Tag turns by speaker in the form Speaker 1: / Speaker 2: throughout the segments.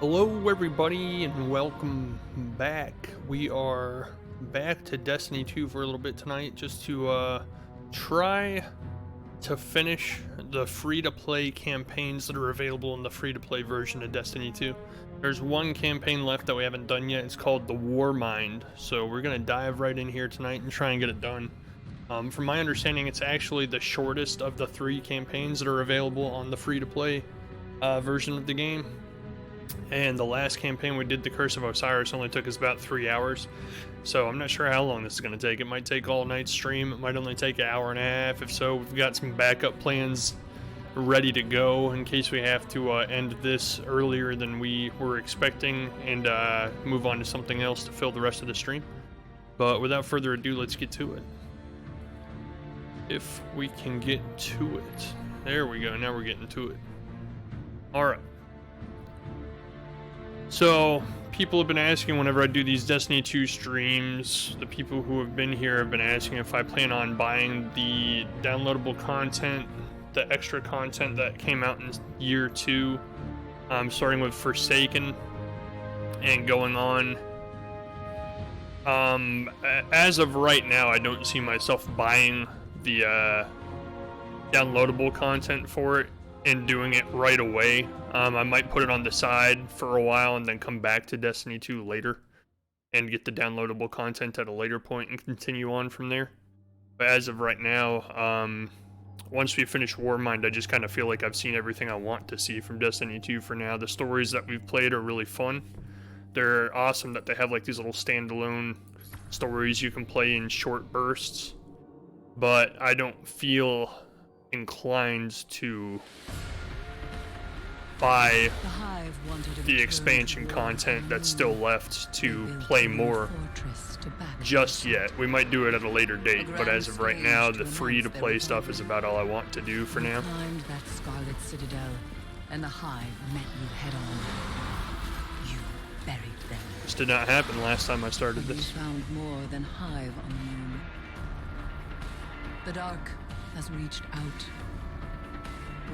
Speaker 1: Hello everybody and welcome back. We are back to Destiny 2 for a little bit tonight just to try to finish the free-to-play campaigns that are available in the free-to-play version of Destiny 2. There's one campaign left that we haven't done yet. It's called the Warmind. So we're going to dive right in here tonight and try and get it done. From my understanding, it's actually the shortest of the three campaigns that are available on the free-to-play version of the game. And the last campaign we did, the Curse of Osiris, only took us about 3 hours. So I'm not sure how long this is going to take. It might take all night stream. It might only take an hour and a half. If so, we've got some backup plans ready to go in case we have to end this earlier than we were expecting and move on to something else to fill the rest of the stream. But without further ado, let's get to it. If we can get to it. There we go. Now we're getting to it. All right. So, people have been asking whenever I do these Destiny 2 streams, the people who have been here have been asking if I plan on buying the downloadable content, the extra content that came out in year 2, starting with Forsaken and going on. As of right now, I don't see myself buying the downloadable content for it and doing it right away. I might put it on the side for a while and then come back to Destiny 2 later and get the downloadable content at a later point and continue on from there. But as of right now, once we finish Warmind, I just kind of feel like I've seen everything I want to see from Destiny 2 for now. The stories that we've played are really fun. They're awesome that they have like these little standalone stories you can play in short bursts. But I don't feel inclined to buy the expansion content that's still left to play more just yet. We might do it at a later date, but as of right now, the free-to-play stuff is about all I want to do for now.
Speaker 2: Climbed that scarlet citadel, and the Hive met you head on. You buried them.
Speaker 1: This did not happen last time I started
Speaker 2: But
Speaker 1: this.
Speaker 2: you found more than Hive on the moon. The dark has reached out.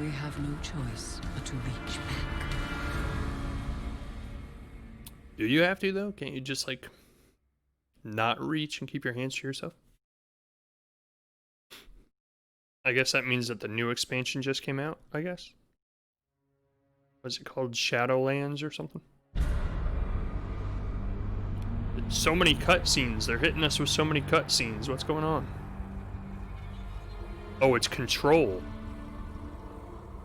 Speaker 2: We have no choice but to reach back.
Speaker 1: Do you have to, though? Can't you just, like, not reach and keep your hands to yourself? I guess that means that the new expansion just came out, I guess. What's it called? Shadowlands or something? So many cutscenes. They're hitting us with so many cutscenes. What's going on? Oh, it's Control.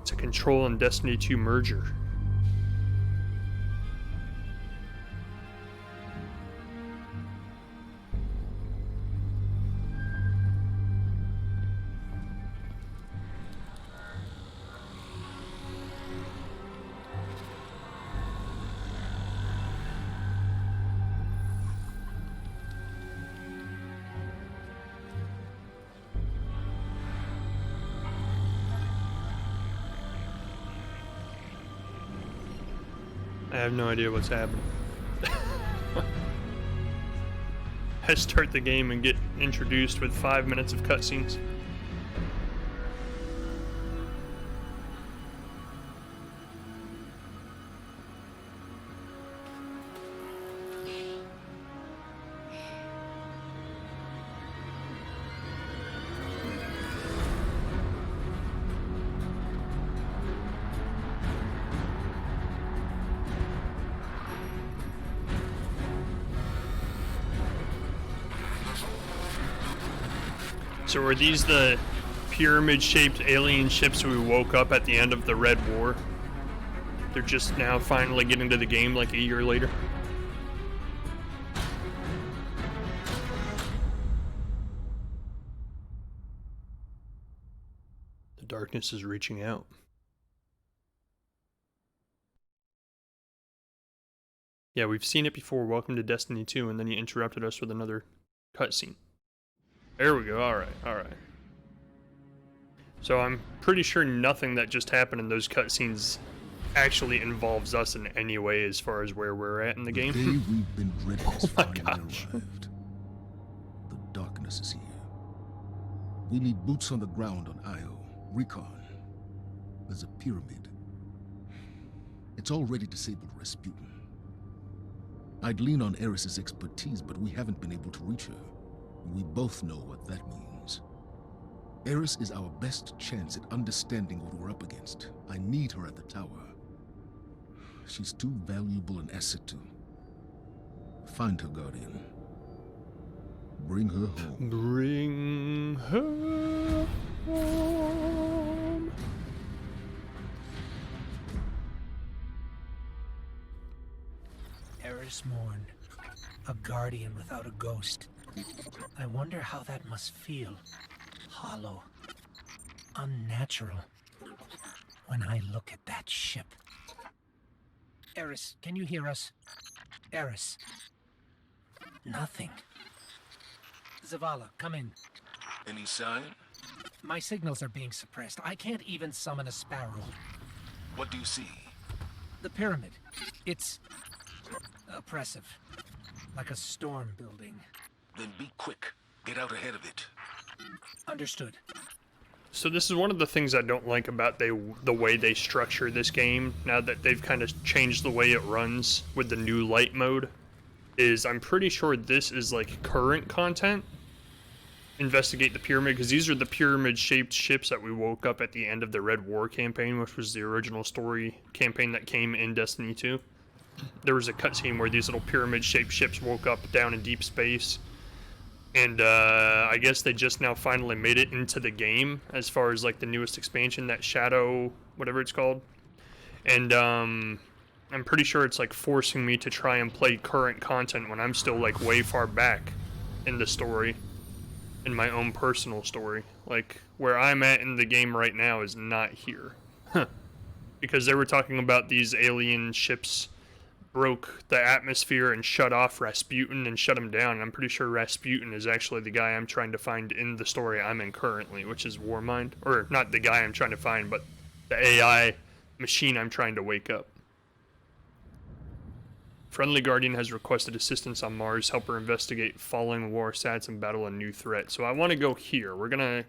Speaker 1: It's a Control and Destiny 2 merger. I have no idea what's happening. I start the game and get introduced with 5 minutes of cutscenes. So are these the pyramid-shaped alien ships we woke up at the end of the Red War? They're just now finally getting to the game like a year later. The darkness is reaching out. Yeah, we've seen it before. Welcome to Destiny 2, and then he interrupted us with another cutscene. There we go. Alright, alright. So I'm pretty sure nothing that just happened in those cutscenes actually involves us in any way as far as where we're at in the game.
Speaker 3: The day we've been dreading has
Speaker 1: Oh my
Speaker 3: finally
Speaker 1: gosh.
Speaker 3: arrived. The darkness is here. We need boots on the ground on Io. Recon. There's a pyramid. It's already disabled Rasputin. I'd lean on Eris's expertise, but we haven't been able to reach her. We both know what that means. Eris is our best chance at understanding what we're up against. I need her at the tower. She's too valuable an asset to... Find her, Guardian. Bring her home.
Speaker 1: Bring her home.
Speaker 4: Eris Morn, a guardian without a ghost. I wonder how that must feel. Hollow. Unnatural. When I look at that ship. Eris, can you hear us? Eris. Nothing. Zavala, come in.
Speaker 3: Any sign?
Speaker 4: My signals are being suppressed. I can't even summon a sparrow.
Speaker 3: What do you see?
Speaker 4: The pyramid. It's... oppressive. Like a storm building.
Speaker 3: Then be quick. Get out ahead of it.
Speaker 4: Understood.
Speaker 1: So this is one of the things I don't like about the way they structure this game, now that they've kind of changed the way it runs with the new light mode, is I'm pretty sure this is like current content. Investigate the pyramid, because these are the pyramid-shaped ships that we woke up at the end of the Red War campaign, which was the original story campaign that came in Destiny 2. There was a cutscene where these little pyramid-shaped ships woke up down in deep space. And I guess they just now finally made it into the game as far as like the newest expansion, that Shadow, whatever it's called. And I'm pretty sure it's like forcing me to try and play current content when I'm still like way far back in the story, in my own personal story. Like where I'm at in the game right now is not here. Because they were talking about these alien ships broke the atmosphere and shut off Rasputin and shut him down. And I'm pretty sure Rasputin is actually the guy I'm trying to find in the story I'm in currently, which is Warmind. Or not the guy I'm trying to find, but the AI machine I'm trying to wake up. Friendly Guardian has requested assistance on Mars. Help her investigate falling war stats and battle a new threat. So I want to go here. We're gonna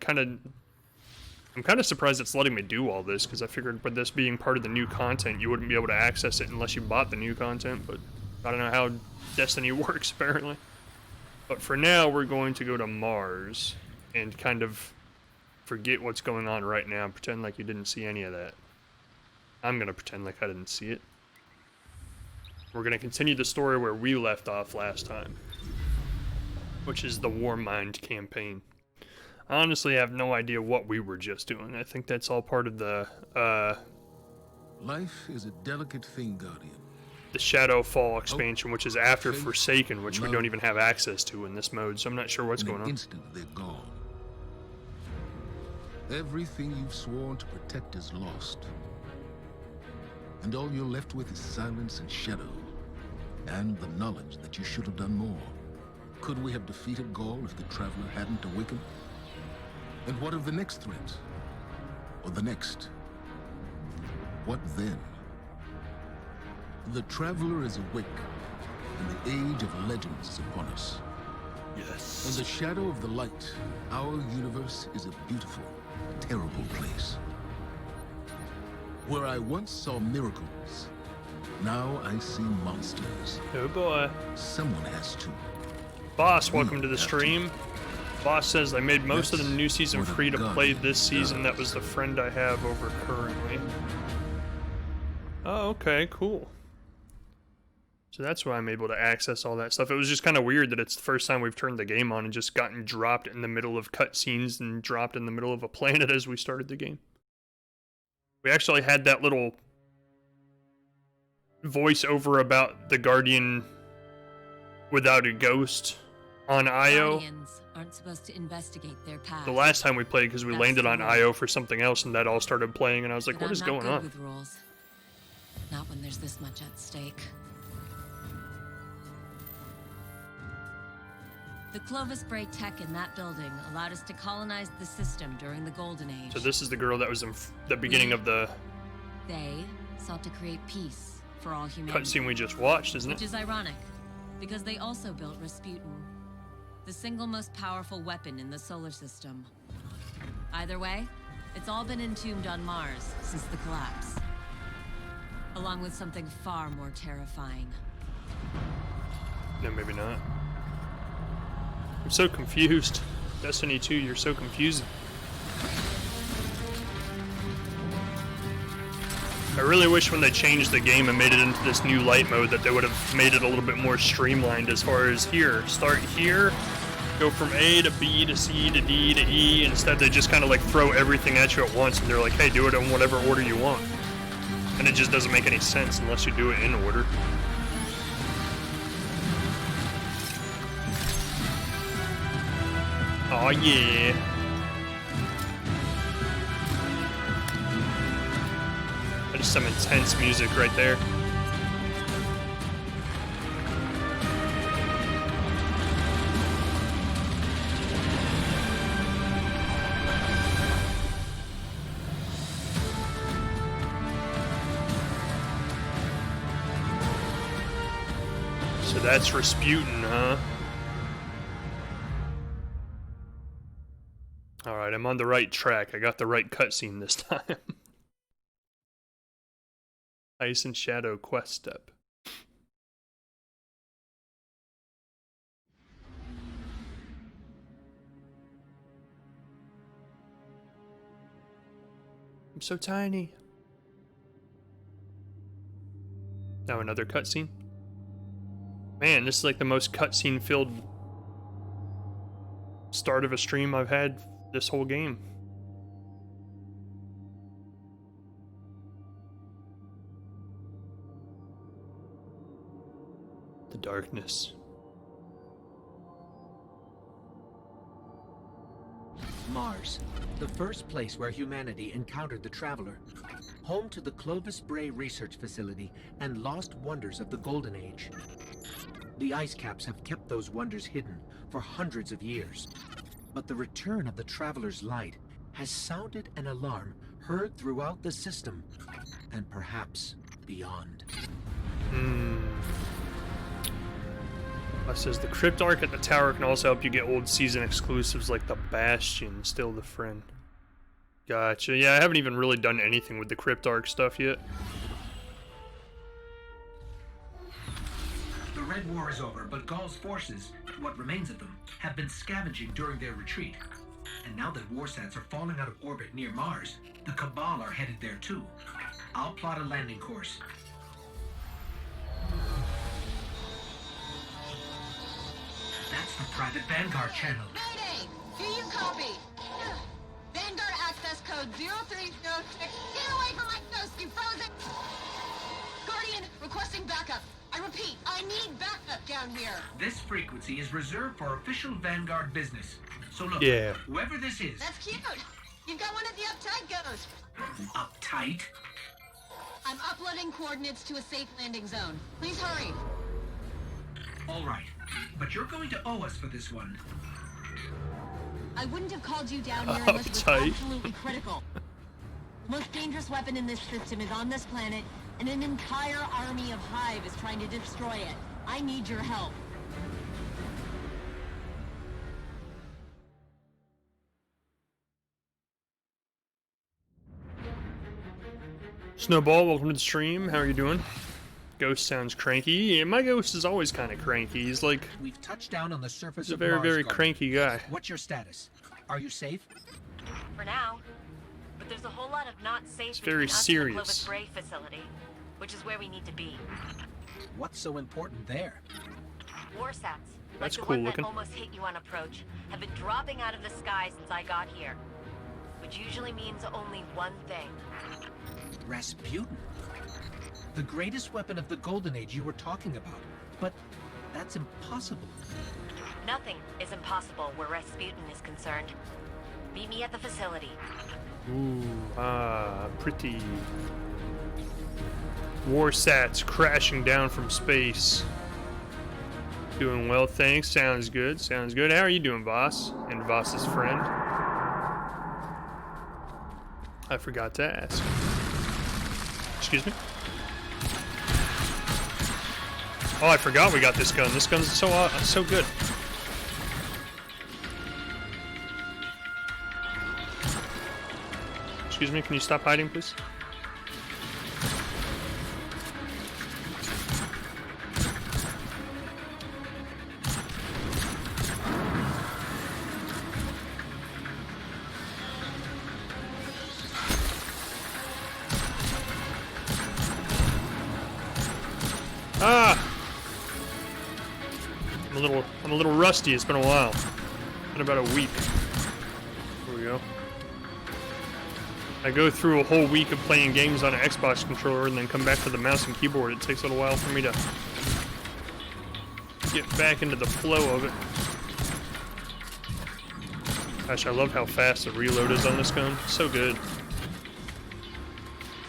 Speaker 1: I'm kind of surprised it's letting me do all this, because I figured with this being part of the new content, you wouldn't be able to access it unless you bought the new content, but I don't know how Destiny works, apparently. But for now, we're going to go to Mars and kind of forget what's going on right now, pretend like you didn't see any of that. I'm going to pretend like I didn't see it. We're going to continue the story where we left off last time, which is the Warmind campaign. I honestly have no idea what we were just doing. I think that's all part of the,
Speaker 3: Life is a delicate thing, Guardian.
Speaker 1: the Shadowfall expansion, which is after Forsaken, which we don't even have access to in this mode, so I'm not sure what's going
Speaker 3: In an
Speaker 1: on.
Speaker 3: instant, they're gone. Everything you've sworn to protect is lost. And all you're left with is silence and shadow, and the knowledge that you should have done more. Could we have defeated Gaul if the Traveler hadn't awakened? And what of the next threat? Or the next? What then? The Traveler is awake, and the age of legends is upon us.
Speaker 1: Yes.
Speaker 3: In the shadow of the light, our universe is a beautiful, terrible place. Where I once saw miracles, now I see monsters.
Speaker 1: Oh boy.
Speaker 3: Someone has to.
Speaker 1: Boss, welcome to the stream. Boss says I made most of the new season free to play this season. That was the friend I have over currently. Oh, okay, cool. So that's why I'm able to access all that stuff. It was just kind of weird that it's the first time we've turned the game on and just gotten dropped in the middle of cutscenes and dropped in the middle of a planet as we started the game. We actually had that little voiceover about the Guardian without a ghost on Io.
Speaker 2: Guardians aren't supposed to investigate their past.
Speaker 1: The last time we played, because we
Speaker 2: That's
Speaker 1: landed
Speaker 2: the
Speaker 1: on
Speaker 2: rule.
Speaker 1: Io for something else, and that all started playing, and I was like,
Speaker 2: But
Speaker 1: what is
Speaker 2: I'm
Speaker 1: going
Speaker 2: not
Speaker 1: on?
Speaker 2: good with rules. Not when there's this much at stake. The Clovis Bray tech in that building allowed us to colonize the system during the Golden Age.
Speaker 1: So this is the girl that was in the beginning of the
Speaker 2: They sought to create peace for all humanity.
Speaker 1: cutscene we just watched, isn't
Speaker 2: Which
Speaker 1: it?
Speaker 2: is ironic, because they also built Rasputin, the single most powerful weapon in the solar system. Either way, it's all been entombed on Mars since the collapse. Along with something far more terrifying.
Speaker 1: No, maybe not. I'm so confused. Destiny 2, you're so confusing. I really wish when they changed the game and made it into this new light mode that they would have made it a little bit more streamlined as far as here. Start here, go from A to B to C to D to E. Instead, they just kind of like throw everything at you at once and they're like, hey, do it in whatever order you want. And it just doesn't make any sense unless you do it in order. Oh yeah. That is some intense music right there. So that's Rasputin, huh? Alright, I'm on the right track. I got the right cutscene this time. Ice and Shadow quest step. I'm so tiny. Now another cutscene. Man, this is like the most cutscene filled start of a stream I've had this whole game. The darkness.
Speaker 4: Mars, the first place where humanity encountered the Traveler. Home to the Clovis Bray Research Facility and lost wonders of the Golden Age. The ice caps have kept those wonders hidden for hundreds of years. But the return of the Traveler's light has sounded an alarm heard throughout the system, and perhaps beyond.
Speaker 1: It says the crypt arc at the tower can also help you get old season exclusives like the Bastion, Still the Friend. Gotcha. Yeah, I haven't even really done anything with the crypt arc stuff yet.
Speaker 4: The Red War is over, but Gaul's forces, what remains of them, have been scavenging during their retreat. And now that warsats are falling out of orbit near Mars, the Cabal are headed there too. I'll plot a landing course. That's the private Vanguard channel.
Speaker 5: Mayday! Do you copy? Vanguard access code 0306. Get away from my ghost, you frozen! Guardian, requesting backup. I repeat, I need backup down here.
Speaker 4: This frequency is reserved for official Vanguard business. So look,
Speaker 1: Yeah.
Speaker 4: whoever this is...
Speaker 5: That's cute. You've got one of the uptight ghosts.
Speaker 4: Uptight?
Speaker 5: I'm uploading coordinates to a safe landing zone. Please hurry.
Speaker 4: All right, but you're going to owe us for this one.
Speaker 5: I wouldn't have called you down here unless it was
Speaker 1: Uptight.
Speaker 5: absolutely critical. The most dangerous weapon in this system is on this planet, and an entire army of Hive is trying to destroy it. I need your help.
Speaker 1: Snowball, welcome to the stream. How are you doing? Ghost sounds cranky. Yeah, my ghost is always kind of cranky. He's like,
Speaker 4: We've touched down on the surface
Speaker 1: he's a
Speaker 4: of
Speaker 1: very,
Speaker 4: Mars,
Speaker 1: very
Speaker 4: Guardian.
Speaker 1: cranky guy.
Speaker 4: What's your status? Are you safe?
Speaker 6: For now. But there's a whole lot of not safe
Speaker 1: It's very
Speaker 6: between us and the
Speaker 1: serious.
Speaker 6: Clovis Bray facility, which is where we need to be.
Speaker 4: What's so important there?
Speaker 6: Warsats, like
Speaker 1: That's
Speaker 6: the
Speaker 1: cool
Speaker 6: one
Speaker 1: looking.
Speaker 6: that almost hit you on approach, have been dropping out of the sky since I got here. Which usually means only one thing.
Speaker 4: Rasputin. The greatest weapon of the Golden Age you were talking about. But that's impossible.
Speaker 6: Nothing is impossible where Rasputin is concerned. Meet me at the facility.
Speaker 1: Ooh, pretty. Warsats crashing down from space. Doing well, thanks. Sounds good. Sounds good. How are you doing, Voss? And Voss's friend. I forgot to ask. Excuse me? Oh, I forgot we got this gun. This gun's so good. Excuse me, can you stop hiding, please? rusty. It's been a while. Been about a week. Here we go. I go through a whole week of playing games on an Xbox controller and then come back to the mouse and keyboard. It takes a little while for me to get back into the flow of it. Gosh, I love how fast the reload is on this gun. So good.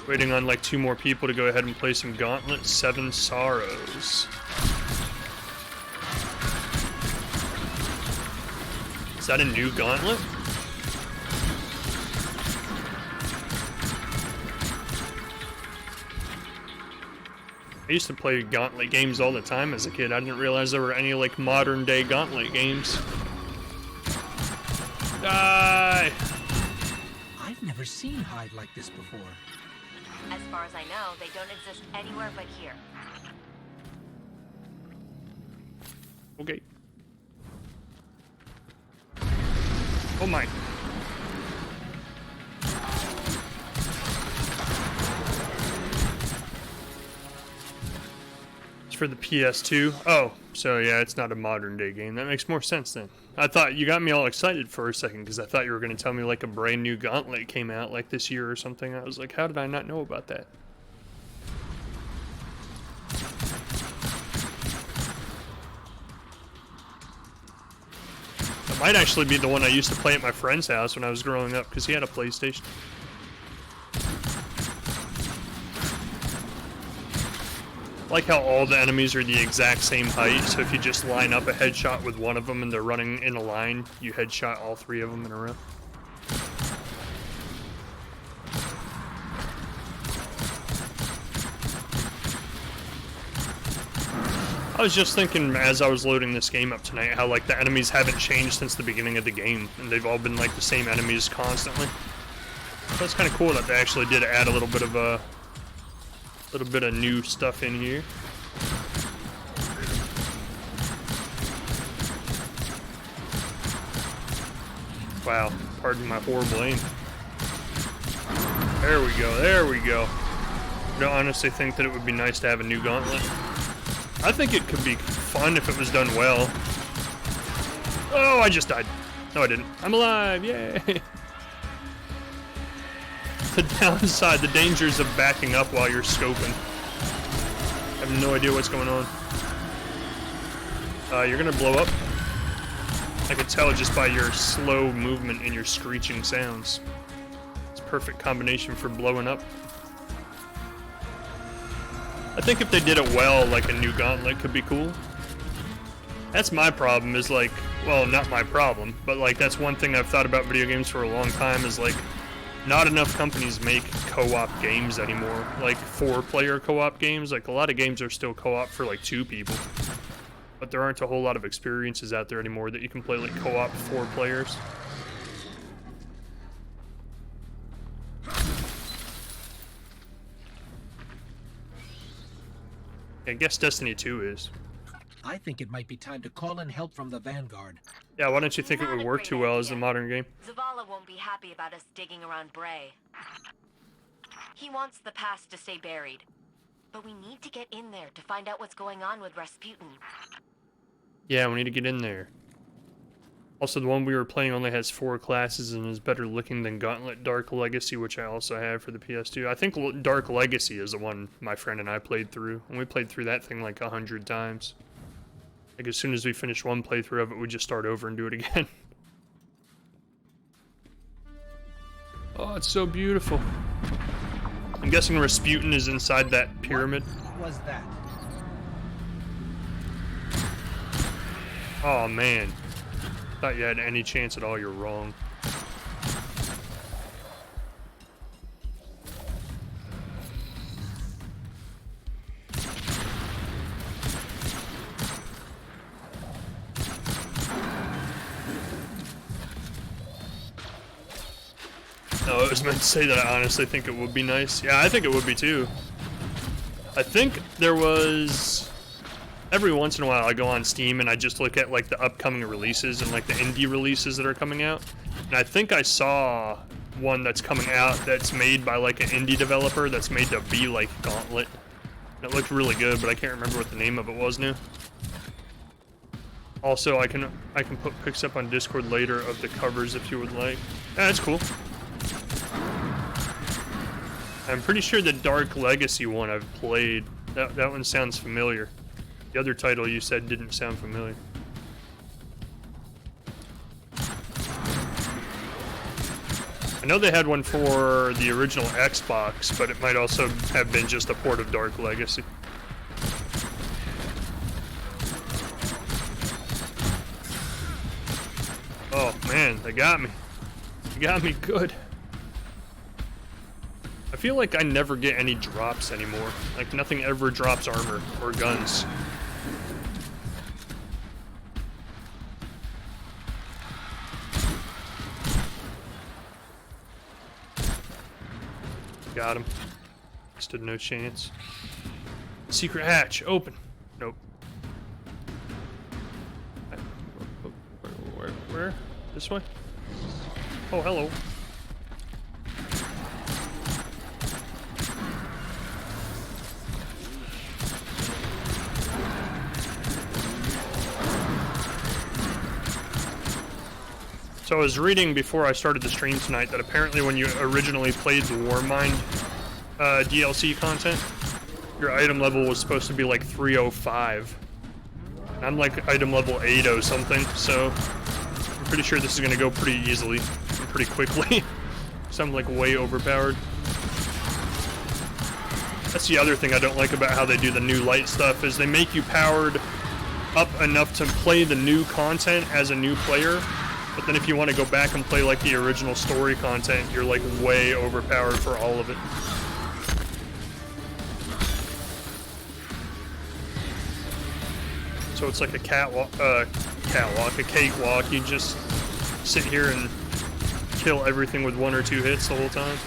Speaker 1: Waiting on like 2 more people to go ahead and play some Gauntlet 7 Sorrows. Is that a new Gauntlet? I used to play Gauntlet games all the time as a kid. I didn't realize there were any like modern day Gauntlet games. Die!
Speaker 4: I've never seen hide like this before.
Speaker 6: As far as I know, they don't exist anywhere but here.
Speaker 1: Okay. Oh my. It's for the PS2. Oh, so yeah, it's not a modern day game. That makes more sense then. I thought you got me all excited for a second because I thought you were going to tell me like a brand new Gauntlet came out like this year or something. I was like, how did I not know about that? It might actually be the one I used to play at my friend's house when I was growing up because he had a PlayStation. I like how all the enemies are the exact same height, so if you just line up a headshot with one of them and they're running in a line, you headshot all 3 of them in a row. I was just thinking as I was loading this game up tonight how like the enemies haven't changed since the beginning of the game, and they've all been like the same enemies constantly. So it's kind of cool that they actually did add a little bit of new stuff in here. Wow, pardon my horrible aim. There we go, there we go. I don't honestly think that it would be nice to have a new Gauntlet. I think it could be fun if it was done well. Oh, I just died. No, I didn't. I'm alive, yay! The downside, the dangers of backing up while you're scoping. I have no idea what's going on. You're gonna blow up. I could tell just by your slow movement and your screeching sounds. It's a perfect combination for blowing up. I think if they did it well, like a new Gauntlet could be cool. That's my problem, is like, well, not my problem, but like that's one thing I've thought about video games for a long time is like, not enough companies make co-op games anymore, like 4-player co-op games. Like a lot of games are still co-op for like 2 people, but there aren't a whole lot of experiences out there anymore that you can play like co-op 4 players. I guess Destiny 2 is.
Speaker 4: I think it might be time to call in help from the Vanguard.
Speaker 1: Yeah, why don't you think it would work too well as a modern game?
Speaker 6: Zavala won't be happy about us digging around Bray. He wants the past to stay buried. But we need to get in there to find out what's going on with Rasputin.
Speaker 1: Yeah, we need to get in there. Also, the one we were playing only has 4 classes and is better looking than Gauntlet Dark Legacy, which I also have for the PS2. I think Dark Legacy is the one my friend and I played through. And we played through that thing like 100 times. Like as soon as we finish one playthrough of it, we just start over and do it again. Oh, it's so beautiful. I'm guessing Rasputin is inside that pyramid.
Speaker 4: What was that?
Speaker 1: Oh man. Thought you had any chance at all, you're wrong. No, I was meant to say that I honestly think it would be nice. Yeah, I think it would be too. I think there was... Every once in a while I go on Steam and I just look at like the upcoming releases and like the indie releases that are coming out. And I think I saw one that's coming out that's made by like an indie developer that's made to be like Gauntlet. And it looked really good, but I can't remember what the name of it was now. Also, I can put pics up on Discord later of the covers if you would like. That's cool. I'm pretty sure the Dark Legacy one I've played. That one sounds familiar. The other title you said didn't sound familiar. I know they had one for the original Xbox, but it might also have been just a port of Dark Legacy. Oh man, they got me. They got me good. I feel like I never get any drops anymore. Like nothing ever drops armor or guns. Got him. Stood no chance. Secret hatch, open. Nope. Where? This way? Oh, hello. So I was reading before I started the stream tonight that apparently when you originally played the Warmind DLC content, your item level was supposed to be like 305. And I'm like item level 80 something, so I'm pretty sure this is going to go pretty easily and pretty quickly. So I'm like way overpowered. That's the other thing I don't like about how they do the new light stuff, is they make you powered up enough to play the new content as a new player. But then if you want to go back and play like the original story content, you're like way overpowered for all of it. So it's like a cakewalk. You just sit here and kill everything with 1 or 2 hits the whole time.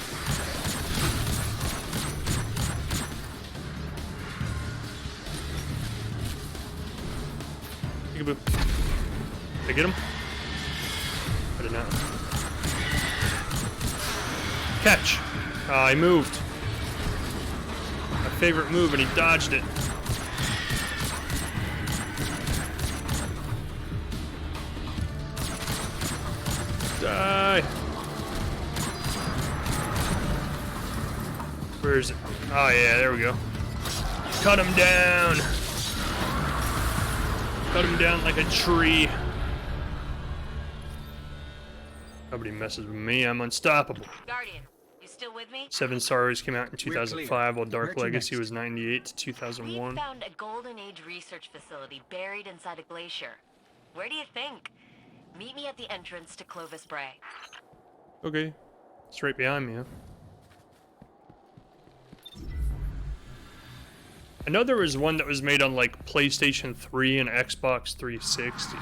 Speaker 1: Peekaboo. Did I get him? I did not. Catch! He moved. My favorite move, and he dodged it. Die! Where is it? Oh yeah, there we go. Cut him down! Cut him down like a tree. Nobody messes with me, I'm unstoppable.
Speaker 6: Guardian, you still with me?
Speaker 1: 7 Stars came out in 2005, while Dark Legacy was 98 to 2001.
Speaker 6: We found a Golden Age research facility buried inside a glacier. Where do you think? Meet me at the entrance to Clovis Bray.
Speaker 1: Okay. It's right behind me, huh? I know there was one that was made on like PlayStation 3 and Xbox 360.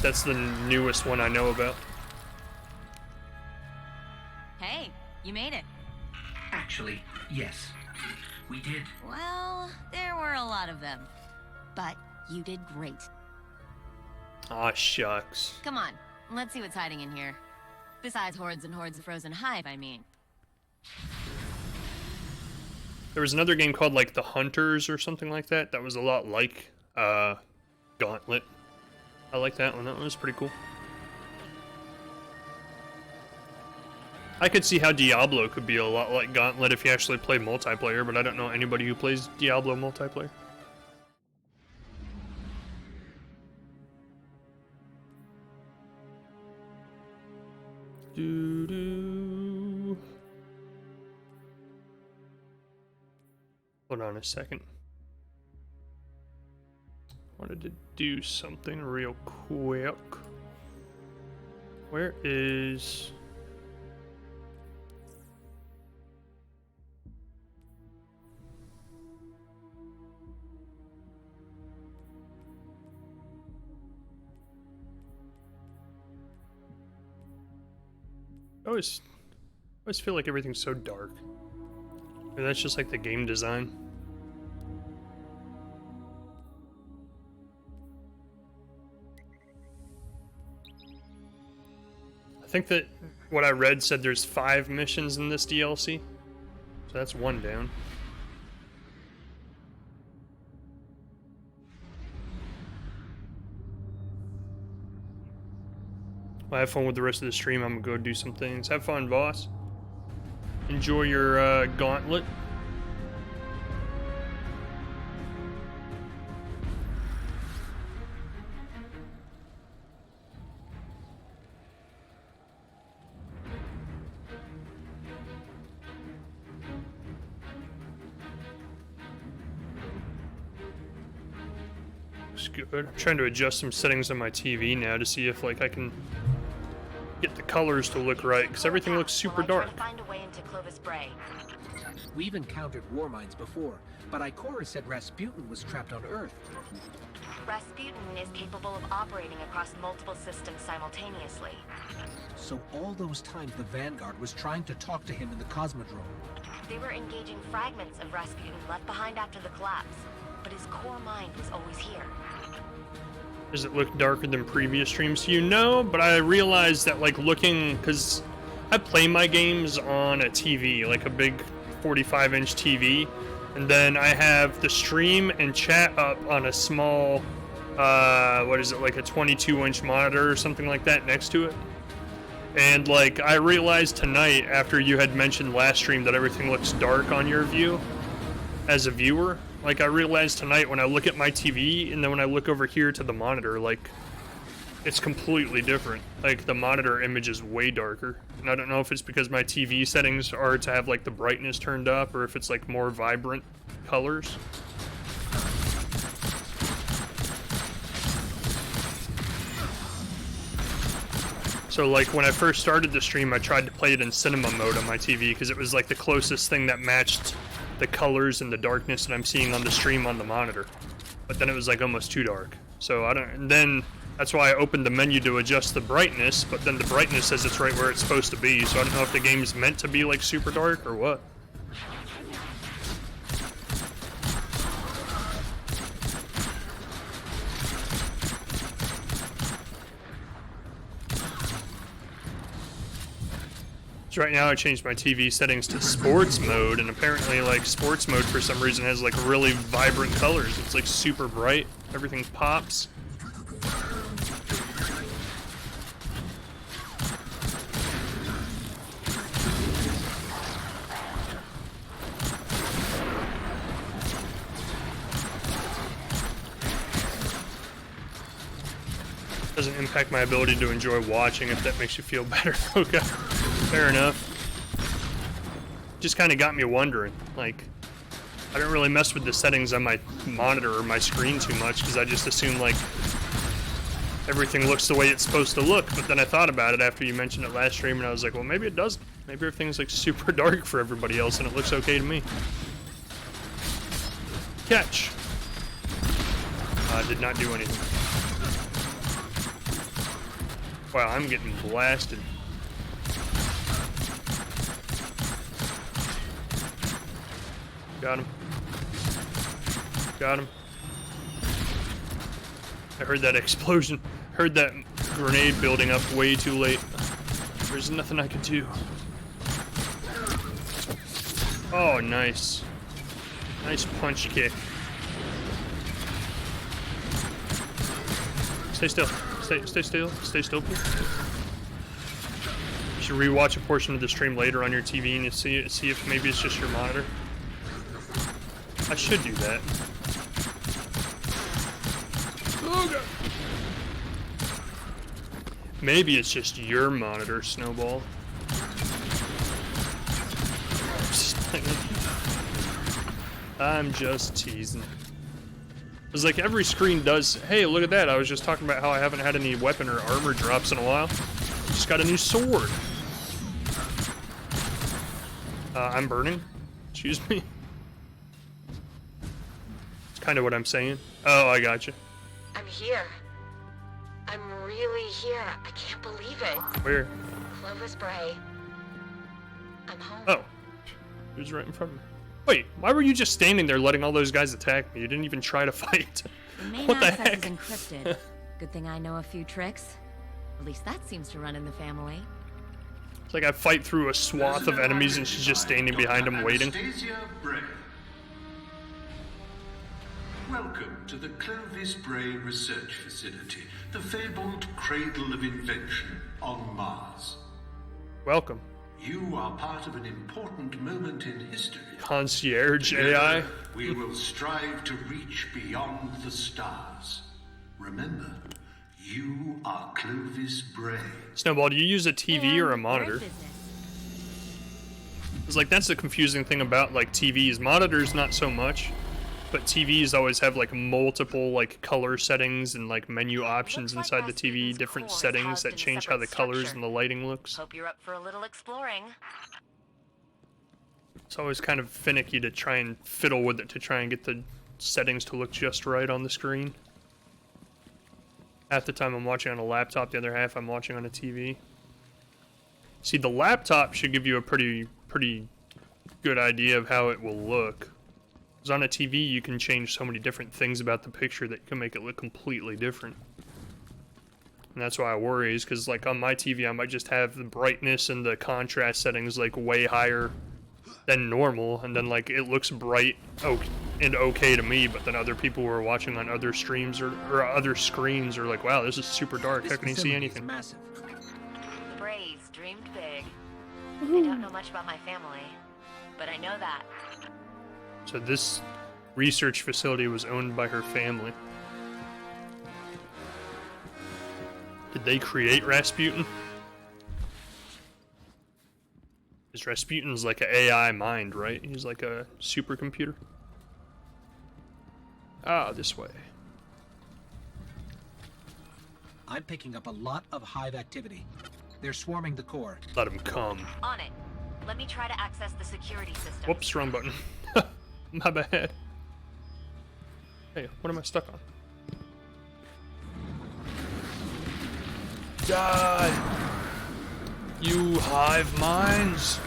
Speaker 1: That's the newest one I know about.
Speaker 7: Hey, you made it.
Speaker 4: Actually, yes. We did.
Speaker 7: Well, there were a lot of them. But you did great.
Speaker 1: Aw, shucks.
Speaker 7: Come on, let's see what's hiding in here. Besides hordes and hordes of frozen hive, I mean.
Speaker 1: There was another game called like The Hunters or something like that. That was a lot like Gauntlet. I like that one. That one was pretty cool. I could see how Diablo could be a lot like Gauntlet if you actually play multiplayer, but I don't know anybody who plays Diablo multiplayer. Doo-doo. Hold on a second. Wanted to do something real quick. Where is... I always feel like everything's so dark. Maybe that's just like the game design. I think that what I read said there's 5 missions in this DLC. So that's 1 down. Well, have fun with the rest of the stream. I'm gonna go do some things. Have fun, boss. Enjoy your gauntlet. Good. I'm trying to adjust some settings on my TV now to see if like I can get the colors to look right, because everything looks super dark.
Speaker 6: Find a way into Clovis Bray.
Speaker 4: We've encountered Warminds before, but Ikora said Rasputin was trapped on Earth.
Speaker 6: Rasputin is capable of operating across multiple systems simultaneously.
Speaker 4: So all those times the Vanguard was trying to talk to him in the Cosmodrome.
Speaker 6: They were engaging fragments of Rasputin left behind after the collapse, but his core mind was always here.
Speaker 1: Does it look darker than previous streams? You know, but I realized that like looking, because I play my games on a TV, like a big 45-inch TV, and then I have the stream and chat up on a small, what is it, like a 22-inch monitor or something like that next to it. And like I realized tonight, after you had mentioned last stream that everything looks dark on your view as a viewer, like I realized tonight when I look at my TV and then when I look over here to the monitor, like it's completely different. Like the monitor image is way darker. And I don't know if it's because my TV settings are to have like the brightness turned up or if it's like more vibrant colors. So like when I first started the stream, I tried to play it in cinema mode on my TV because it was like the closest thing that matched the colors and the darkness that I'm seeing on the stream on the monitor. But then it was like almost too dark. So I don't, and then that's why I opened the menu to adjust the brightness, but then the brightness says it's right where it's supposed to be. So I don't know if the game is meant to be like super dark or what. So right now I changed my TV settings to sports mode, and apparently like sports mode for some reason has like really vibrant colors. It's like super bright, everything pops. Doesn't impact my ability to enjoy watching, if that makes you feel better. Okay, fair enough. Just kind of got me wondering, like, I don't really mess with the settings on my monitor or my screen too much because I just assume like everything looks the way it's supposed to look. But then I thought about it after you mentioned it last stream and I was like, well, maybe it doesn't. Maybe everything's like super dark for everybody else and it looks okay to me. Catch. Did not do anything. Wow, I'm getting blasted. Got him. Got him. I heard that explosion. Heard that grenade building up way too late. There's nothing I can do. Oh, nice. Nice punch kick. Stay still. Stay still. Stay still, please. You should rewatch a portion of the stream later on your TV and see if maybe it's just your monitor. I should do that. Oh god. Maybe it's just your monitor, Snowball. I'm just teasing. It's like every screen does. Hey, look at that. I was just talking about how I haven't had any weapon or armor drops in a while. Just got a new sword. I'm burning. Excuse me. It's kind of what I'm saying. Oh, I got you.
Speaker 5: I'm here. I'm really here. I can't believe it.
Speaker 1: Where?
Speaker 5: Clovis Bray. I'm home.
Speaker 1: Oh. It was right in front of me. Wait, why were you just standing there letting all those guys attack me? You didn't even try to fight.
Speaker 7: The main
Speaker 1: What the
Speaker 7: access
Speaker 1: heck?
Speaker 7: is encrypted. Good thing I know a few tricks. At least that seems to run in the family.
Speaker 1: It's like I fight through a swath of enemies and she's just standing behind them waiting.
Speaker 8: Anastasia Bray. welcome to the Clovis Bray Research Facility, the fabled cradle of invention on Mars.
Speaker 1: Welcome.
Speaker 8: You are part of an important moment in history.
Speaker 1: Concierge
Speaker 8: Together,
Speaker 1: AI.
Speaker 8: we will strive to reach beyond the stars. Remember, you are Clovis Bray.
Speaker 1: Snowball, do you use a TV or a
Speaker 7: We're in
Speaker 1: monitor?
Speaker 7: business.
Speaker 1: It's like that's the confusing thing about like TVs. Monitors not so much, but TVs always have like multiple like color settings and like menu options
Speaker 6: Looks like
Speaker 1: inside the TV,
Speaker 6: Rasputin's
Speaker 1: different
Speaker 6: core is
Speaker 1: settings
Speaker 6: housed
Speaker 1: that
Speaker 6: in a
Speaker 1: change how the
Speaker 6: separate
Speaker 1: colors
Speaker 6: structure.
Speaker 1: and the lighting looks.
Speaker 6: Hope you're up for a little exploring.
Speaker 1: It's always kind of finicky to try and fiddle with it to try and get the settings to look just right on the screen. Half the time I'm watching on a laptop, the other half I'm watching on a TV. See, the laptop should give you a pretty good idea of how it will look. Because on a TV, you can change so many different things about the picture that can make it look completely different. And that's why I worry, is because like on my TV, I might just have the brightness and the contrast settings like way higher than normal, and then like it looks bright and okay to me, but then other people who are watching on other streams or other screens are like, wow, this is super dark, how can you see anything?
Speaker 4: Massive.
Speaker 6: The Brays dreamed big. I don't know much about my family, but I know that.
Speaker 1: So this research facility was owned by her family. Did they create Rasputin? Because Rasputin's like an AI mind, right? He's like a supercomputer. Ah, this way.
Speaker 4: I'm picking up a lot of hive activity. They're swarming the core.
Speaker 1: Let him come.
Speaker 6: On it. Let me try to access the security system.
Speaker 1: Whoops, wrong button. My bad. Hey, what am I stuck on? Die! You hive minds!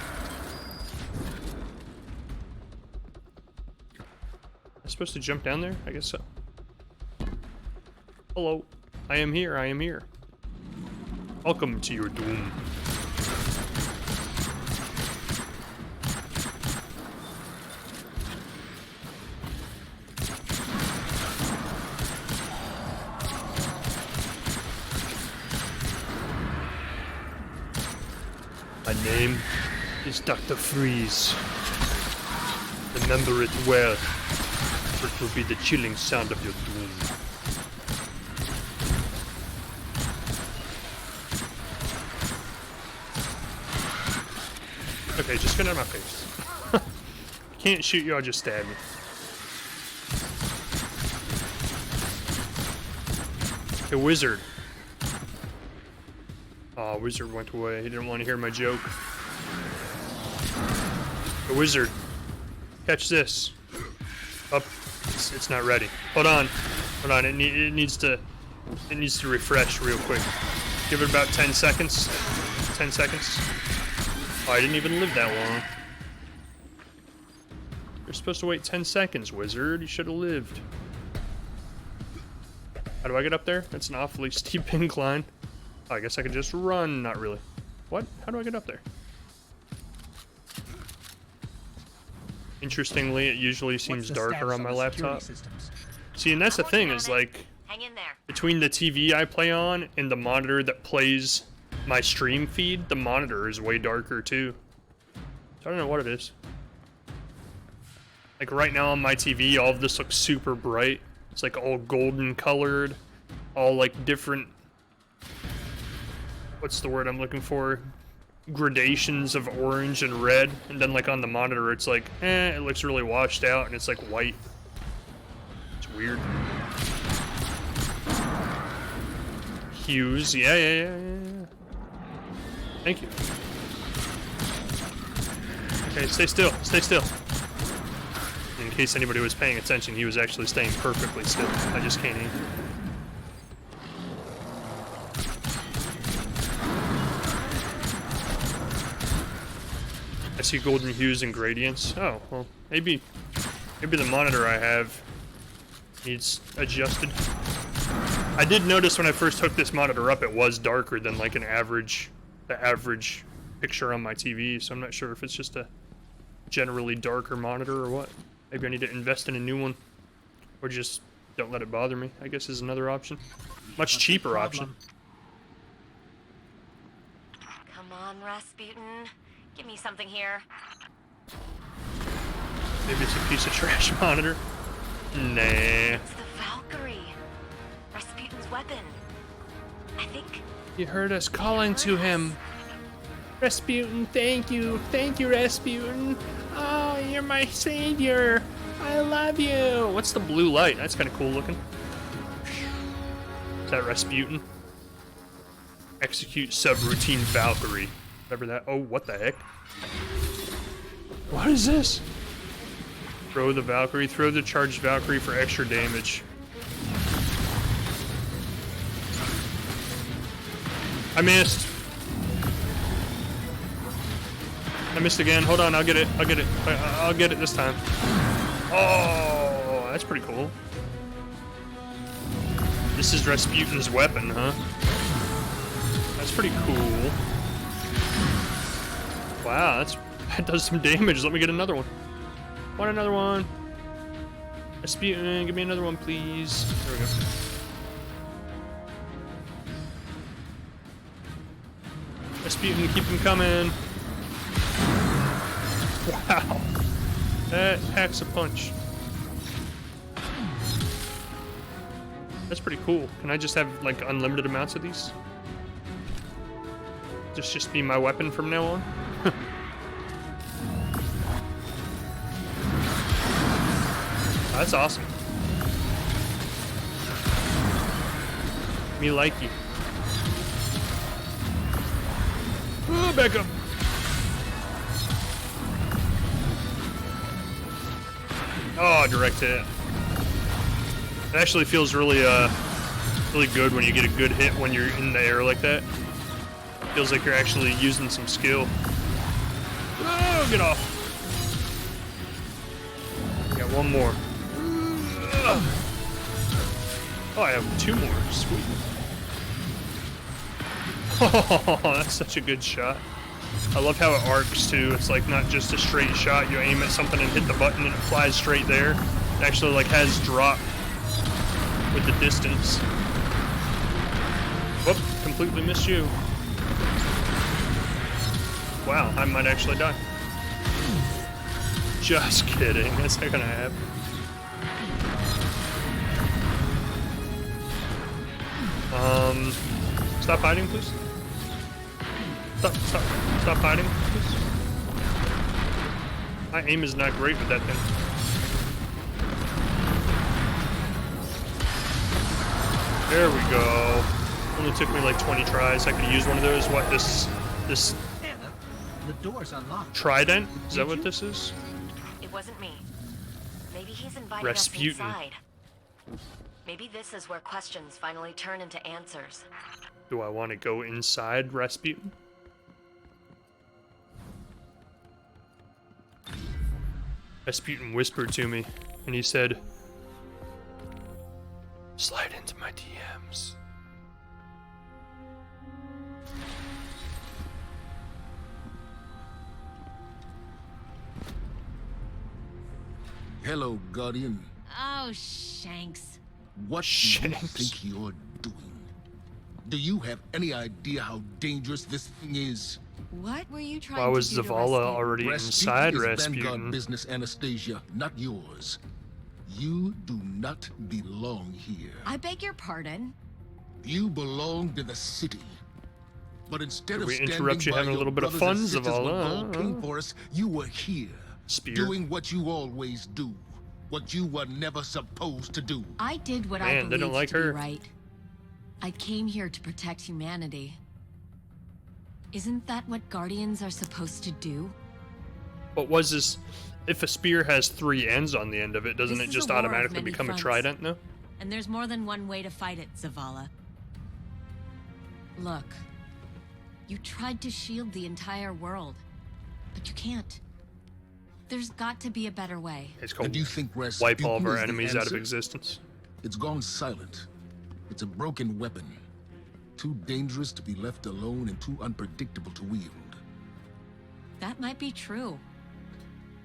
Speaker 1: Am I supposed to jump down there? I guess so. Hello. I am here, I am here. Welcome to your doom. My name is Dr. Freeze. Remember it well, for it will be the chilling sound of your doom. Okay, just get out of my face. Can't shoot you, I'll just stab you. The wizard. Oh, wizard went away. He didn't want to hear my joke. The wizard. Catch this. Up. It's not ready. Hold on. Hold on. It needs to refresh real quick. Give it about 10 seconds. 10 seconds. Oh, I didn't even live that long. You're supposed to wait 10 seconds, wizard. You should have lived. How do I get up there? That's an awfully steep incline. Oh, I guess I could just run. Not really. What? How do I get up there? Interestingly, it usually seems darker on my laptop. See, and that's the thing, is like,
Speaker 6: Hang in there.
Speaker 1: between the TV I play on and the monitor that plays my stream feed, the monitor is way darker too. So I don't know what it is. Like right now on my TV, all of this looks super bright. It's like all golden colored, all like different, what's the word I'm looking for? Gradations of orange and red. And then like on the monitor, it's like, it looks really washed out and it's like white. It's weird. Hues, yeah. Thank you. Okay, stay still, stay still. In case anybody was paying attention, he was actually staying perfectly still. I just can't aim. I see golden hues and gradients. Oh, well, maybe the monitor I have needs adjusted. I did notice when I first hooked this monitor up, it was darker than like the average picture on my TV, so I'm not sure if it's just a generally darker monitor or what. Maybe I need to invest in a new one. Or just don't let it bother me, I guess is another option. Much cheaper option.
Speaker 6: Come on, Rasputin. Give me something here.
Speaker 1: Maybe it's a piece of trash monitor. Nah.
Speaker 6: It's the Valkyrie. Rasputin's weapon. I think.
Speaker 1: He heard us calling to him. Rasputin, thank you. Thank you, Rasputin. Oh, you're my savior. I love you. What's the blue light? That's kind of cool looking. Is that Rasputin? Execute subroutine Valkyrie. Remember that? Oh, what the heck? What is this? Throw the Valkyrie. Throw the charged Valkyrie for extra damage. I missed. I missed again. Hold on, I'll get it. I'll get it. I'll get it this time. Oh, that's pretty cool. This is Rasputin's weapon, huh? That's pretty cool. Wow, that does some damage. Let me get another one. Want another one? Rasputin, give me another one, please. There we go. Rasputin, keep him coming. Wow. That packs a punch. That's pretty cool. Can I just have, like, unlimited amounts of these? Just be my weapon from now on? That's awesome. Me like you. Oh, back up. Oh, direct hit. It actually feels really, really good when you get a good hit when you're in the air like that. Feels like you're actually using some skill. Oh, get off. Got one more. Oh, I have two more. Sweet. Oh, that's such a good shot. I love how it arcs too. It's like not just a straight shot. You aim at something and hit the button and it flies straight there. It actually like has drop with the distance. Whoop, completely missed you. Wow, I might actually die. Just kidding. That's not gonna happen. Stop hiding, please. Stop hiding, please. My aim is not great with that thing. There we go. Only took me like 20 tries. I could use one of those. What, this
Speaker 4: Anna, the door's unlocked.
Speaker 1: trident? Is that what this is?
Speaker 6: It wasn't me. Maybe he's inviting
Speaker 1: Rasputin.
Speaker 6: us inside. Maybe this is where questions finally turn into answers.
Speaker 1: Do I want to go inside Rasputin? Rasputin whispered to me, and he said, "Slide into my DMs."
Speaker 3: Hello, Guardian.
Speaker 7: Oh, Shanks.
Speaker 3: What do you think you're doing? Do you have any idea how dangerous this thing is?
Speaker 7: What were you trying
Speaker 1: Why was
Speaker 7: to do to
Speaker 1: Zavala
Speaker 7: Rasputin?
Speaker 1: already
Speaker 3: Rasputin
Speaker 1: inside
Speaker 3: is
Speaker 1: Rasputin?
Speaker 3: Vanguard business, Anastasia, not yours. You do not belong here.
Speaker 7: I beg your pardon?
Speaker 3: You belong to the city. But instead
Speaker 1: Did
Speaker 3: of
Speaker 1: we
Speaker 3: standing
Speaker 1: interrupt you
Speaker 3: by
Speaker 1: having a
Speaker 3: your
Speaker 1: little bit of
Speaker 3: brothers and
Speaker 1: fun,
Speaker 3: sisters when
Speaker 1: Zavala?
Speaker 3: all came for us, you were here.
Speaker 1: Spear.
Speaker 3: Doing what you always do. What you were never supposed to do.
Speaker 7: I did what I
Speaker 1: Man, they
Speaker 7: believed
Speaker 1: don't like
Speaker 7: to be
Speaker 1: her.
Speaker 7: right. I came here to protect humanity. Isn't that what Guardians are supposed to do?
Speaker 1: But was this... If a spear has 3 ends on the end of it, doesn't
Speaker 7: This
Speaker 1: it
Speaker 7: is
Speaker 1: just
Speaker 7: a war of
Speaker 1: automatically
Speaker 7: many
Speaker 1: become
Speaker 7: fronts.
Speaker 1: a trident now?
Speaker 7: And there's more than one way to fight it, Zavala. Look, you tried to shield the entire world, but you can't. There's got to be a better way.
Speaker 1: It's called
Speaker 3: And you think
Speaker 1: wipe
Speaker 3: Rasputin
Speaker 1: all of our
Speaker 3: is the
Speaker 1: enemies out of
Speaker 3: answer?
Speaker 1: existence.
Speaker 3: It's gone silent. It's a broken weapon. Too dangerous to be left alone and too unpredictable to wield.
Speaker 7: That might be true.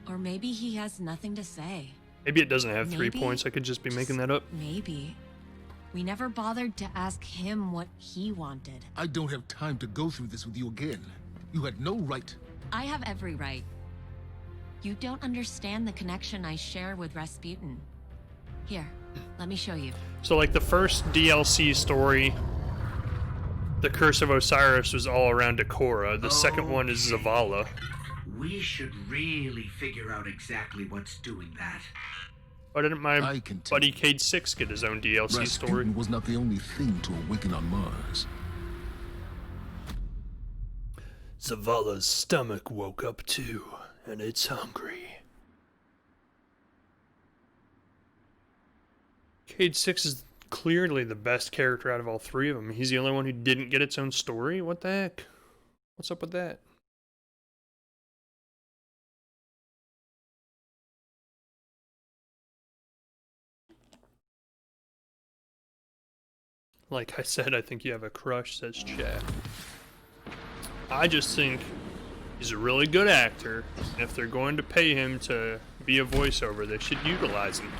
Speaker 7: Or maybe he has nothing to say.
Speaker 1: Maybe it doesn't have 3
Speaker 7: Maybe.
Speaker 1: points. I could just be making that up.
Speaker 7: Maybe. We never bothered to ask him what he wanted.
Speaker 3: I don't have time to go through this with you again. You had no right.
Speaker 7: I have every right. You don't understand the connection I share with Rasputin. Here, let me show you.
Speaker 1: So, like, the first DLC story, the Curse of Osiris, was all around Decorah. The second one is Zavala.
Speaker 9: We should really figure out exactly what's doing that.
Speaker 1: Why didn't my
Speaker 3: I can tell
Speaker 1: buddy
Speaker 3: you.
Speaker 1: Cade 6 get his own DLC story?
Speaker 3: Rasputin was not the only thing to awaken on Mars.
Speaker 1: Zavala's stomach woke up too, and it's hungry. Cade 6 is clearly the best character out of all three of them. He's the only one who didn't get its own story? What the heck? What's up with that? Like I said, I think you have a crush, says chat. I just think he's a really good actor, and if they're going to pay him to be a voiceover, they should utilize him.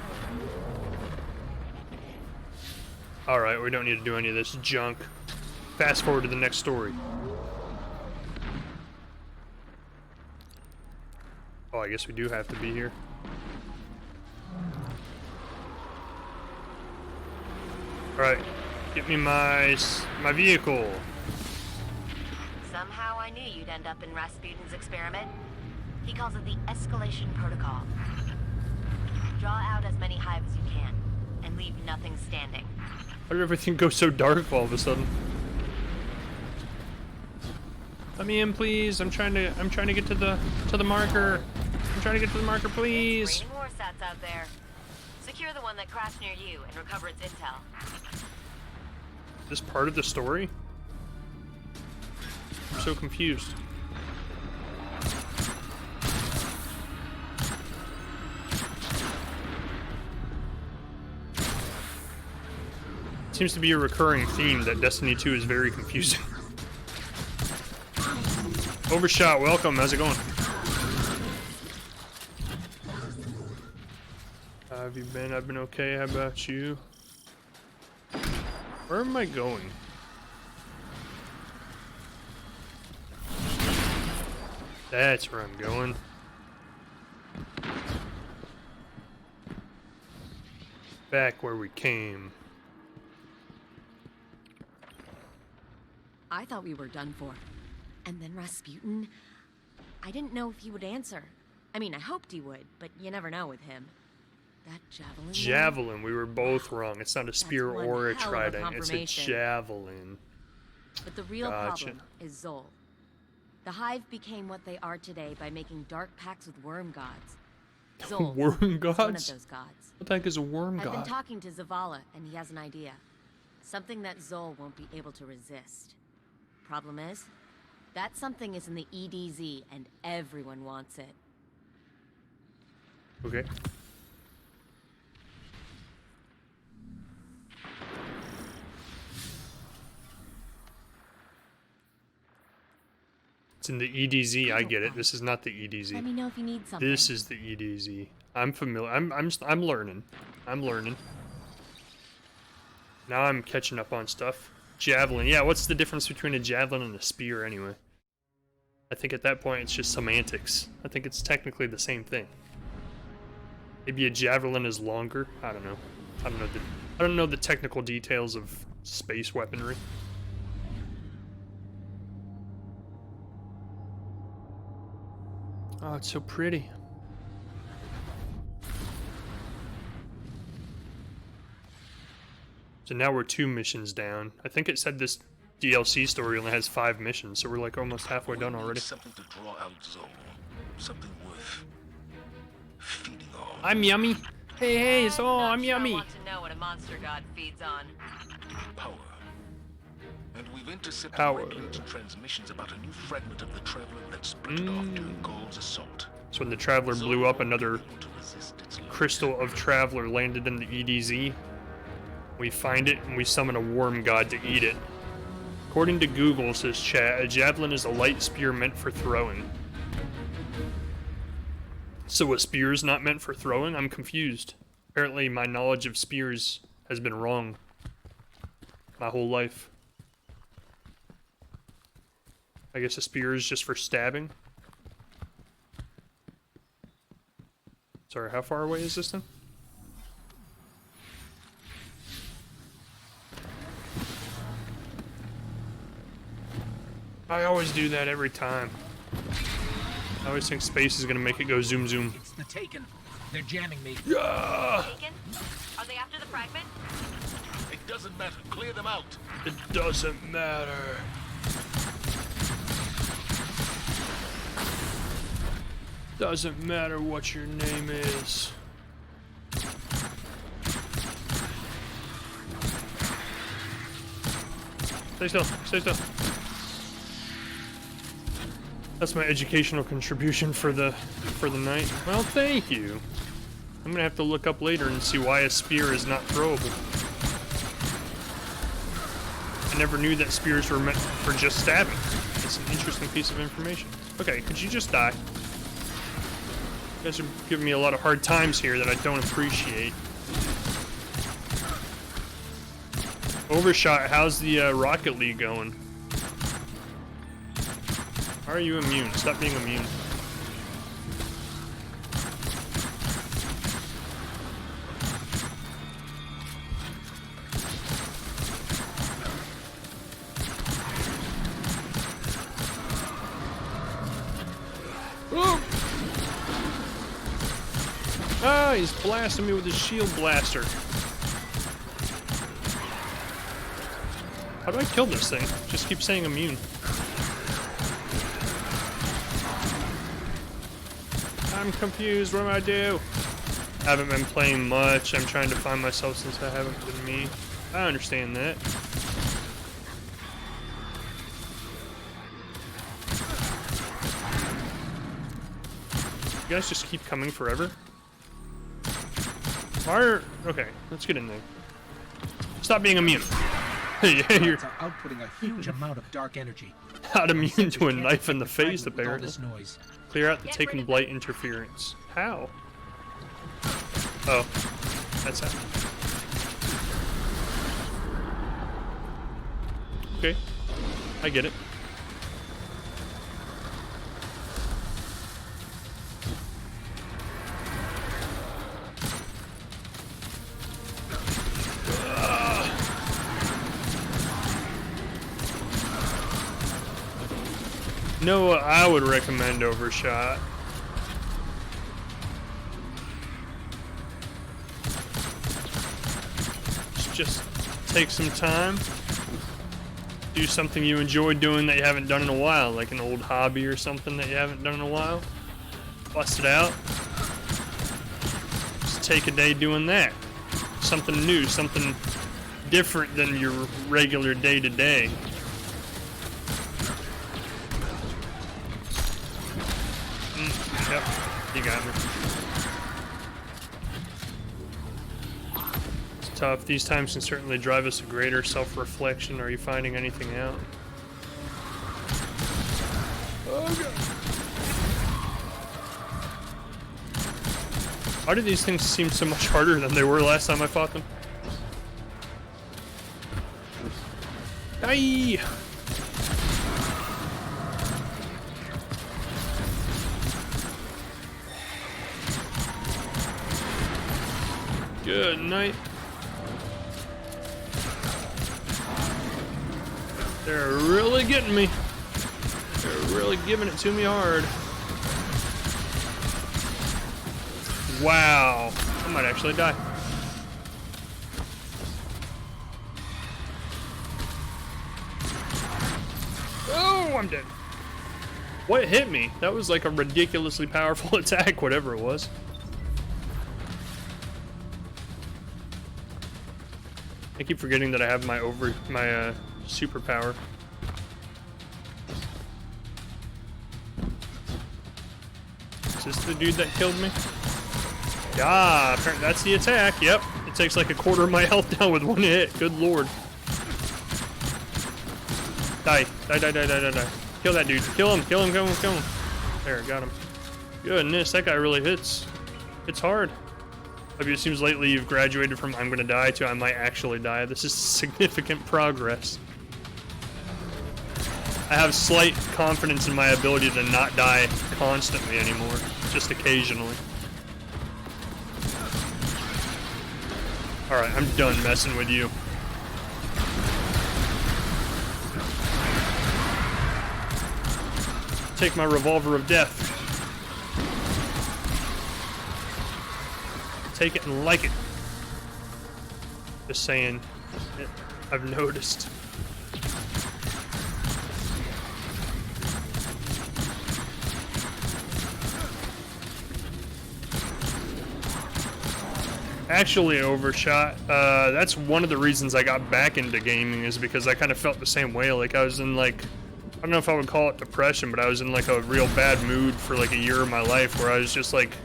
Speaker 1: Alright, we don't need to do any of this junk. Fast forward to the next story. Oh, I guess we do have to be here. Alright, get me my vehicle.
Speaker 6: Somehow I knew you'd end up in Rasputin's experiment. He calls it the escalation protocol. Draw out as many hives as you can, and leave nothing standing.
Speaker 1: How did everything go so dark all of a sudden? Let me in, please. I'm trying to get to the marker. I'm trying to get to the marker, please.
Speaker 6: Raining war sats out there. Secure the one that crashed near you and recover its intel.
Speaker 1: This part of the story? I'm so confused. Seems to be a recurring theme that Destiny 2 is very confusing. Overshot, welcome. How's it going? How have you been? I've been okay. How about you? Where am I going? That's where I'm going. Back where we came.
Speaker 7: I thought we were done for. And then Rasputin, I didn't know if he would answer. I mean, I hoped he would, but you never know with him. That javelin.
Speaker 1: Javelin, we were both wrong. It's not a spear
Speaker 7: one
Speaker 1: or a
Speaker 7: hell of a
Speaker 1: trident, it's a
Speaker 7: confirmation.
Speaker 1: javelin.
Speaker 7: But the real
Speaker 1: Gotcha.
Speaker 7: problem is Zol. The Hive became what they are today by making dark pacts with worm gods. Zol
Speaker 1: Worm
Speaker 7: is one of
Speaker 1: gods?
Speaker 7: those gods.
Speaker 1: What the heck is a worm
Speaker 7: I've been
Speaker 1: god?
Speaker 7: talking to Zavala, and he has an idea. Something that Zol won't be able to resist. Problem is, that something is in the EDZ, and everyone wants it.
Speaker 1: Okay. It's in the EDZ. I get it. This is not the
Speaker 7: Let
Speaker 1: EDZ.
Speaker 7: me know if you need something.
Speaker 1: This is the EDZ. I'm familiar. I'm learning. I'm learning. Now I'm catching up on stuff. Javelin. Yeah, what's the difference between a javelin and a spear anyway? I think at that point it's just semantics. I think it's technically the same thing. Maybe a javelin is longer. I don't know. I don't know the technical details of space weaponry. Oh, it's so pretty. So now we're 2 missions down. I think it said this DLC story only has 5 missions, so we're like almost halfway done already.
Speaker 3: Something to draw out Zol. Something worth feeding on.
Speaker 1: I'm yummy. Hey, it's all
Speaker 6: Not
Speaker 1: I'm
Speaker 6: sure
Speaker 1: yummy.
Speaker 6: I want to know what a monster god feeds on.
Speaker 3: Power. And we've intercepted
Speaker 1: Power.
Speaker 3: regular transmissions about a new fragment of the Traveler that splintered off during Gaul's assault.
Speaker 1: So when the Traveler blew up, another
Speaker 3: Able to resist its
Speaker 1: crystal of Traveler landed in the EDZ. We find it and we summon a worm god to eat it. According to Google, says chat, a javelin is a light spear meant for throwing. So a spear is not meant for throwing? I'm confused. Apparently my knowledge of spears has been wrong my whole life. I guess a spear is just for stabbing. Sorry, how far away is this thing? I always do that every time. I always think space is gonna make it go zoom zoom.
Speaker 4: It's the Taken. They're jamming me.
Speaker 1: Yeah!
Speaker 6: Taken? Are they after the fragment?
Speaker 3: It doesn't matter. Clear them out.
Speaker 1: It doesn't matter. Doesn't matter what your name is. Stay still. Stay still. That's my educational contribution for the night. Well, thank you. I'm gonna have to look up later and see why a spear is not throwable. I never knew that spears were meant for just stabbing. It's an interesting piece of information. Okay, could you just die? You guys are giving me a lot of hard times here that I don't appreciate. Overshot, how's the Rocket League going? How are you immune? Stop being immune. Oh! Ah, he's blasting me with his shield blaster. How do I kill this thing? Just keep saying immune. I'm confused, what do I do? I haven't been playing much, I'm trying to find myself since I haven't been me. I understand that. You guys just keep coming forever? Okay, let's get in there. Stop being immune. Yeah, you're
Speaker 4: are outputting a huge amount of dark energy.
Speaker 1: not immune to a knife in the face, apparently.
Speaker 4: This noise.
Speaker 1: Clear out the Taken Blight interference. How? Oh, that's how. Okay, I get it. Know what I would recommend Overshot? Just take some time, do something you enjoy doing that you haven't done in a while, like an old hobby or something that you haven't done in a while. Bust it out. Just take a day doing that. Something new, something different than your regular day-to-day. Yep, you got me. It's tough. These times can certainly drive us to greater self-reflection. Are you finding anything out? Oh, God. Why do these things seem so much harder than they were last time I fought them? Aye! Good night. They're really getting me. They're really giving it to me hard. Wow. I might actually die. Oh, I'm dead. What hit me? That was like a ridiculously powerful attack, whatever it was. I keep forgetting that I have my superpower. Is this the dude that killed me? Yeah, apparently that's the attack. Yep, it takes like a quarter of my health down with one hit. Good lord. Die. Die, die, die, die, die, die. Kill that dude. Kill him, kill him, kill him, kill him. There, got him. Goodness, that guy really hits. It's hard. It seems lately you've graduated from I'm gonna die to I might actually die. This is significant progress. I have slight confidence in my ability to not die constantly anymore, just occasionally. Alright, I'm done messing with you. Take my revolver of death. Take it and like it. Just saying, I've noticed. Actually overshot. That's one of the reasons I got back into gaming, is because I kind of felt the same way. Like I was in like, I don't know if I would call it depression, but I was in like a real bad mood for like a year of my life, where I was just like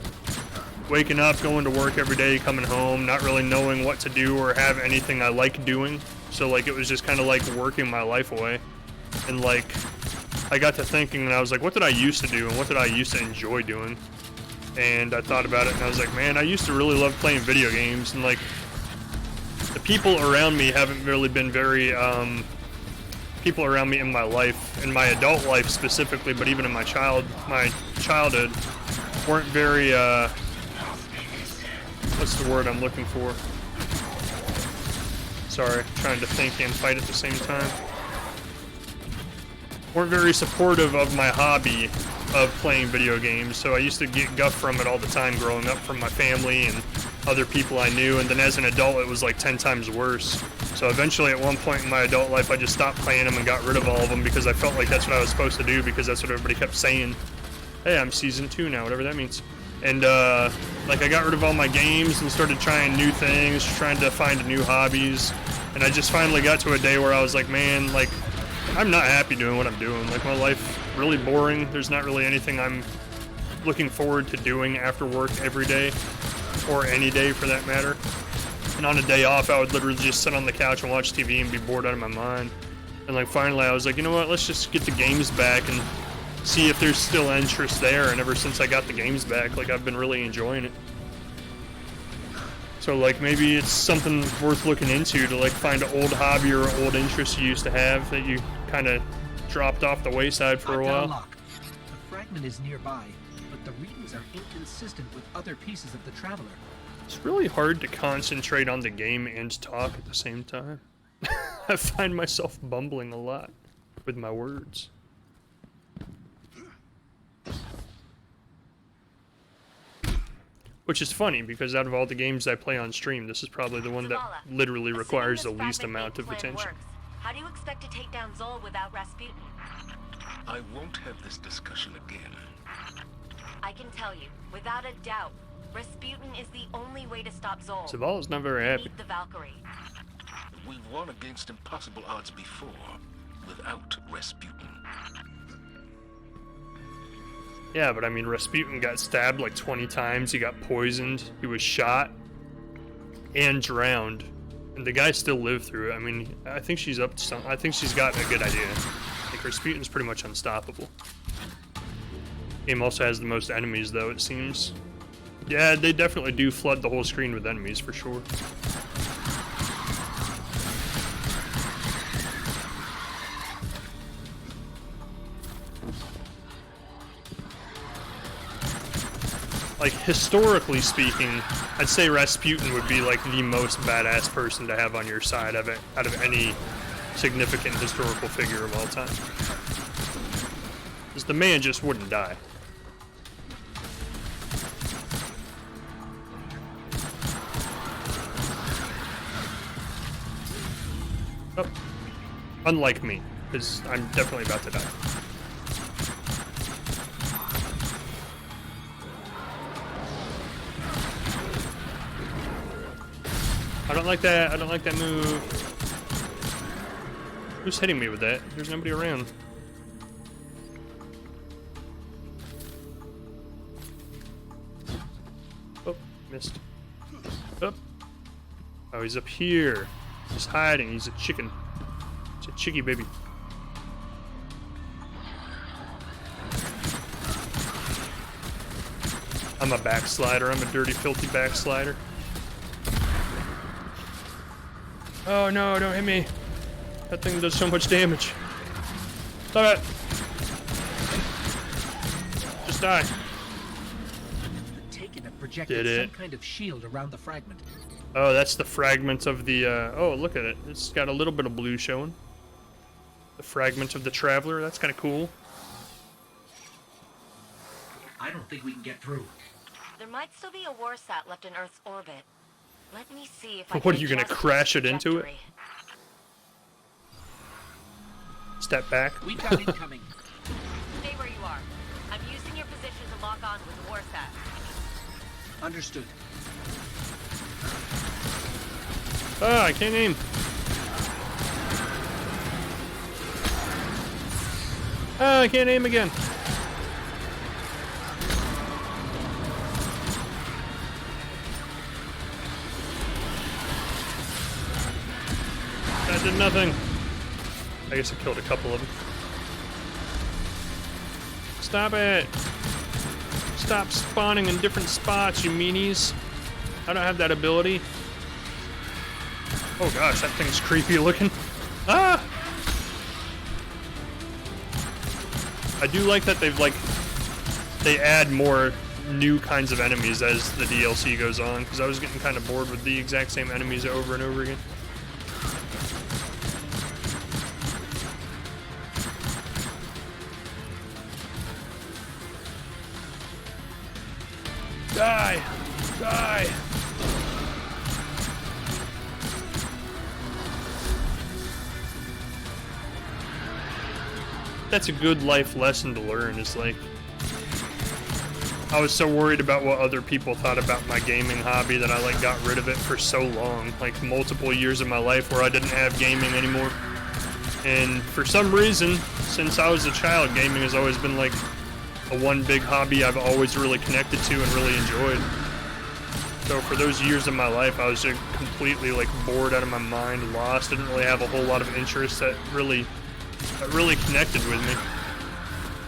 Speaker 1: waking up, going to work every day, coming home, not really knowing what to do or have anything I like doing. So like it was just kind of like working my life away. And like I got to thinking, and I was like, what did I used to do and what did I used to enjoy doing? And I thought about it, and I was like, man, I used to really love playing video games, and like the people around me haven't really been very people around me in my life, in my adult life specifically, but even in my childhood weren't very what's the word I'm looking for? Sorry, trying to think and fight at the same time. Weren't very supportive of my hobby of playing video games, so I used to get guff from it all the time growing up, from my family and other people I knew, and then as an adult it was like 10 times worse. So eventually at one point in my adult life I just stopped playing them and got rid of all of them, because I felt like that's what I was supposed to do, because that's what everybody kept saying. Hey, I'm season 2 now, whatever that means. And like I got rid of all my games and started trying new things, trying to find new hobbies, and I just finally got to a day where I was like, man, like I'm not happy doing what I'm doing. Like my life really boring. There's not really anything I'm looking forward to doing after work every day, or any day for that matter. And on a day off I would literally just sit on the couch and watch TV and be bored out of my mind. And like finally I was like, you know what, let's just get the games back and see if there's still interest there. And ever since I got the games back, like I've been really enjoying it. So like maybe it's something worth looking into, to like find an old hobby or old interest you used to have that you kind of dropped off the wayside for a while.
Speaker 4: Lock. The fragment is nearby, but the readings are inconsistent with other pieces of the Traveler.
Speaker 1: It's really hard to concentrate on the game and talk at the same time. I find myself bumbling a lot with my words. Which is funny, because out of all the games I play on stream, this is probably the one that literally requires the least amount of attention.
Speaker 6: How do you expect to take down Zol without Rasputin?
Speaker 3: I won't have this discussion again.
Speaker 6: I can tell you, without a doubt, Rasputin is the only way to stop Zol.
Speaker 1: Zavala's not very happy.
Speaker 6: Meet the Valkyrie.
Speaker 3: We've won against impossible odds before, without Rasputin.
Speaker 1: Yeah, but I mean, Rasputin got stabbed like 20 times, he got poisoned, he was shot, and drowned. And the guy still lived through it. I mean, I think she's up to something. I think she's got a good idea. Like, Rasputin's pretty much unstoppable. Game also has the most enemies, though, it seems. Yeah, they definitely do flood the whole screen with enemies, for sure. Like, historically speaking, I'd say Rasputin would be like the most badass person to have on your side out of any significant historical figure of all time. Because the man just wouldn't die. Oh. Unlike me, because I'm definitely about to die. I don't like that. I don't like that move. Who's hitting me with that? There's nobody around. Oh, missed. Up. Oh, he's up here. He's hiding. He's a chicken. It's a chickie baby. I'm a backslider. I'm a dirty, filthy backslider. Oh no, don't hit me. That thing does so much damage. Stop it. Just die.
Speaker 4: The Taken have projected some kind of shield around the fragment.
Speaker 1: Oh, that's the fragment of the, oh, look at it. It's got a little bit of blue showing. The fragment of the Traveler. That's kind of cool.
Speaker 9: I don't think we can get through.
Speaker 6: There might still be a warsat left in Earth's orbit. Let me see if I
Speaker 1: What,
Speaker 6: can
Speaker 1: are you gonna
Speaker 6: adjust
Speaker 1: crash
Speaker 6: its
Speaker 1: it into it?
Speaker 6: trajectory.
Speaker 1: Step back.
Speaker 9: We got incoming.
Speaker 6: Stay where you are. I'm using your position to lock on with the warsat.
Speaker 9: Understood.
Speaker 1: Ah, I can't aim. Ah, I can't aim again. That did nothing. I guess I killed a couple of them. Stop it. Stop spawning in different spots, you meanies. I don't have that ability. Oh gosh, that thing's creepy looking. Ah! I do like that they add more new kinds of enemies as the DLC goes on, because I was getting kind of bored with the exact same enemies over and over again. Die! Die! That's a good life lesson to learn, is like, I was so worried about what other people thought about my gaming hobby that I like got rid of it for so long, like multiple years of my life where I didn't have gaming anymore. And for some reason, since I was a child, gaming has always been like a one big hobby I've always really connected to and really enjoyed. So for those years of my life, I was just completely like bored out of my mind, lost, didn't really have a whole lot of interest that really connected with me.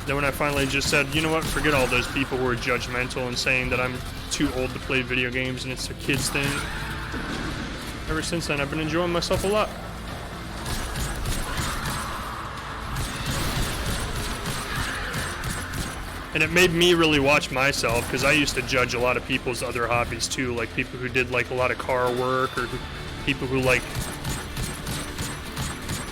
Speaker 1: Then when I finally just said, you know what, forget all those people who are judgmental and saying that I'm too old to play video games and it's a kid's thing. Ever since then, I've been enjoying myself a lot. And it made me really watch myself, because I used to judge a lot of people's other hobbies too, like people who did like a lot of car work, or people who like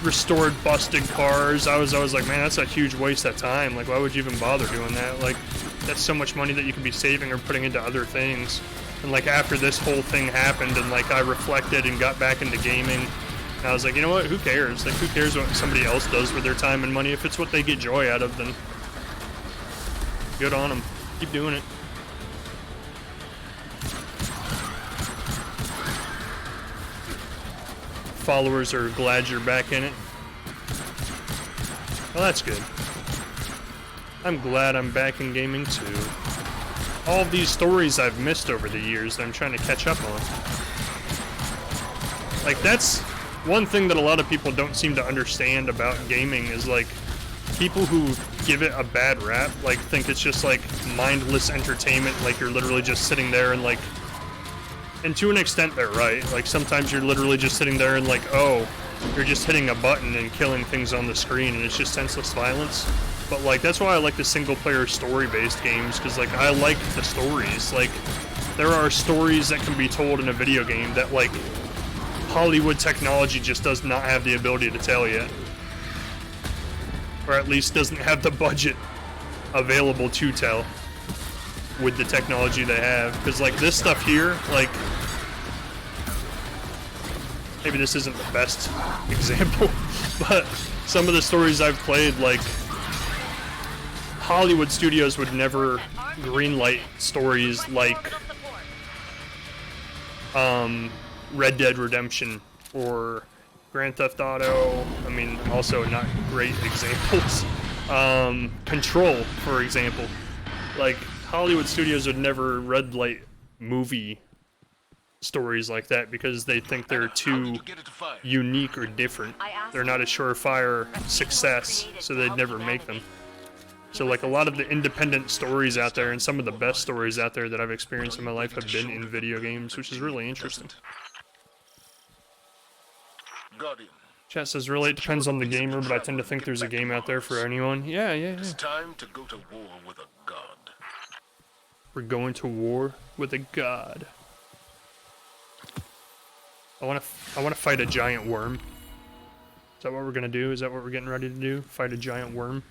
Speaker 1: restored busted cars. I was always like, man, that's a huge waste of time. Like, why would you even bother doing that? Like, that's so much money that you could be saving or putting into other things. And like after this whole thing happened, and like I reflected and got back into gaming, and I was like, you know what? Who cares? Like, who cares what somebody else does with their time and money? If it's what they get joy out of, then good on them. Keep doing it. Followers are glad you're back in it. Well, that's good. I'm glad I'm back in gaming too. All of these stories I've missed over the years that I'm trying to catch up on. Like, that's one thing that a lot of people don't seem to understand about gaming, is like, people who give it a bad rap, like, think it's just like mindless entertainment, like you're literally just sitting there and like, and to an extent they're right. Like, sometimes you're literally just sitting there and like, oh, you're just hitting a button and killing things on the screen and it's just senseless violence. But like, that's why I like the single player story based games, because like, I like the stories. Like, there are stories that can be told in a video game that like Hollywood technology just does not have the ability to tell yet. Or at least doesn't have the budget available to tell with the technology they have. Because like this stuff here, like, maybe this isn't the best example, but some of the stories I've played, like, Hollywood studios would never greenlight stories like Red Dead Redemption or Grand Theft Auto. I mean, also not great examples. Control, for example. Like, Hollywood studios would never red light movie stories like that because they think they're too unique or different. They're not a surefire success, so they'd never make them. So like a lot of the independent stories out there and some of the best stories out there that I've experienced in my life have been in video games, which is really interesting.
Speaker 10: Guardian.
Speaker 1: Chat says really it depends on the gamer, but I tend to think there's a game out there for anyone. Yeah.
Speaker 10: It's time to go to war with a god.
Speaker 1: We're going to war with a god. I wanna fight a giant worm. Is that what we're gonna do? Is that what we're getting ready to do? Fight a giant worm?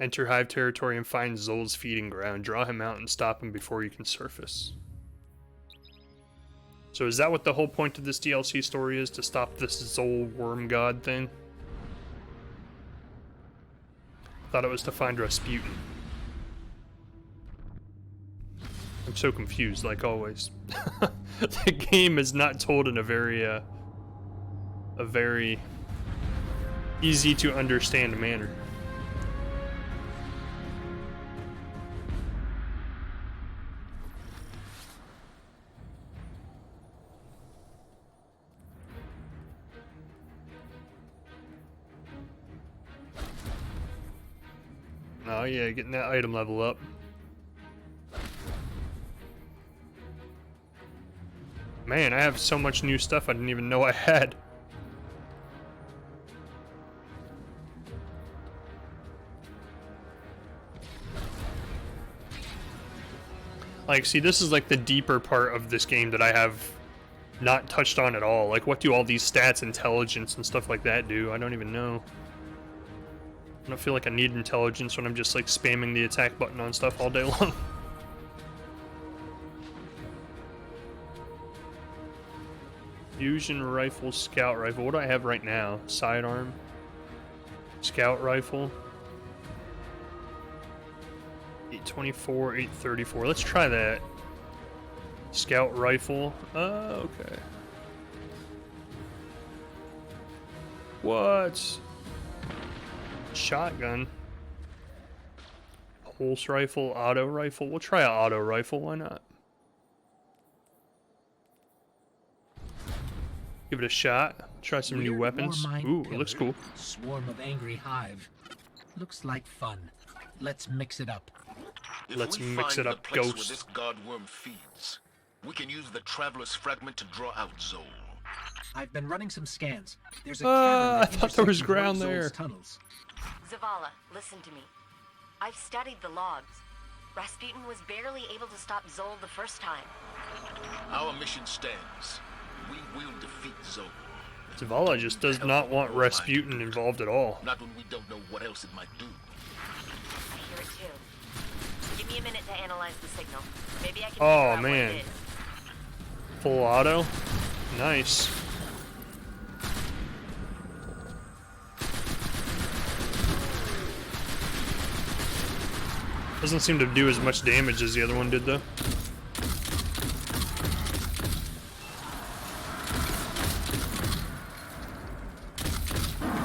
Speaker 1: Enter Hive territory and find Zol's feeding ground. Draw him out and stop him before you can surface. So is that what the whole point of this DLC story is? To stop this Zol worm god thing? Thought it was to find Rasputin. I'm so confused, like always. The game is not told in a very easy to understand manner. Oh yeah, getting that item level up. Man, I have so much new stuff I didn't even know I had. Like, see, this is like the deeper part of this game that I have not touched on at all. Like, what do all these stats, intelligence, and stuff like that do? I don't even know. I don't feel like I need intelligence when I'm just like spamming the attack button on stuff all day long. Fusion rifle, scout rifle. What do I have right now? Sidearm, scout rifle. 824, 834. Let's try that. Scout rifle. Okay. What? Shotgun. Pulse rifle, auto rifle. We'll try an auto rifle, why not? Give it a shot. Try some new weapons. Ooh, it looks cool.
Speaker 4: Swarm of angry hive. Looks like fun. Let's mix it up.
Speaker 1: Let's mix it up, Ghost.
Speaker 10: Where this godworm feeds, we can use the Traveler's Fragment to draw out Zol.
Speaker 4: I've been running some scans. There's a cavern
Speaker 1: I thought there was ground there.
Speaker 4: Tunnels.
Speaker 6: Zavala, listen to me. I've studied the logs. Rasputin was barely able to stop Zol the first time.
Speaker 10: Our mission stands. We will defeat Zol.
Speaker 1: Zavala just does not want Rasputin involved at all.
Speaker 10: Not when we don't know what else it might do.
Speaker 6: I hear it too. Give me a minute to analyze the signal. Maybe I can figure
Speaker 1: Oh
Speaker 6: out
Speaker 1: man.
Speaker 6: what it is.
Speaker 1: Full auto? Nice. Doesn't seem to do as much damage as the other one did though.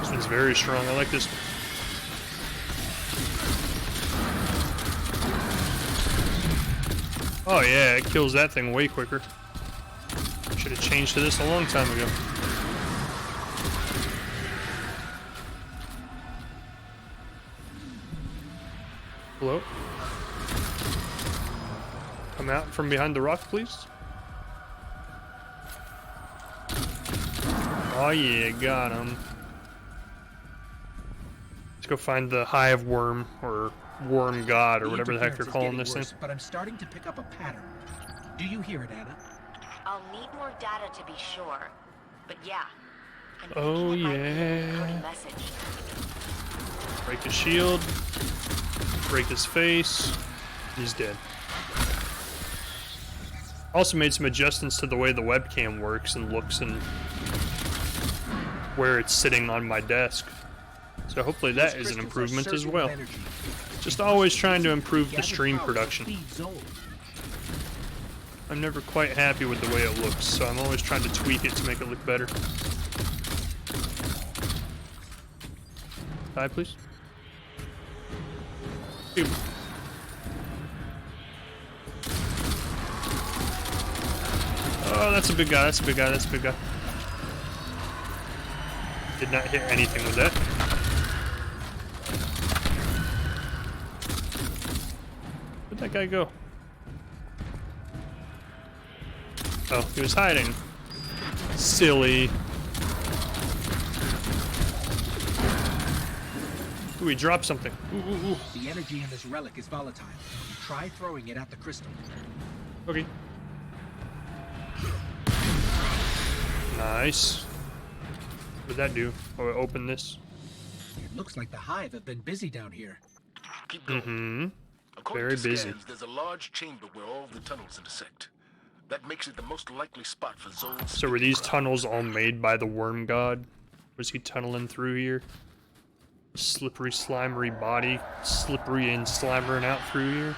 Speaker 1: This one's very strong. I like this one. Oh yeah, it kills that thing way quicker. Should have changed to this a long time ago. Hello? Come out from behind the rock, please. Oh yeah, got him. Let's go find the hive worm, or worm god, or whatever the heck they're calling this thing.
Speaker 4: But I'm starting to pick up a pattern. Do you hear it, Anna?
Speaker 6: I'll need more data to be sure. But yeah. I'm
Speaker 1: Oh
Speaker 6: thinking it might be an
Speaker 1: yeah.
Speaker 6: encoded message.
Speaker 1: Break his shield. Break his face. He's dead. Also made some adjustments to the way the webcam works and looks and where it's sitting on my desk. So hopefully that is an improvement as well. Just always trying to improve the stream production. I'm never quite happy with the way it looks, so I'm always trying to tweak it to make it look better. Die, please. Dude. Oh, that's a big guy. That's a big guy. That's a big guy. Did not hit anything with that. Where'd that guy go? Oh, he was hiding. Silly. Ooh, he dropped something. Ooh, ooh, ooh.
Speaker 9: The energy in this relic is volatile. Try throwing it at the crystal.
Speaker 1: Okay. Nice. What did that do? Oh, it opened this.
Speaker 9: It looks like the Hive have been busy down here.
Speaker 10: Keep going.
Speaker 1: Mm-hmm.
Speaker 10: According
Speaker 1: Very
Speaker 10: to
Speaker 1: busy.
Speaker 10: scans, there's a large chamber where all the tunnels intersect. That makes it the most likely spot for Zol's.
Speaker 1: So were these tunnels all made by the worm god? Was he tunneling through here? Slippery, slimery body, slippery and slimering out through here.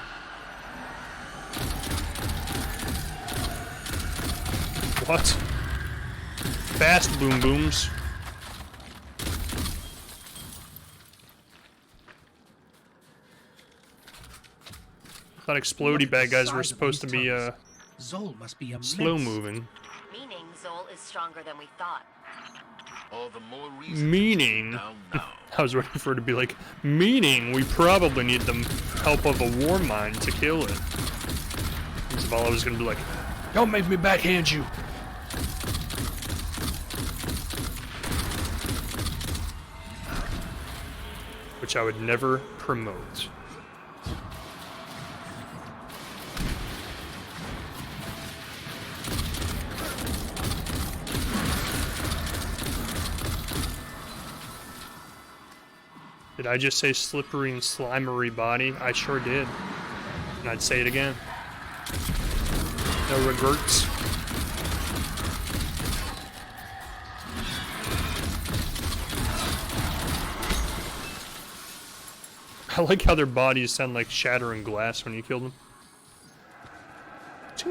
Speaker 1: What? Fast boom booms. I thought explodey bad guys were supposed to be
Speaker 9: Zol must be immense.
Speaker 1: slow moving.
Speaker 6: Meaning Zol is stronger than we thought.
Speaker 10: All the more reason
Speaker 1: Meaning,
Speaker 10: to down now.
Speaker 1: I was waiting for it to be like, meaning we probably need the help of a Warmind to kill it. And Zavala was gonna be like, don't make me backhand you. Which I would never promote. Did I just say slippery and slimery body? I sure did. And I'd say it again. No regrets. I like how their bodies sound like shattering glass when you kill them. I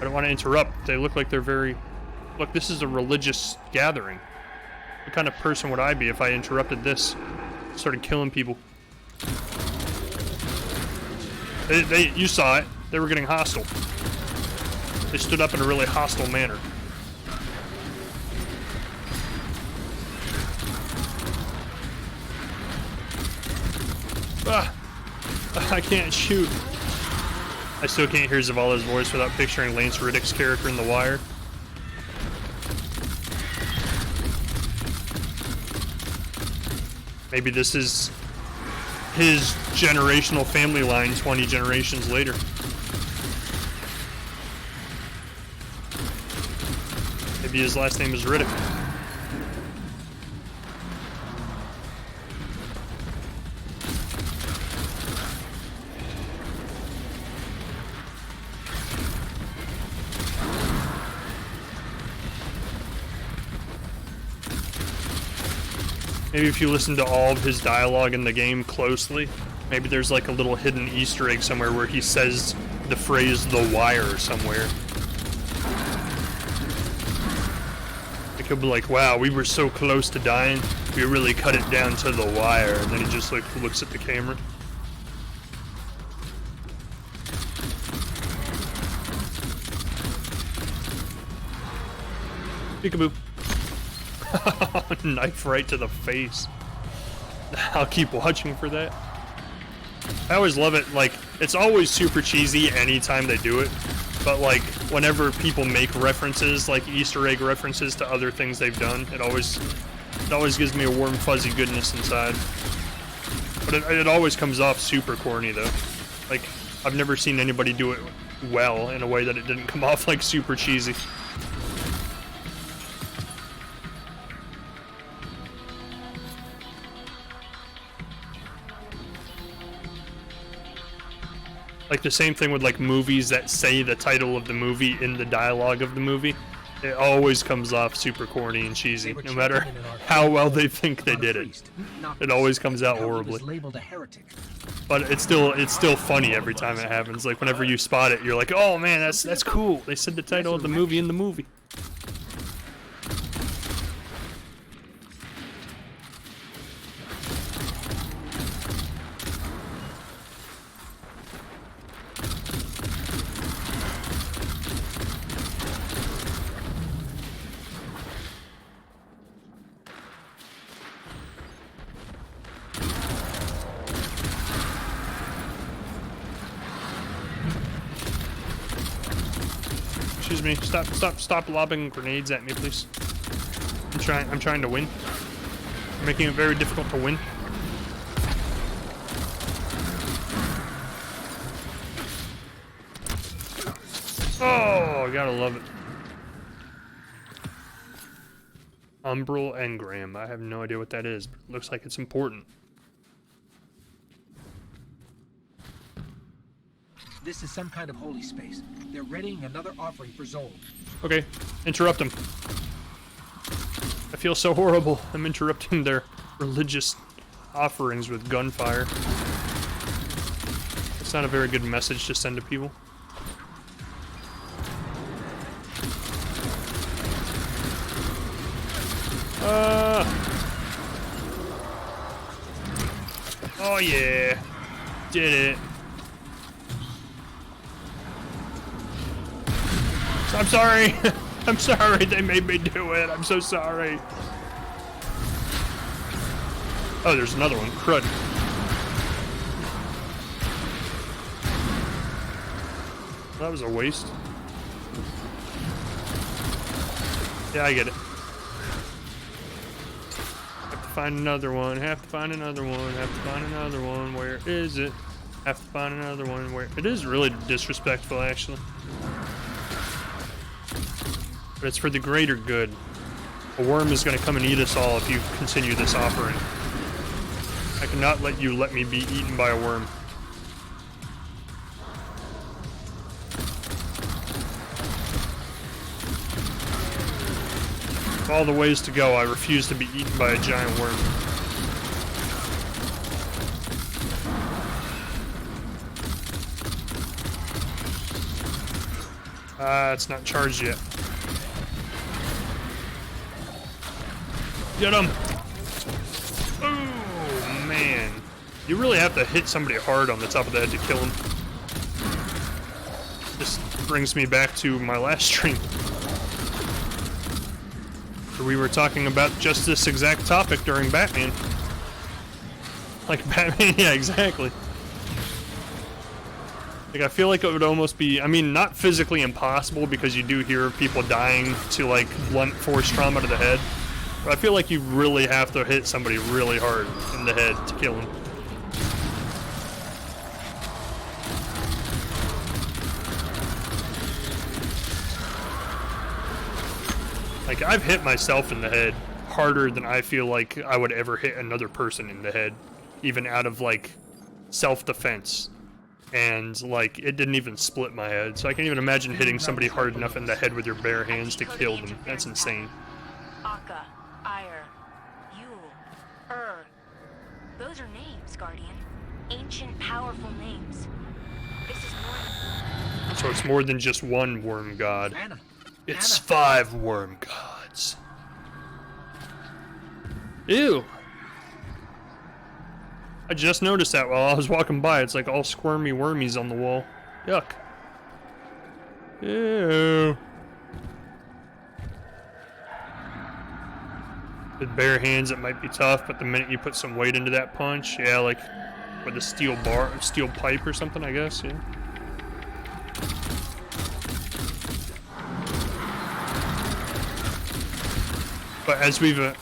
Speaker 1: don't want to interrupt. They look like they're very... Look, this is a religious gathering. What kind of person would I be if I interrupted this? Started killing people. You saw it. They were getting hostile. They stood up in a really hostile manner. Ah! I can't shoot. I still can't hear Zavala's voice without picturing Lance Riddick's character in The Wire. Maybe this is his generational family line 20 generations later. Maybe his last name is Riddick. Maybe if you listen to all of his dialogue in the game closely, maybe there's like a little hidden Easter egg somewhere where he says the phrase "The Wire" somewhere. It could be like, wow, we were so close to dying, we really cut it down to the wire. And then he just like looks at the camera. Peekaboo. Knife right to the face. I'll keep watching for that. I always love it. Like, it's always super cheesy anytime they do it. But, like, whenever people make references, like Easter egg references to other things they've done, it always gives me a warm, fuzzy goodness inside. But it always comes off super corny, though. Like, I've never seen anybody do it well in a way that it didn't come off, like, super cheesy. Like the same thing with like movies that say the title of the movie in the dialogue of the movie. It always comes off super corny and cheesy, no matter how well they think they did it. It always comes out horribly. But it's still funny every time it happens. Like whenever you spot it, you're like, oh man, that's cool. They said the title of the movie in the movie. Excuse me. Stop lobbing grenades at me, please. I'm trying to win. You're making it very difficult to win. Oh, gotta love it. Umbral engram. I have no idea what that is, but it looks like it's important.
Speaker 4: This is some kind of holy space. They're readying another offering for Zol.
Speaker 1: Okay, interrupt them. I feel so horrible. I'm interrupting their religious offerings with gunfire. It's not a very good message to send to people. Oh yeah, did it. I'm sorry. I'm sorry they made me do it. I'm so sorry. Oh, there's another one. Crud. That was a waste. Yeah, I get it. Have to find another one. Have to find another one. Have to find another one. Where is it? Have to find another one. Where? It is really disrespectful, actually. But it's for the greater good. A worm is going to come and eat us all if you continue this offering. I cannot let you let me be eaten by a worm. Of all the ways to go, I refuse to be eaten by a giant worm. It's not charged yet. Get him! Oh, man. You really have to hit somebody hard on the top of the head to kill him. This brings me back to my last stream, where we were talking about just this exact topic during Batman. Like Batman, yeah, exactly. Like, I feel like it would almost be, I mean, not physically impossible, because you do hear of people dying to, like, blunt force trauma to the head. But I feel like you really have to hit somebody really hard in the head to kill him. Like, I've hit myself in the head harder than I feel like I would ever hit another person in the head, even out of, like, self-defense. And, like, it didn't even split my head, so I can't even imagine hitting somebody hard enough in the head with your bare hands to kill them. That's insane.
Speaker 6: Akka, Ire, Yule, those are names, Guardian. Ancient, powerful names. This is more.
Speaker 1: So it's more than just one worm god.
Speaker 4: Anna.
Speaker 1: It's 5 worm gods. Ew. I just noticed that while I was walking by. It's like all squirmy wormies on the wall. Yuck. Ew. With bare hands, it might be tough, but the minute you put some weight into that punch, yeah, like with a steel pipe or something, I guess, yeah. But as we've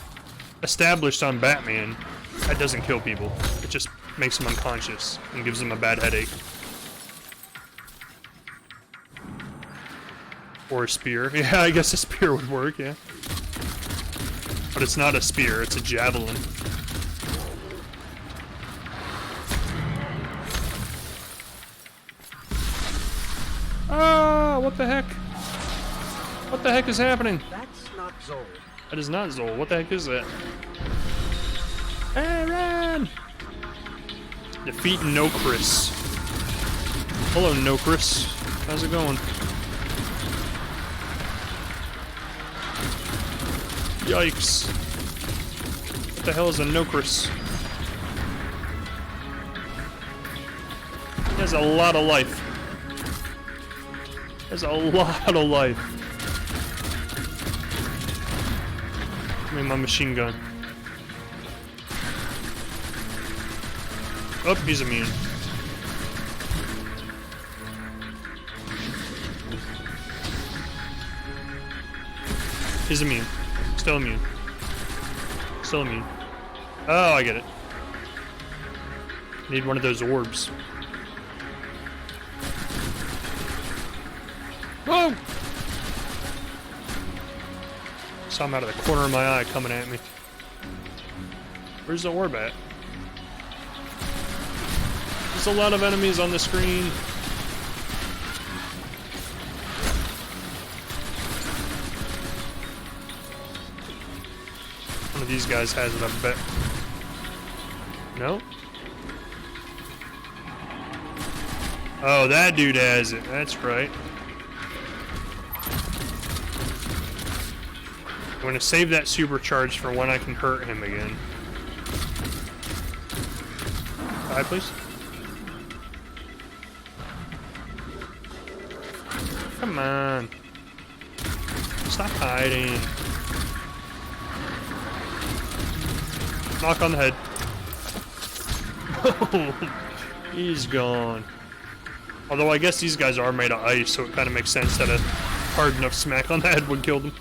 Speaker 1: established on Batman, that doesn't kill people. It just makes them unconscious and gives them a bad headache. Or a spear. Yeah, I guess a spear would work, yeah. But it's not a spear, it's a javelin. Ah, what the heck? What the heck is happening?
Speaker 4: That's not Zol.
Speaker 1: That is not Zol. What the heck is that? Aaron! Defeat Nokris. Hello, Nokris. How's it going? Yikes. What the hell is a Nokris? He has a lot of life. There's a lot of life. Give me my machine gun. Oh, he's immune. He's immune. Still immune. Still immune. Oh, I get it. Need one of those orbs. Whoa! Saw him out of the corner of my eye coming at me. Where's the orb at? There's a lot of enemies on the screen. One of these guys has it, I bet. No? Oh, that dude has it. That's right. I'm gonna save that supercharge for when I can hurt him again. Die, please. Come on. Stop hiding. Knock on the head. He's gone. Although I guess these guys are made of ice, so it kind of makes sense that a hard enough smack on the head would kill them.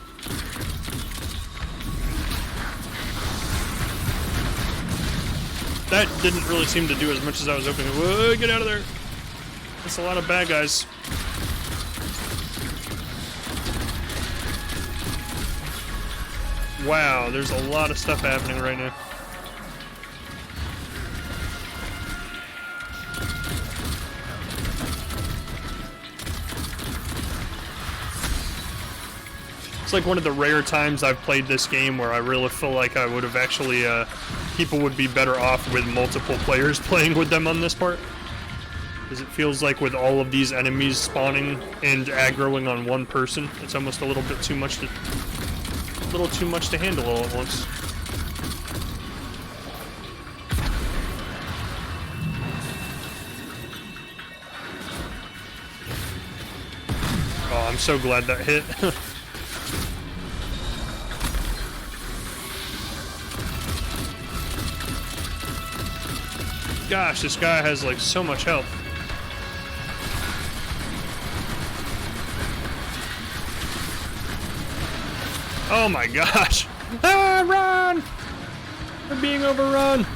Speaker 1: That didn't really seem to do as much as I was hoping. Whoa, get out of there. That's a lot of bad guys. Wow, there's a lot of stuff happening right now. It's like one of the rare times I've played this game where I really feel like I would have actually, people would be better off with multiple players playing with them on this part. Because it feels like with all of these enemies spawning and aggroing on one person, it's almost a little bit too much to, handle all at once. Oh, I'm so glad that hit. Gosh, this guy has like so much health. Oh my gosh! Ah, run! We're being overrun!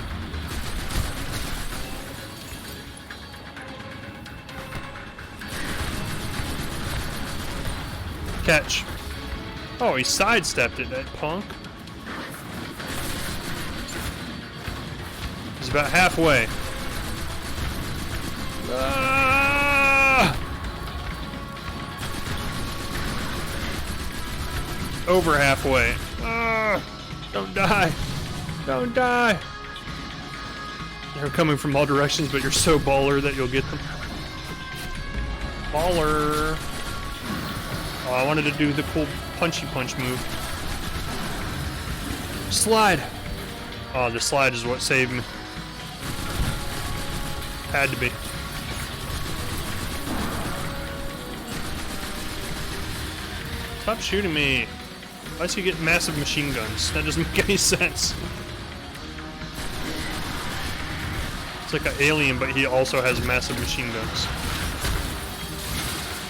Speaker 1: Catch. Oh, he sidestepped it, that punk. He's about halfway. Ah! Over halfway. Ah! Don't die. Don't die. They're coming from all directions, but you're so baller that you'll get them. Baller. Oh, I wanted to do the cool punchy punch move. Slide. Oh, the slide is what saved me. Had to be. Stop shooting me. Why does he get massive machine guns? That doesn't make any sense. It's like an alien, but he also has massive machine guns.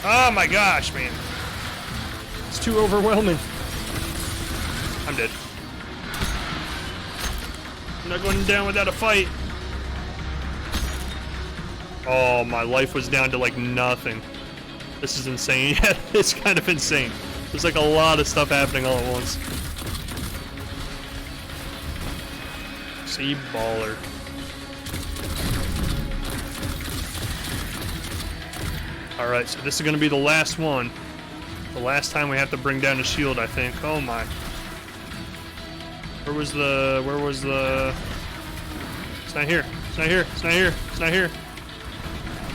Speaker 1: Oh my gosh, man. It's too overwhelming. I'm dead. I'm not going down without a fight. Oh, my life was down to like nothing. This is insane. Yeah, it's kind of insane. There's like a lot of stuff happening all at once. See, baller. Alright, so this is going to be the last one. The last time we have to bring down a shield, I think. Oh my. Where was the... It's not here. It's not here. It's not here. It's not here.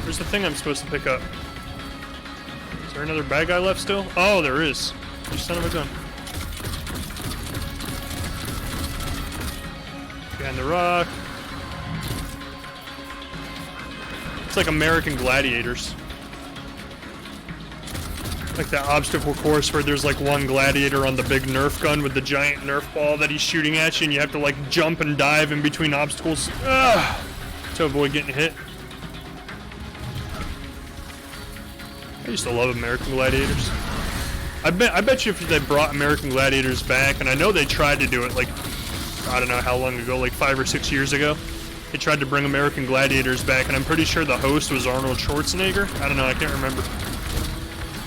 Speaker 1: Where's the thing I'm supposed to pick up? Is there another bad guy left still? Oh, there is. You son of a gun. Behind the rock. It's like American Gladiators. Like that obstacle course where there's like one gladiator on the big Nerf gun with the giant Nerf ball that he's shooting at you, and you have to like jump and dive in between obstacles to avoid getting hit. I used to love American Gladiators. I bet you if they brought American Gladiators back, and I know they tried to do it like, I don't know how long ago, like 5 or 6 years ago. They tried to bring American Gladiators back, and I'm pretty sure the host was Arnold Schwarzenegger. I don't know, I can't remember.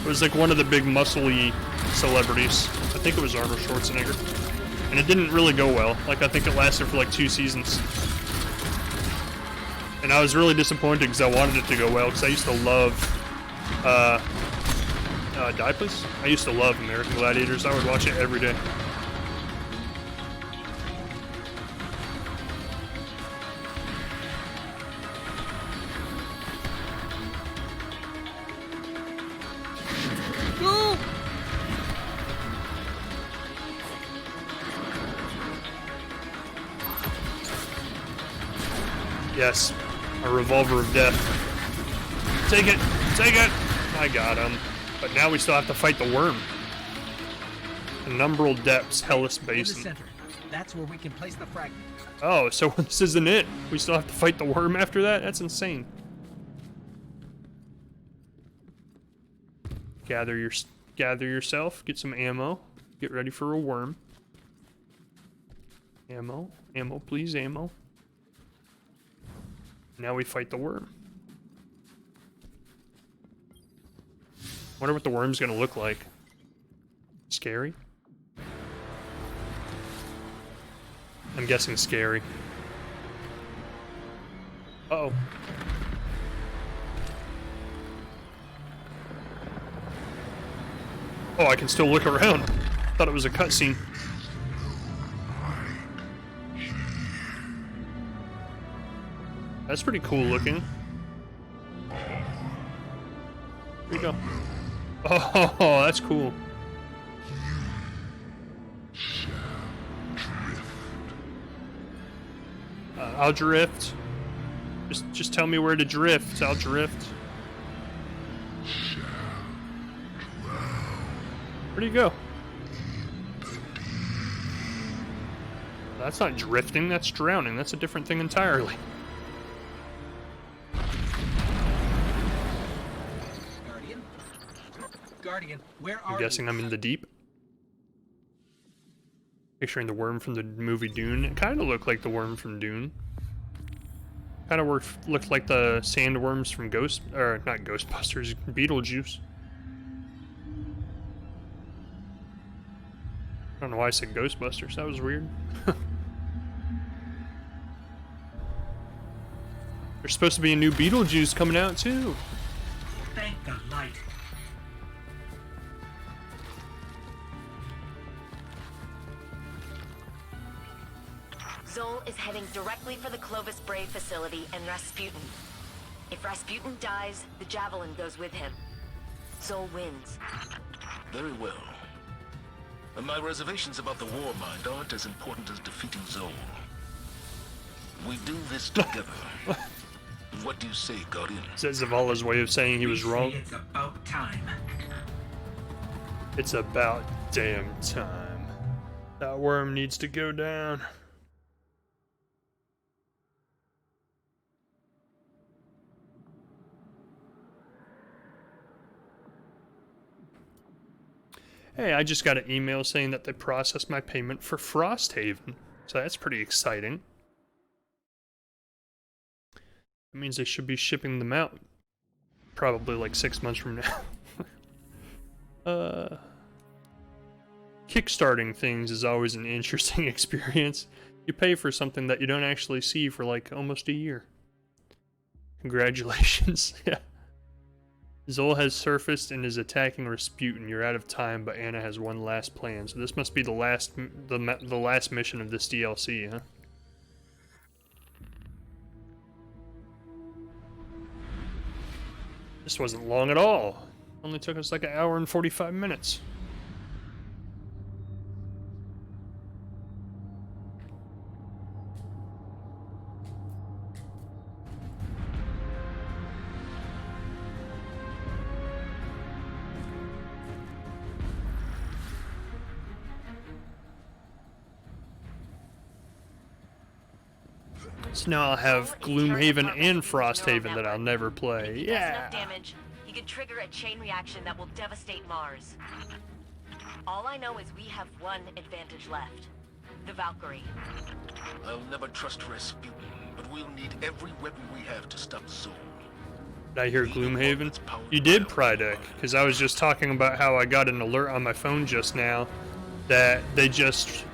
Speaker 1: It was like one of the big muscly celebrities. I think it was Arnold Schwarzenegger. And it didn't really go well. Like, I think it lasted for like 2 seasons. And I was really disappointed because I wanted it to go well, because I used to love, die please? I used to love American Gladiators. I would watch it every day. Yes, a revolver of death. Take it! Take it! I got him. But now we still have to fight the worm. Penumbral Depths, Hellas Basin.
Speaker 4: Center. That's where we can place the fragment.
Speaker 1: Oh, so this isn't it? We still have to fight the worm after that? That's insane. Gather yourself, get some ammo, get ready for a worm. Ammo, ammo, please, ammo. Now we fight the worm. Wonder what the worm's gonna look like. Scary? I'm guessing scary. Uh-oh. Oh, I can still look around. Thought it was a cutscene. That's pretty cool looking. Here we go. Oh, that's cool. I'll drift. Just tell me where to drift. I'll drift. Where'd he go? That's not drifting, that's drowning. That's a different thing entirely.
Speaker 4: Guardian, where are
Speaker 1: I'm guessing I'm in the deep. Picturing the worm from the movie Dune. It kind of looked like the worm from Dune. Kind of looked like the sandworms from not Ghostbusters, Beetlejuice. I don't know why I said Ghostbusters. That was weird. There's supposed to be a new Beetlejuice coming out too.
Speaker 4: Thank the light.
Speaker 6: Zol is heading directly for the Clovis Bray facility and Rasputin. If Rasputin dies, the Javelin goes with him. Zol wins.
Speaker 10: Very well. And my reservations about the Warmind aren't as important as defeating Zol. We do this together. What do you say, Guardian?
Speaker 1: Is that Zavala's way of saying he was wrong?
Speaker 4: It's about time.
Speaker 1: It's about damn time. That worm needs to go down. Hey, I just got an email saying that they processed my payment for Frosthaven. So that's pretty exciting. That means they should be shipping them out. Probably like 6 months from now. Kickstarting things is always an interesting experience. You pay for something that you don't actually see for like almost a year. Congratulations. Yeah. Zol has surfaced and is attacking Rasputin. You're out of time, but Anna has one last plan. So this must be the last mission of this DLC, huh? This wasn't long at all. Only took us like an hour and 45 minutes. So now I'll have Gloomhaven and Frosthaven that I'll never play.
Speaker 6: If he does
Speaker 1: Yeah.
Speaker 6: enough damage, he can trigger a chain reaction that will devastate Mars. All I know is we have one advantage left. The Valkyrie.
Speaker 10: I'll never trust Rasputin, but we'll need every weapon we have to stop Zol.
Speaker 1: Did I hear Gloomhaven? You did, Prydeck, because I was just talking about how I got an alert on my phone just now that they just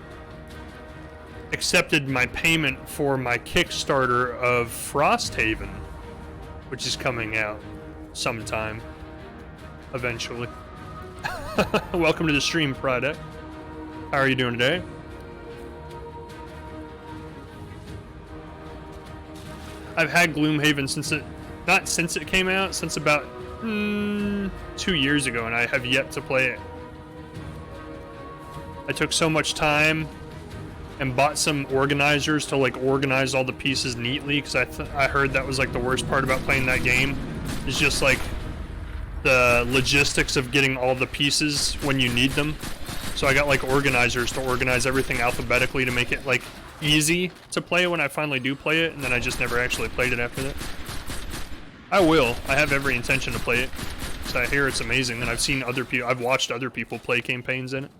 Speaker 1: accepted my payment for my Kickstarter of Frosthaven, which is coming out sometime, eventually. Welcome to the stream, Prydeck. How are you doing today? I've had Gloomhaven since it, not since it came out, since about 2 years ago, and I have yet to play it. I took so much time and bought some organizers to like organize all the pieces neatly, because I heard that was like the worst part about playing that game, is just like the logistics of getting all the pieces when you need them. So I got like organizers to organize everything alphabetically to make it like easy to play when I finally do play it, and then I just never actually played it after that. I will. I have every intention to play it, because I hear it's amazing, and I've seen other people, I've watched other people play campaigns in it.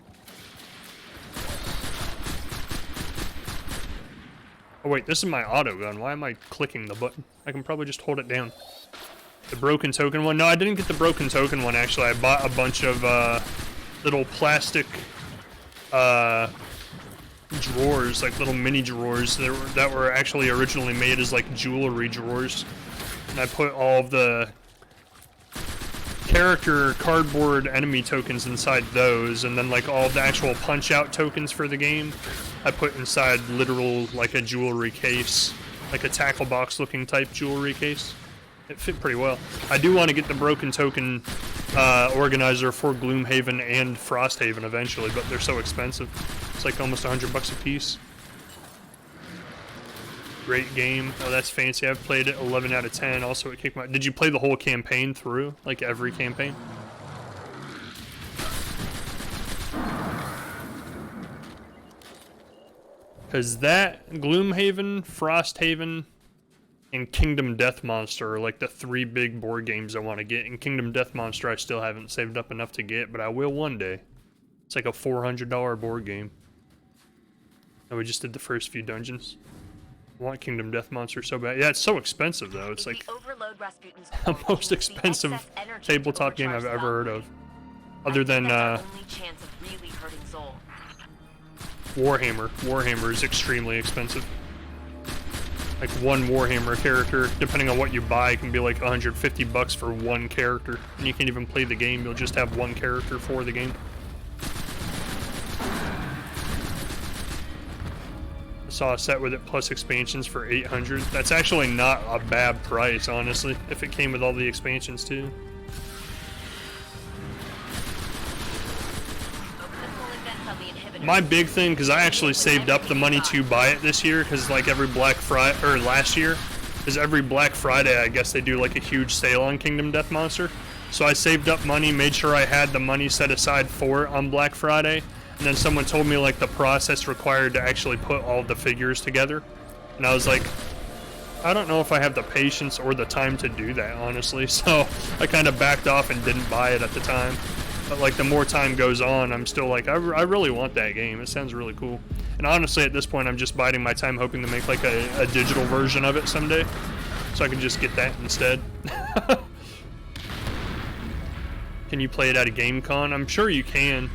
Speaker 1: Oh wait, this is my auto gun. Why am I clicking the button? I can probably just hold it down. The broken token one? No, I didn't get the broken token one, actually. I bought a bunch of little plastic drawers, like little mini drawers that were actually originally made as like jewelry drawers. And I put all of the character cardboard enemy tokens inside those, and then like all of the actual punch-out tokens for the game I put inside literal like a jewelry case, like a tackle box looking type jewelry case. It fit pretty well. I do want to get the broken token organizer for Gloomhaven and Frosthaven eventually, but they're so expensive. It's like almost $100 a piece. Great game. Oh, that's fancy. I've played it 11 out of 10. Also, it kicked my... Did you play the whole campaign through? Like every campaign? Because that, Gloomhaven, Frosthaven, and Kingdom Death Monster are like the 3 big board games I want to get. And Kingdom Death Monster I still haven't saved up enough to get, but I will one day. It's like a $400 board game. And we just did the first few dungeons. I want Kingdom Death Monster so bad. Yeah, it's so expensive though. It's like the most expensive tabletop game I've ever heard of. Other than Warhammer. Warhammer is extremely expensive. Like one Warhammer character, depending on what you buy, can be like $150 for one character. And you can't even play the game, you'll just have one character for the game. I saw a set with it plus expansions for $800. That's actually not a bad price, honestly, if it came with all the expansions too. My big thing, because I actually saved up the money to buy it this year, because like every Black Friday, or last year, is every Black Friday, I guess they do like a huge sale on Kingdom Death Monster. So I saved up money, made sure I had the money set aside for it on Black Friday, and then someone told me like the process required to actually put all the figures together. And I was like, I don't know if I have the patience or the time to do that, honestly. So I kind of backed off and didn't buy it at the time. But like the more time goes on, I'm still like, I really want that game. It sounds really cool. And honestly, at this point, I'm just biding my time, hoping to make like a digital version of it someday, so I can just get that instead. Can you play it at a GameCon? I'm sure you can.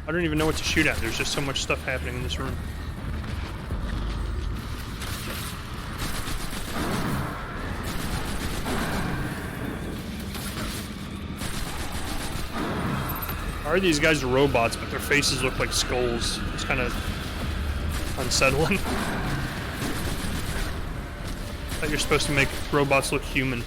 Speaker 1: I don't even know what to shoot at. There's just so much stuff happening in this room. Why are these guys robots, but their faces look like skulls? It's kind of unsettling. I thought you're supposed to make robots look human.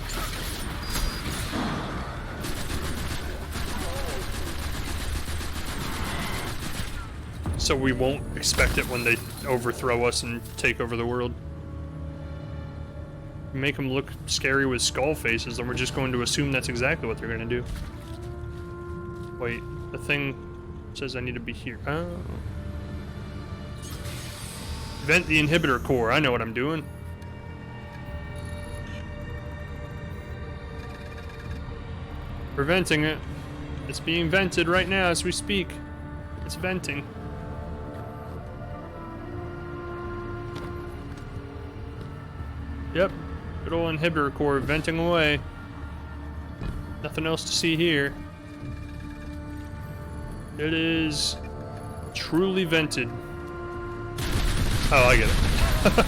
Speaker 1: So we won't expect it when they overthrow us and take over the world. Make them look scary with skull faces, and we're just going to assume that's exactly what they're going to do. Wait, the thing says I need to be here. Oh. Vent the inhibitor core. I know what I'm doing. Preventing it. It's being vented right now as we speak. It's venting. Yep. Good old inhibitor core venting away. Nothing else to see here. It is truly vented. Oh, I get it.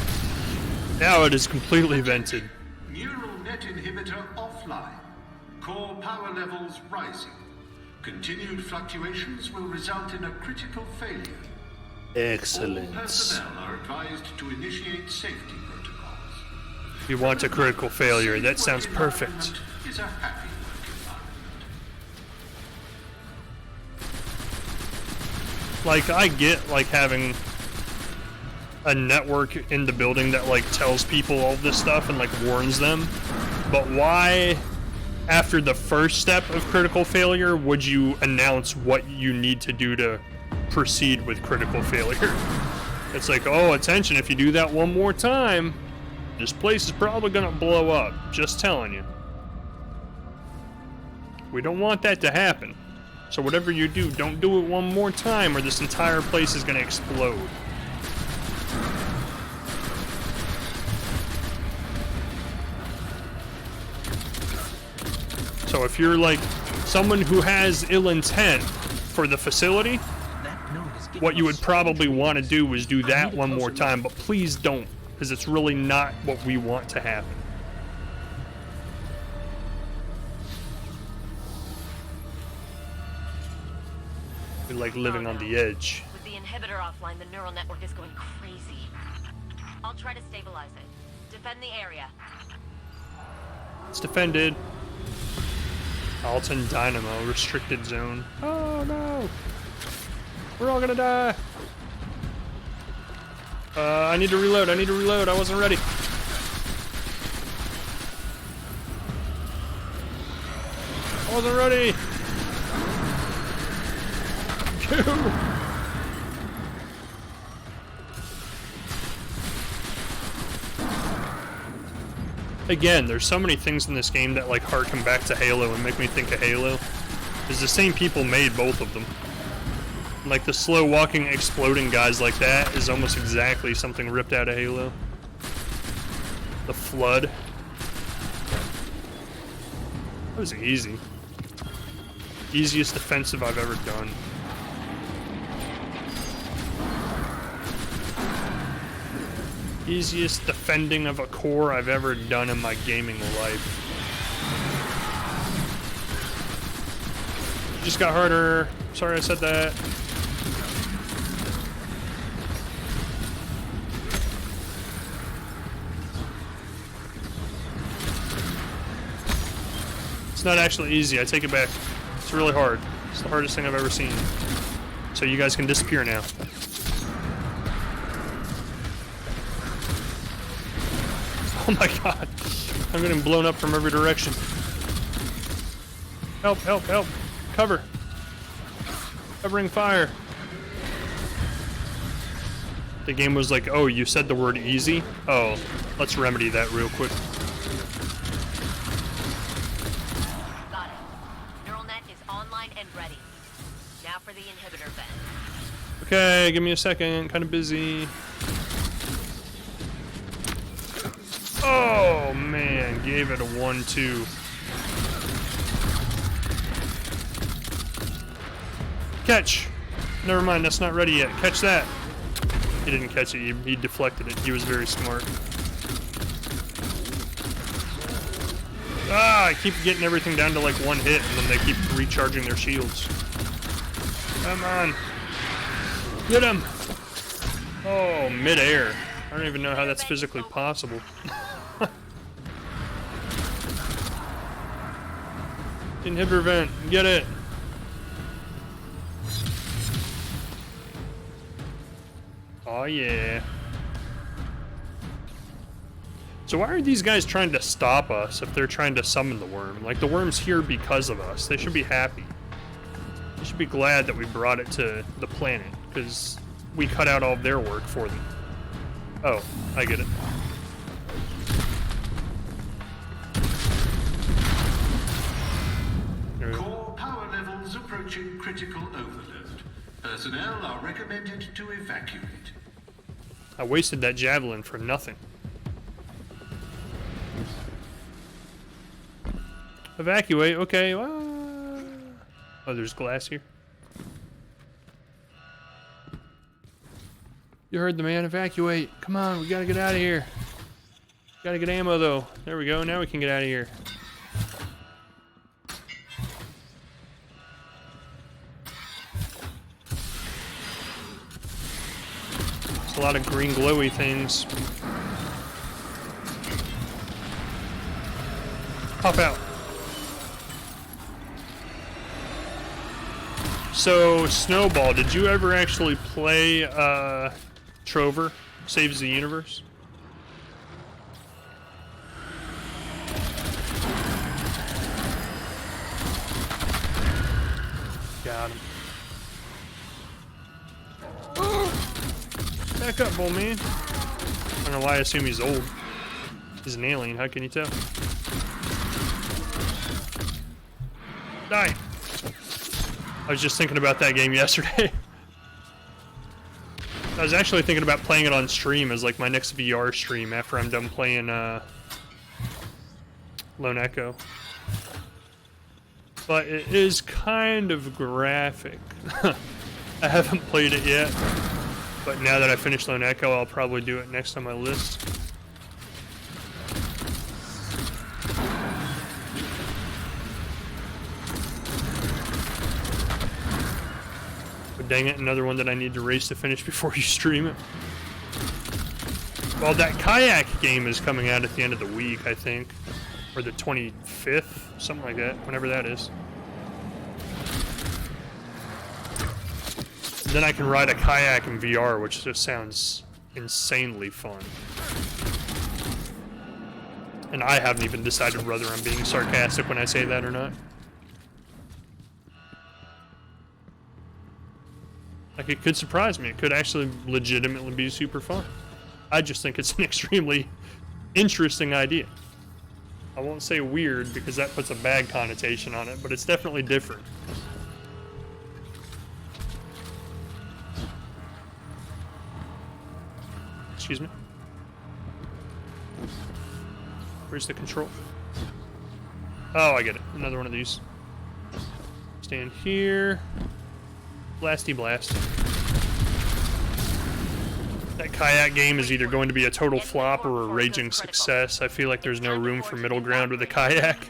Speaker 1: Now it is completely vented.
Speaker 8: Neural net inhibitor offline. Core power levels rising. Continued fluctuations will result in a critical failure.
Speaker 1: Excellent.
Speaker 8: All personnel are advised to initiate safety protocols.
Speaker 1: You want a critical failure. That sounds perfect.
Speaker 8: Is a happy work environment.
Speaker 1: Like, I get, like, having a network in the building that, like, tells people all this stuff and, like, warns them. But why, after the first step of critical failure, would you announce what you need to do to proceed with critical failure? It's like, oh, attention, if you do that one more time, this place is probably gonna blow up. Just telling you. We don't want that to happen. So whatever you do, don't do it one more time or this entire place is gonna explode. So if you're like someone who has ill intent for the facility, what you would probably want to do is do that one more time, but please don't, because it's really not what we want to happen. We like living on the edge.
Speaker 6: With the inhibitor offline, the neural network is going crazy. I'll try to stabilize it. Defend the area.
Speaker 1: It's defended. Alton Dynamo, restricted zone. Oh no! We're all gonna die! I need to reload, I wasn't ready. I wasn't ready! Again, there's so many things in this game that like harken back to Halo and make me think of Halo. Because the same people made both of them. Like the slow walking exploding guys like that is almost exactly something ripped out of Halo. The flood. That was easy. Easiest defensive I've ever done. Easiest defending of a core I've ever done in my gaming life. It just got harder. Sorry I said that. It's not actually easy, I take it back. It's really hard. It's the hardest thing I've ever seen. So you guys can disappear now. Oh my god. I'm getting blown up from every direction. Help, help, help. Cover. Covering fire. The game was like, oh, you said the word easy? Oh, let's remedy that real quick.
Speaker 6: Got it. Neural net is online and ready. Now for the inhibitor vent.
Speaker 1: Okay, give me a second. Kind of busy. Oh, man. Gave it a 1-2. Catch. Never mind, that's not ready yet. Catch that. He didn't catch it. He deflected it. He was very smart. Ah, I keep getting everything down to like one hit, and then they keep recharging their shields. Come on. Get him. Oh, mid-air. I don't even know how that's physically possible. Inhibitor vent. Get it. Oh, yeah. So why are these guys trying to stop us if they're trying to summon the worm? Like, the worm's here because of us. They should be happy. They should be glad that we brought it to the planet, because we cut out all of their work for them. Oh, I get it.
Speaker 8: Core power levels approaching critical overload. Personnel are recommended to evacuate.
Speaker 1: I wasted that javelin for nothing. Evacuate, okay. Oh, there's glass here. You heard the man, evacuate. Come on, we gotta get out of here. Gotta get ammo though. There we go, now we can get out of here. There's a lot of green glowy things. Pop out. So, Snowball, did you ever actually play Trover Saves the Universe? Got him. Back up, old man. I don't know why I assume he's old. He's an alien, how can you tell? Die! I was just thinking about that game yesterday. I was actually thinking about playing it on stream as like my next VR stream after I'm done playing Lone Echo. But it is kind of graphic. I haven't played it yet, but now that I finished Lone Echo, I'll probably do it next on my list. Dang it, another one that I need to race to finish before you stream it. Well, that kayak game is coming out at the end of the week, I think. Or the 25th, something like that, whenever that is. And then I can ride a kayak in VR, which just sounds insanely fun. And I haven't even decided whether I'm being sarcastic when I say that or not. Like, it could surprise me. It could actually legitimately be super fun. I just think it's an extremely interesting idea. I won't say weird because that puts a bad connotation on it, but it's definitely different. Excuse me. Where's the control? Oh, I get it. Another one of these. Stand here. Blasty blast. That kayak game is either going to be a total flop or a raging success. I feel like there's no room for middle ground with a kayak.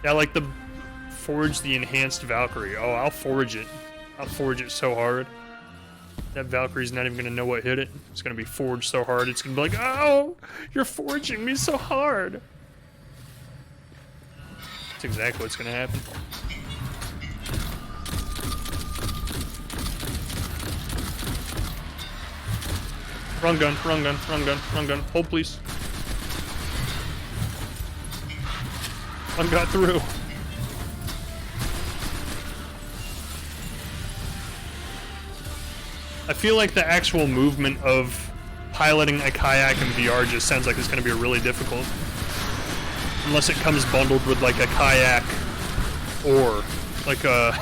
Speaker 1: Yeah, like the forge the enhanced Valkyrie. Oh, I'll forge it. I'll forge it so hard. That Valkyrie's not even gonna know what hit it. It's gonna be forged so hard, it's gonna be like, oh, you're forging me so hard. That's exactly what's gonna happen. Wrong gun, wrong gun, wrong gun, wrong gun. Hold, please. One got through. I feel like the actual movement of piloting a kayak in VR just sounds like it's going to be really difficult. Unless it comes bundled with like a kayak or like a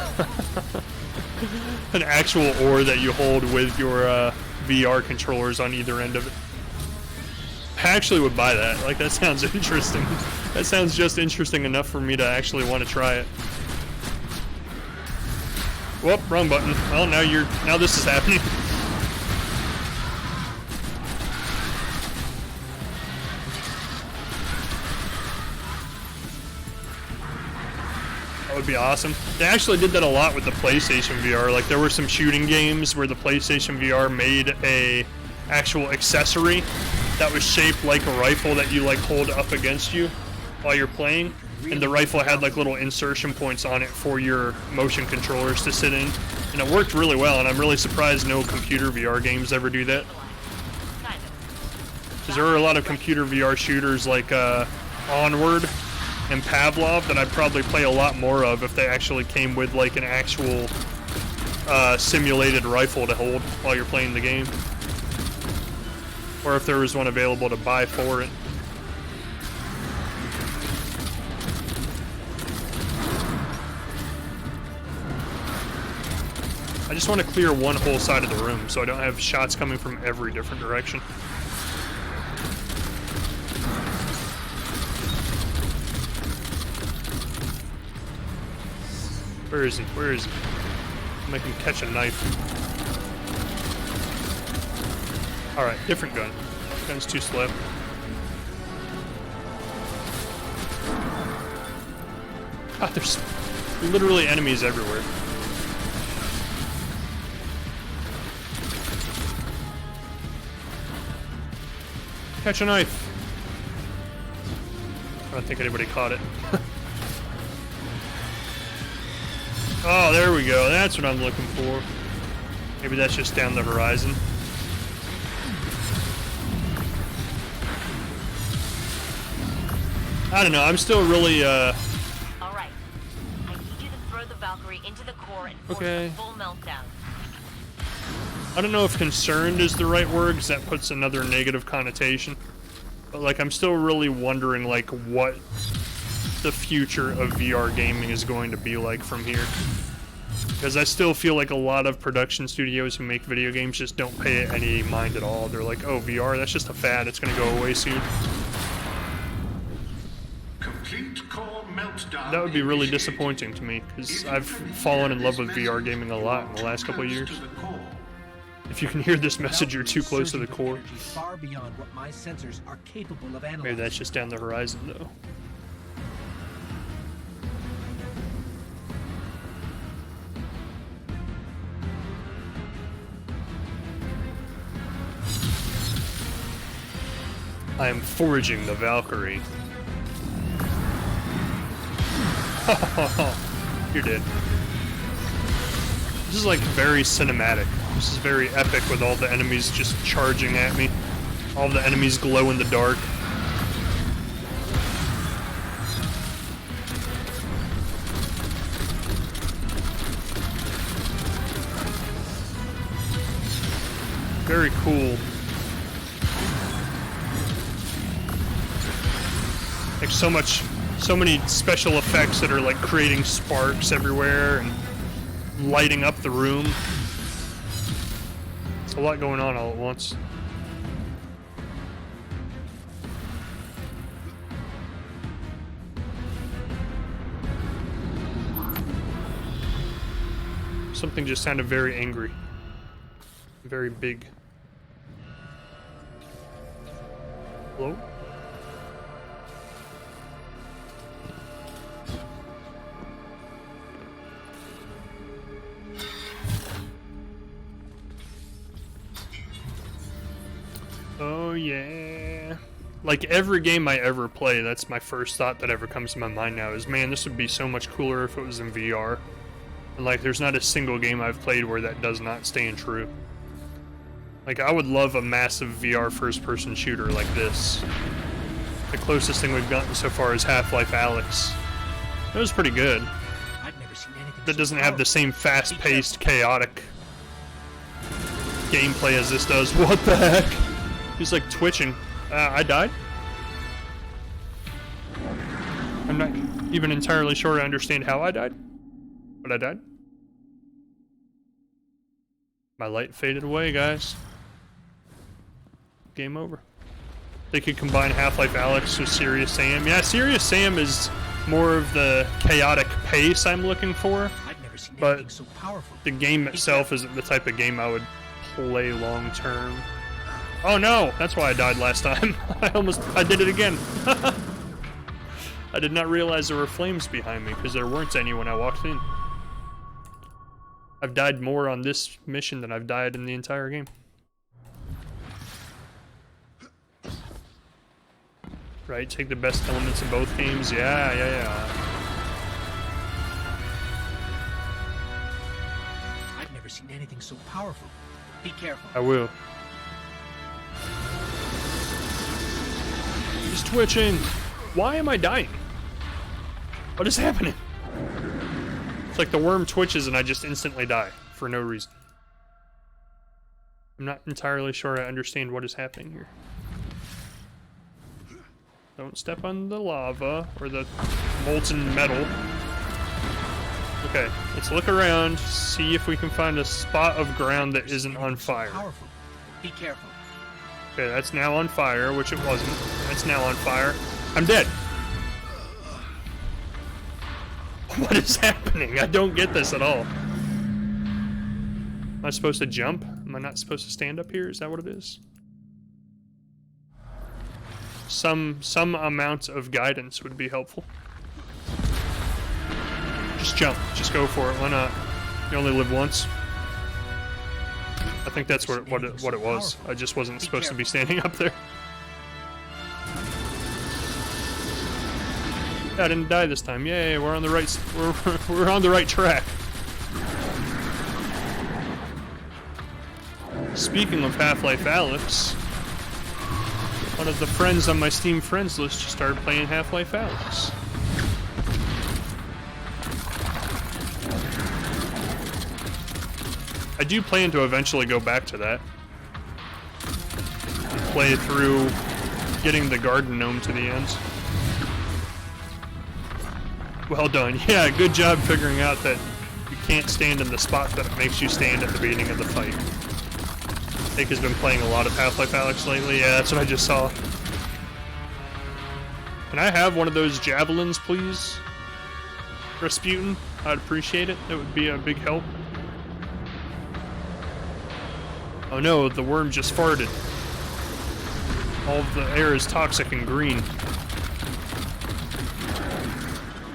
Speaker 1: an actual oar that you hold with your VR controllers on either end of it. I actually would buy that. Like, that sounds interesting. That sounds just interesting enough for me to actually want to try it. Whoop, wrong button. Well, now this is happening. That would be awesome. They actually did that a lot with the PlayStation VR. Like, there were some shooting games where the PlayStation VR made a actual accessory that was shaped like a rifle that you like hold up against you while you're playing, and the rifle had like little insertion points on it for your motion controllers to sit in, and it worked really well. And I'm really surprised no computer VR games ever do that, because there are a lot of computer VR shooters like Onward and Pavlov that I'd probably play a lot more of if they actually came with like an actual simulated rifle to hold while you're playing the game. Or if there was one available to buy for it. I just want to clear one whole side of the room so I don't have shots coming from every different direction. Where is he? Where is he? I'll make him catch a knife. Alright, different gun. Gun's too slow. God, there's literally enemies everywhere. Catch a knife. I don't think anybody caught it. Oh, there we go. That's what I'm looking for. Maybe that's just down the horizon. I don't know. I'm still really,
Speaker 6: All right. I need you to throw the Valkyrie into the core and force a full meltdown.
Speaker 1: I don't know if concerned is the right word, because that puts another negative connotation. But, like, I'm still really wondering, like, what the future of VR gaming is going to be like from here. Because I still feel like a lot of production studios who make video games just don't pay it any mind at all. They're like, oh, VR, that's just a fad. It's going to go away soon.
Speaker 8: Complete core meltdown.
Speaker 1: That would be really disappointing to me, because I've fallen in love with VR gaming a lot in the last couple of years. If you can hear this message, you're too close to the core.
Speaker 4: Far beyond what my sensors are capable of analyzing.
Speaker 1: Maybe that's just down the horizon, though. I am foraging the Valkyrie. You're dead. This is like very cinematic. This is very epic with all the enemies just charging at me. All the enemies glow in the dark. Very cool. Like so many special effects that are like creating sparks everywhere and lighting up the room. It's a lot going on all at once. Something just sounded very angry. Very big. Hello? Oh yeah. Like every game I ever play, that's my first thought that ever comes to my mind now is, man, this would be so much cooler if it was in VR. And like there's not a single game I've played where that does not stand true. Like I would love a massive VR first-person shooter like this. The closest thing we've gotten so far is Half-Life Alyx. That was pretty good.
Speaker 4: I've never seen anything
Speaker 1: That doesn't have the same fast-paced, chaotic gameplay as this does. What the heck? He's like twitching. I died? I'm not even entirely sure I understand how I died. But I died. My light faded away, guys. Game over. They could combine Half-Life Alyx with Serious Sam. Yeah, Serious Sam is more of the chaotic pace I'm looking for.
Speaker 4: I've never seen
Speaker 1: But
Speaker 4: anything so powerful.
Speaker 1: the game itself isn't the type of game I would play long term. Oh no, that's why I died last time. I did it again. I did not realize there were flames behind me because there weren't any when I walked in. I've died more on this mission than I've died in the entire game. Right, take the best elements in both games. Yeah.
Speaker 4: I've never seen anything so powerful. Be careful.
Speaker 1: I will. He's twitching. Why am I dying? What is happening? It's like the worm twitches and I just instantly die for no reason. I'm not entirely sure I understand what is happening here. Don't step on the lava or the molten metal. Okay, let's look around, see if we can find a spot of ground that isn't on fire.
Speaker 4: Powerful. Be careful.
Speaker 1: Okay, that's now on fire, which it wasn't. That's now on fire. I'm dead. What is happening? I don't get this at all. Am I supposed to jump? Am I not supposed to stand up here? Is that what it is? Some amount of guidance would be helpful. Just jump. Just go for it. Why not? You only live once. I think that's what it was. I just wasn't supposed to be standing up there. I didn't die this time. Yay! We're on the right. We're on the right track. Speaking of Half-Life Alyx, one of the friends on my Steam friends list just started playing Half-Life Alyx. I do plan to eventually go back to that. And play through getting the garden gnome to the end. Well done. Yeah, good job figuring out that you can't stand in the spot that it makes you stand at the beginning of the fight. Nick has been playing a lot of Half-Life Alyx lately. Yeah, that's what I just saw. Can I have one of those javelins, please? Rasputin? I'd appreciate it. That would be a big help. Oh no, the worm just farted. All of the air is toxic and green.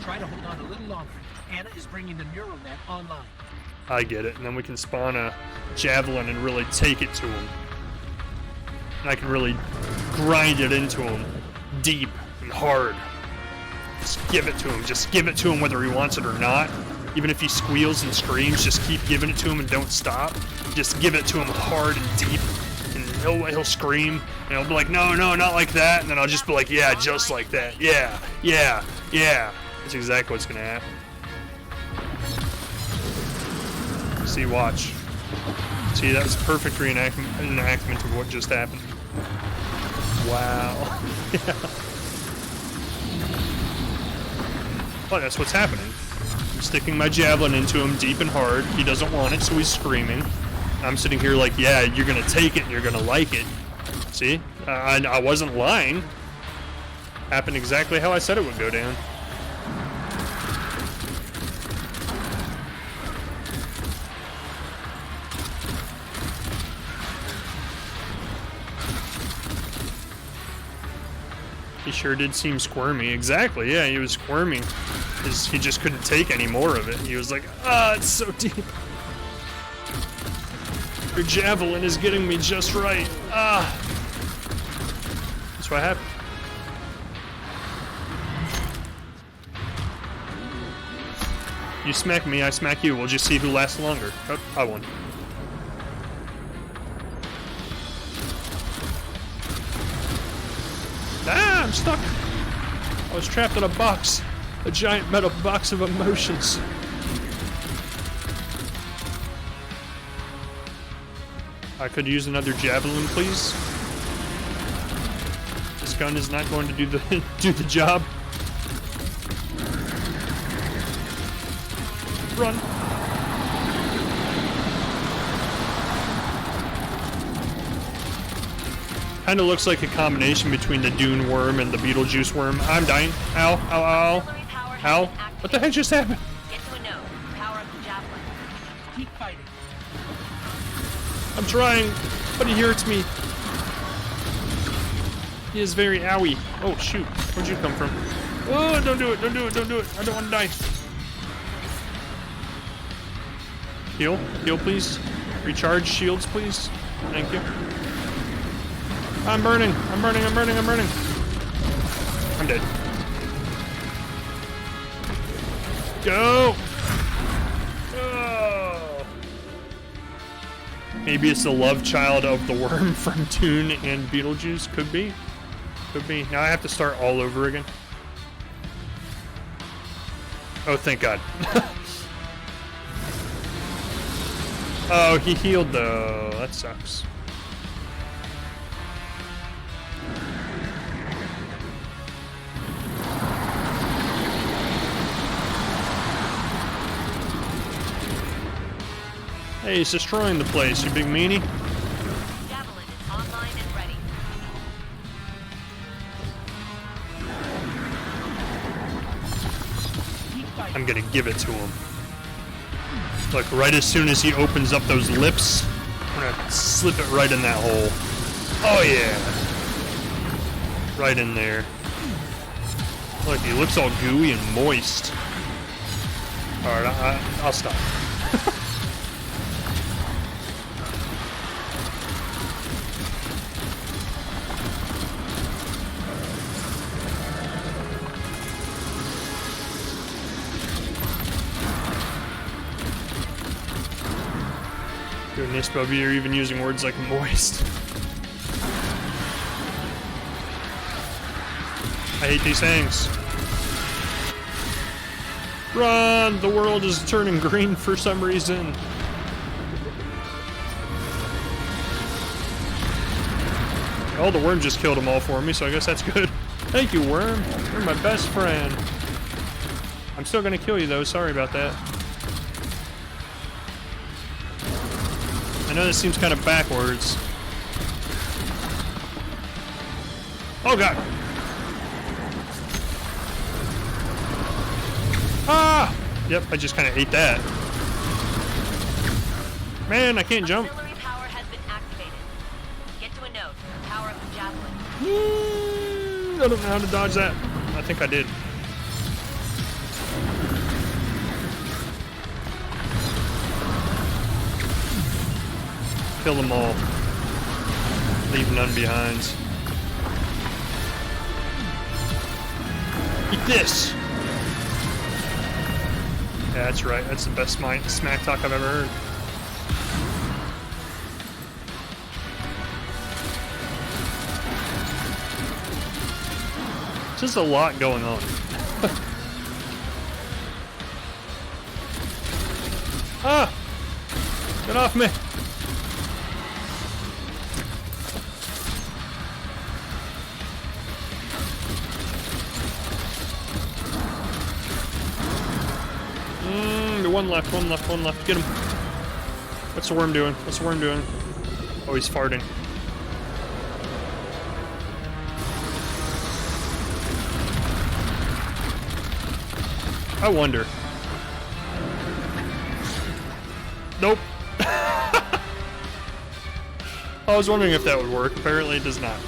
Speaker 4: Try to hold on a little longer. Anna is bringing the neural net online.
Speaker 1: I get it, and then we can spawn a javelin and really take it to him. And I can really grind it into him deep and hard. Just give it to him. Just give it to him whether he wants it or not. Even if he squeals and screams, just keep giving it to him and don't stop. Just give it to him hard and deep, and he'll scream, and he'll be like, no, no, not like that, and then I'll just be like, yeah, just like that, yeah, yeah, yeah. That's exactly what's gonna happen. See, watch. See, that was a perfect reenactment of what just happened. Wow. Yeah. Well, that's what's happening. I'm sticking my javelin into him deep and hard. He doesn't want it, so he's screaming. I'm sitting here like, yeah, you're gonna take it and you're gonna like it. See? I wasn't lying. Happened exactly how I said it would go down. He sure did seem squirmy. Exactly, yeah, he was squirmy. He just couldn't take any more of it. He was like, ah, it's so deep. Your javelin is getting me just right. Ah. That's what happened. You smack me, I smack you. We'll just see who lasts longer. Oh, I won. Ah, I'm stuck. I was trapped in a box. A giant metal box of emotions. I could use another javelin, please. This gun is not going to do the job. Run. Kind of looks like a combination between the Dune worm and the Beetlejuice worm. I'm dying. Ow, ow, ow. Ow. What the heck just happened?
Speaker 6: Get to a node. Power up the javelin.
Speaker 4: Keep fighting.
Speaker 1: I'm trying, but he hurts me. He is very owie. Oh, shoot. Where'd you come from? Whoa, don't do it, don't do it, don't do it. I don't want to die. Heal, heal, please. Recharge shields, please. Thank you. I'm burning, I'm burning, I'm burning, I'm burning. I'm dead. Go! Oh. Maybe it's the love child of the worm from Dune and Beetlejuice. Could be. Could be. Now I have to start all over again. Oh, thank God. Oh, he healed though. That sucks. Hey, he's destroying the place, you big meanie.
Speaker 6: Javelin is online and ready.
Speaker 1: I'm gonna give it to him. Look, right as soon as he opens up those lips, I'm gonna slip it right in that hole. Oh yeah! Right in there. Look, he looks all gooey and moist. Alright, I'll stop. Goodness, Bubby, you're even using words like moist. I hate these things. Run! The world is turning green for some reason. Oh, the worm just killed them all for me, so I guess that's good. Thank you, worm. You're my best friend. I'm still gonna kill you, though. Sorry about that. I know this seems kind of backwards. Oh, God. Ah! Yep, I just kind of ate that. Man, I can't jump.
Speaker 6: Auxiliary power has been activated. Get to a node. Power up the javelin.
Speaker 1: I don't know how to dodge that. I think I did. Kill them all. Leave none behind. Eat this! Yeah, that's right. That's the best smack talk I've ever heard. Just a lot going on. Ah! Get off me! One left, one left, one left. Get him. What's the worm doing? What's the worm doing? Oh, he's farting. I wonder. Nope. I was wondering if that would work. Apparently it does not.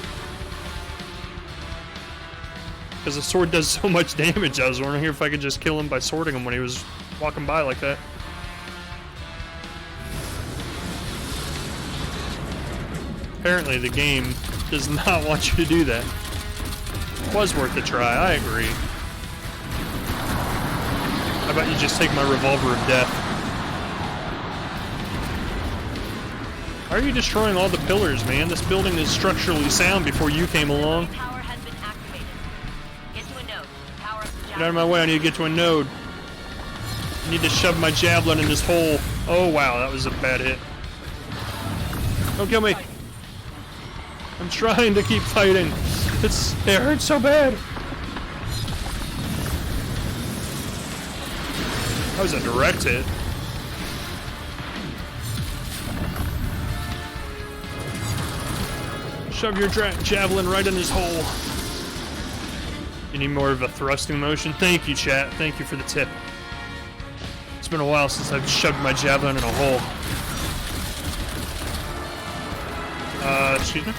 Speaker 1: Because the sword does so much damage, I was wondering if I could just kill him by swording him when he was walking by like that. Apparently the game does not want you to do that. Was worth a try, I agree. How about you just take my revolver of death? Why are you destroying all the pillars, man? This building is structurally sound before you came along.
Speaker 6: Power has been activated. Get to a node. Power up the
Speaker 1: Get out of my way, I need to get to a node. I need to shove my javelin in this hole. Oh wow, that was a bad hit. Don't kill me. I'm trying to keep fighting. It hurts so bad. That was a direct hit. Shove your javelin right in this hole. You need more of a thrusting motion? Thank you, chat. Thank you for the tip. It's been a while since I've shoved my javelin in a hole. Excuse me?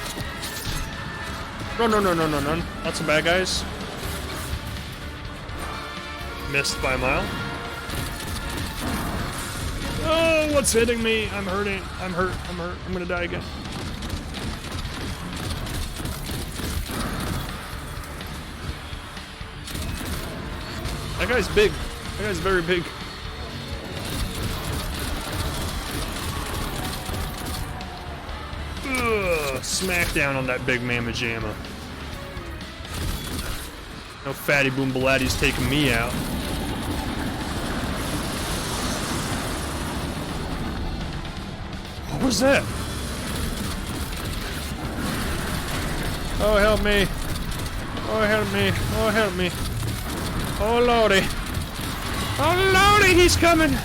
Speaker 1: Run, run, run, run, run, run. Lots of bad guys. Missed by a mile. Oh, what's hitting me? I'm hurting. I'm hurt. I'm hurt. I'm gonna die again. That guy's big. That guy's very big. Ugh, smack down on that big mamma jamma. No fatty boom baladdy's taking me out. What was that? Oh, help me. Oh, help me. Oh, help me. Oh, lordy. Oh, lordy, he's coming.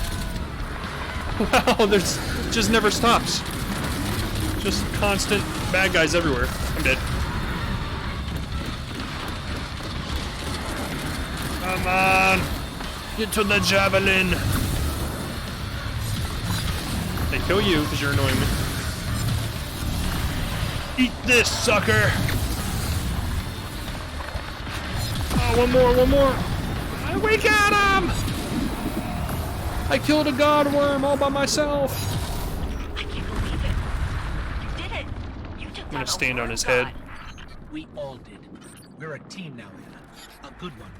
Speaker 1: Wow, there's just never stops. Just constant bad guys everywhere. I'm dead. Come on. Get to the javelin. They kill you because you're annoying me. Eat this, sucker. Oh, one more. We got him! I killed a god worm all by myself.
Speaker 6: I can't believe it. You did it. You took
Speaker 1: I'm gonna
Speaker 6: down
Speaker 1: stand
Speaker 6: a
Speaker 1: on
Speaker 6: worm
Speaker 1: his
Speaker 6: god.
Speaker 1: head.
Speaker 4: We all did. We're a team now, Anna. A good one.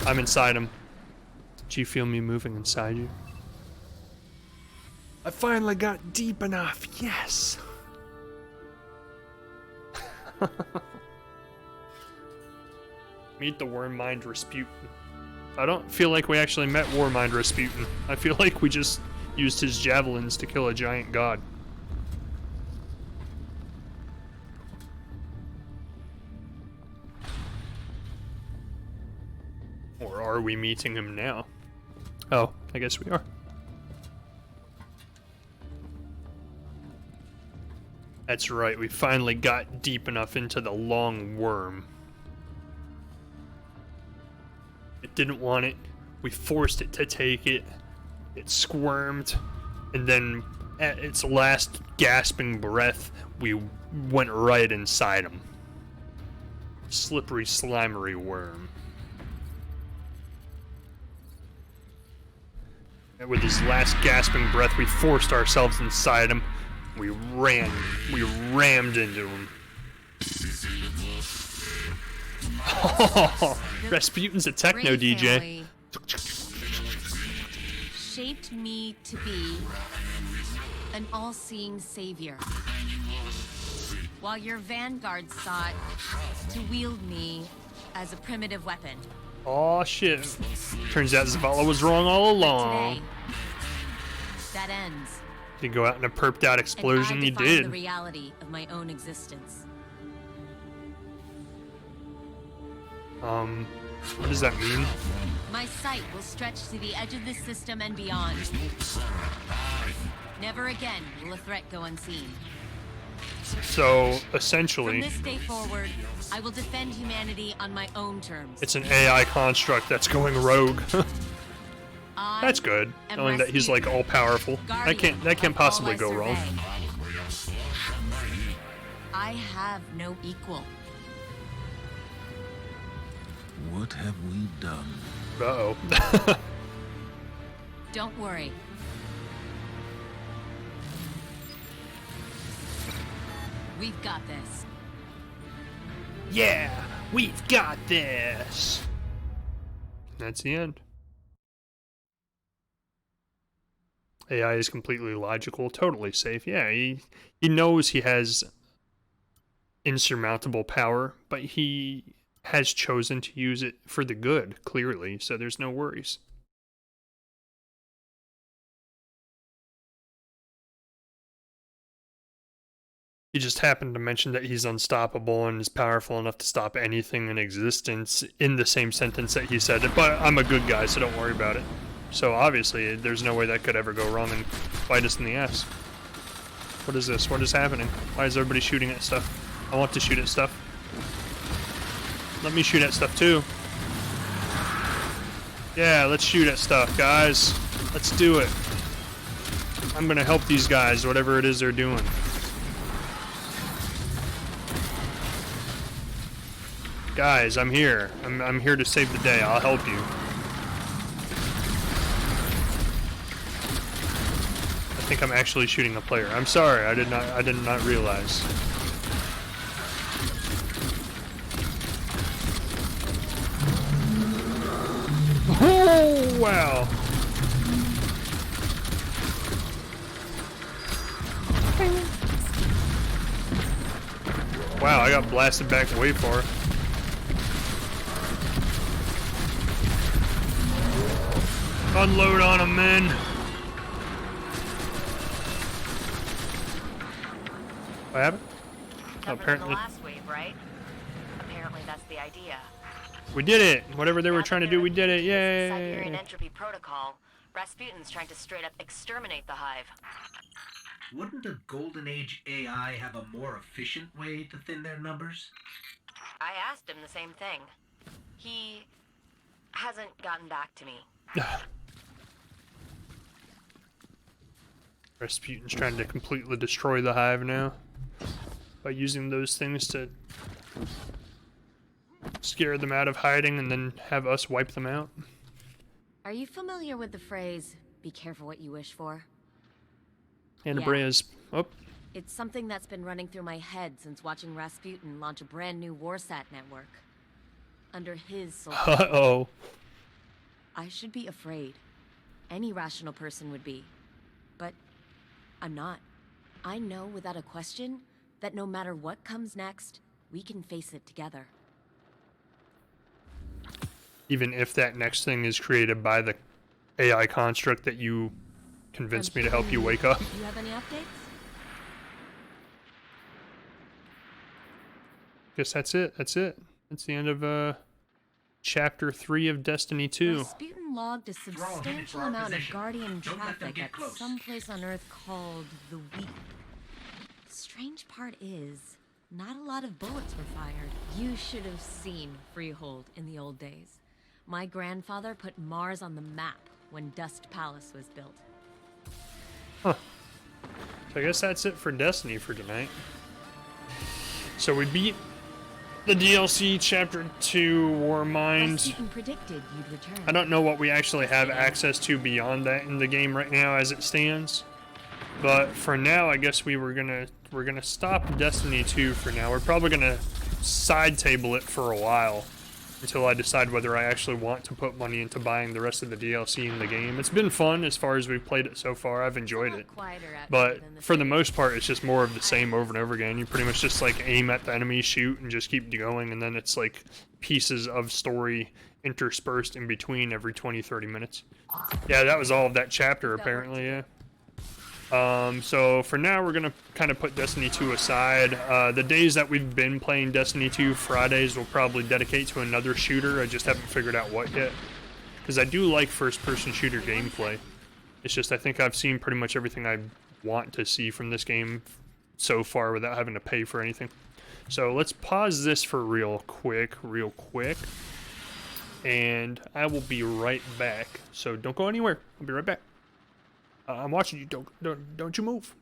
Speaker 1: I'm inside him. Do you feel me moving inside you? I finally got deep enough. Yes. Meet the Warmind Rasputin. I don't feel like we actually met Warmind Rasputin. I feel like we just used his javelins to kill a giant god. Or are we meeting him now? Oh, I guess we are. That's right, we finally got deep enough into the long worm. It didn't want it. We forced it to take it. It squirmed. And then at its last gasping breath, we went right inside him. Slippery, slimery worm. And with his last gasping breath, we forced ourselves inside him. We rammed into him. Oh, Rasputin's a techno
Speaker 7: Bray
Speaker 1: DJ.
Speaker 7: family shaped me to be an all-seeing savior, while your vanguard sought to wield me as a primitive weapon.
Speaker 1: Oh shit. Turns out Zavala was wrong all along.
Speaker 7: Today, that ends.
Speaker 1: You go out in a perped out explosion,
Speaker 7: and I
Speaker 1: you
Speaker 7: define
Speaker 1: did.
Speaker 7: the reality of my own existence.
Speaker 1: What does that mean?
Speaker 7: My sight will stretch to the edge of this system and beyond. Never again will a threat go unseen.
Speaker 1: So,
Speaker 7: From
Speaker 1: essentially,
Speaker 7: this day forward, I will defend humanity on my own terms.
Speaker 1: it's an AI construct that's going rogue.
Speaker 7: I
Speaker 1: That's good,
Speaker 7: am
Speaker 1: knowing that he's like
Speaker 7: Rasputin,
Speaker 1: all-powerful. That can't
Speaker 7: guardian of
Speaker 1: possibly
Speaker 7: all I
Speaker 1: go wrong.
Speaker 7: survey. I have no equal.
Speaker 3: What have we done?
Speaker 1: Uh-oh.
Speaker 7: Don't worry. We've got this.
Speaker 1: Yeah, we've got this. That's the end. AI is completely logical, totally safe. Yeah, he knows he has insurmountable power, but he has chosen to use it for the good, clearly, so there's no worries. He just happened to mention that he's unstoppable and is powerful enough to stop anything in existence in the same sentence that he said it, but I'm a good guy, so don't worry about it. So obviously, there's no way that could ever go wrong and bite us in the ass. What is this? What is happening? Why is everybody shooting at stuff? I want to shoot at stuff. Let me shoot at stuff too. Yeah, let's shoot at stuff, guys. Let's do it. I'm gonna help these guys, whatever it is they're doing. Guys, I'm here. I'm here to save the day. I'll help you. I think I'm actually shooting a player. I'm sorry. I did not realize. Oh, wow. Wow, I got blasted back way far. Unload on them, men. What happened?
Speaker 6: Tougher
Speaker 1: Apparently.
Speaker 6: than the last wave, right? Apparently that's the idea.
Speaker 1: We did it! Whatever they were
Speaker 6: Now
Speaker 1: trying to
Speaker 6: that
Speaker 1: do,
Speaker 6: they're
Speaker 1: we did it.
Speaker 6: using the Siberian
Speaker 1: Yay!
Speaker 6: entropy protocol, Rasputin's trying to straight up exterminate the hive.
Speaker 9: Wouldn't a Golden Age AI have a more efficient way to thin their numbers?
Speaker 6: I asked him the same thing. He hasn't gotten back to me.
Speaker 1: Rasputin's trying to completely destroy the hive now by using those things to scare them out of hiding and then have us wipe them out.
Speaker 7: Are you familiar with the phrase, be careful what you wish for?
Speaker 1: And
Speaker 7: Yeah.
Speaker 1: Brea's. Oh,
Speaker 7: It's something that's been running through my head since watching Rasputin launch a brand new Warsat network. Under his sole
Speaker 1: uh-oh.
Speaker 7: I should be afraid. Any rational person would be. But I'm not. I know without a question that no matter what comes next, we can face it together.
Speaker 1: Even if that next thing is created by the AI construct that you convinced me to help you wake up.
Speaker 7: Do you have any updates?
Speaker 1: Guess that's it. That's it. That's the end of chapter 3 of Destiny 2.
Speaker 7: Rasputin logged a
Speaker 9: all headed
Speaker 7: substantial
Speaker 9: for our
Speaker 7: amount of
Speaker 9: position.
Speaker 7: Guardian
Speaker 9: Don't let them
Speaker 7: traffic
Speaker 9: get
Speaker 7: at
Speaker 9: close.
Speaker 7: some place on Earth called the Weep. The strange part is, not a lot of bullets were fired. You should have seen Freehold in the old days. My grandfather put Mars on the map when Dust Palace was built.
Speaker 1: So I guess that's it for Destiny for tonight. So we beat the DLC Chapter 2 Warmind.
Speaker 7: Rasputin predicted you'd return.
Speaker 1: I don't know what we actually have access to beyond that in the game right now as it stands. But for now, I guess we're gonna stop Destiny 2 for now. We're probably gonna side table it for a while until I decide whether I actually want to put money into buying the rest of the DLC in the game. It's been fun as far as we've played it so far. I've enjoyed it. But for the most part, it's just more of the same over and over again. You pretty much just like aim at the enemy, shoot, and just keep going, and then it's like pieces of story interspersed in between every 20-30 minutes. Yeah, that was all of that chapter apparently, yeah. So for now, we're gonna kind of put Destiny 2 aside. The days that we've been playing Destiny 2, Fridays, we'll probably dedicate to another shooter. I just haven't figured out what yet. Because I do like first-person shooter gameplay. It's just I think I've seen pretty much everything I want to see from this game so far without having to pay for anything. So let's pause this for real quick. And I will be right back. So don't go anywhere. I'll be right back. I'm watching you. Don't you move.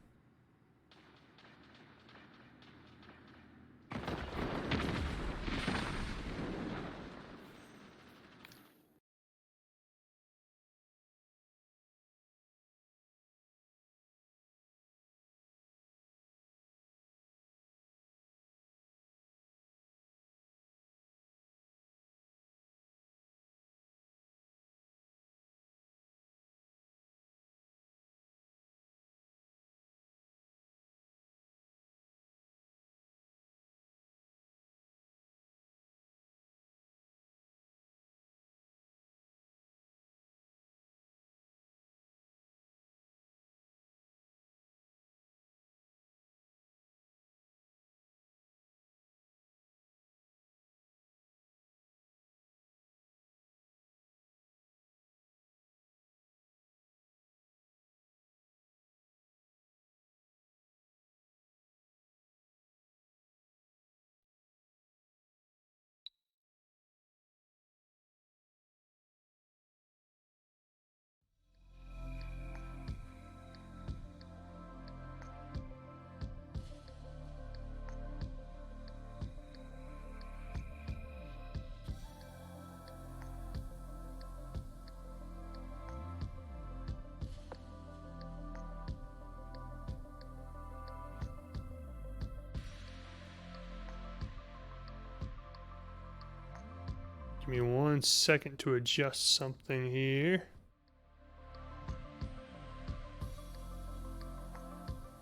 Speaker 1: Give me 1 second to adjust something here.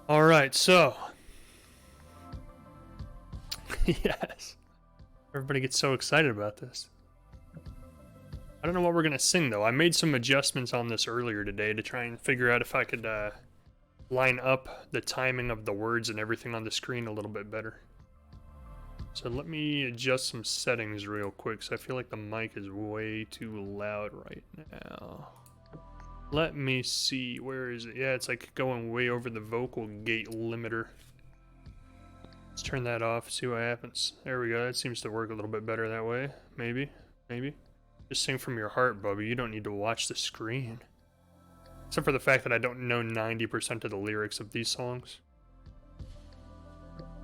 Speaker 1: Alright, so. Yes. Everybody gets so excited about this. I don't know what we're going to sing, though. I made some adjustments on this earlier today to try and figure out if I could line up the timing of the words and everything on the screen a little bit better. So let me adjust some settings real quick, because I feel like the mic is way too loud right now. Let me see. Where is it? Yeah, it's like going way over the vocal gate limiter. Let's turn that off, see what happens. There we go. That seems to work a little bit better that way. Maybe. Maybe. Just sing from your heart, Bubby. You don't need to watch the screen. Except for the fact that I don't know 90% of the lyrics of these songs.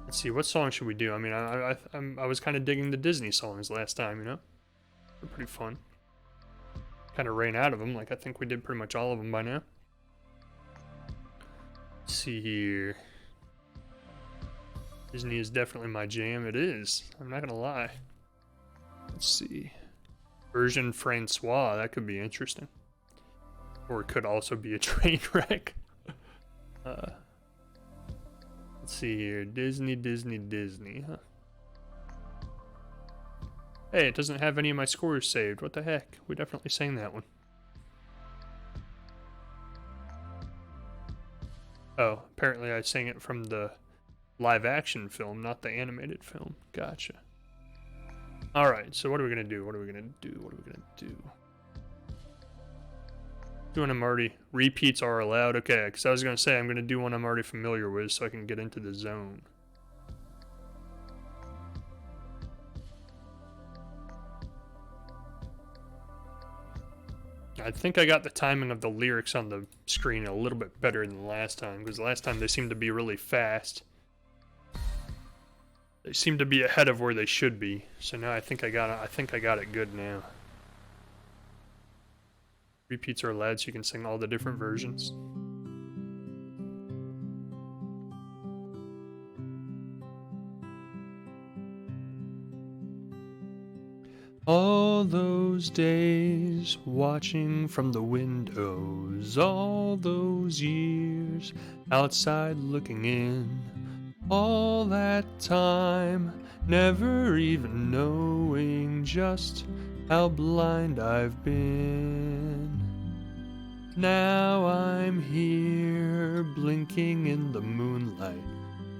Speaker 1: Let's see, what song should we do? I mean, I was kind of digging the Disney songs last time, you know? They're pretty fun. Kind of ran out of them, like I think we did pretty much all of them by now. Let's see here. Disney is definitely my jam. It is. I'm not gonna lie. Let's see. Version Francois, that could be interesting. Or it could also be a train wreck. Let's see here. Disney, huh? Hey, it doesn't have any of my scores saved. What the heck? We definitely sang that one. Oh, apparently I sang it from the live action film, not the animated film. Gotcha. Alright, so what are we gonna do? What are we gonna do? Doing them already. Repeats are allowed. Okay, because I was gonna say I'm gonna do one I'm already familiar with so I can get into the zone. I think I got the timing of the lyrics on the screen a little bit better than last time, because last time they seemed to be really fast. They seem to be ahead of where they should be. So now I think I got it good now. Repeats are allowed so you can sing all the different versions. All those days watching from the windows, all those years outside looking in, all that time never even knowing just how blind I've been. Now I'm here blinking in the moonlight.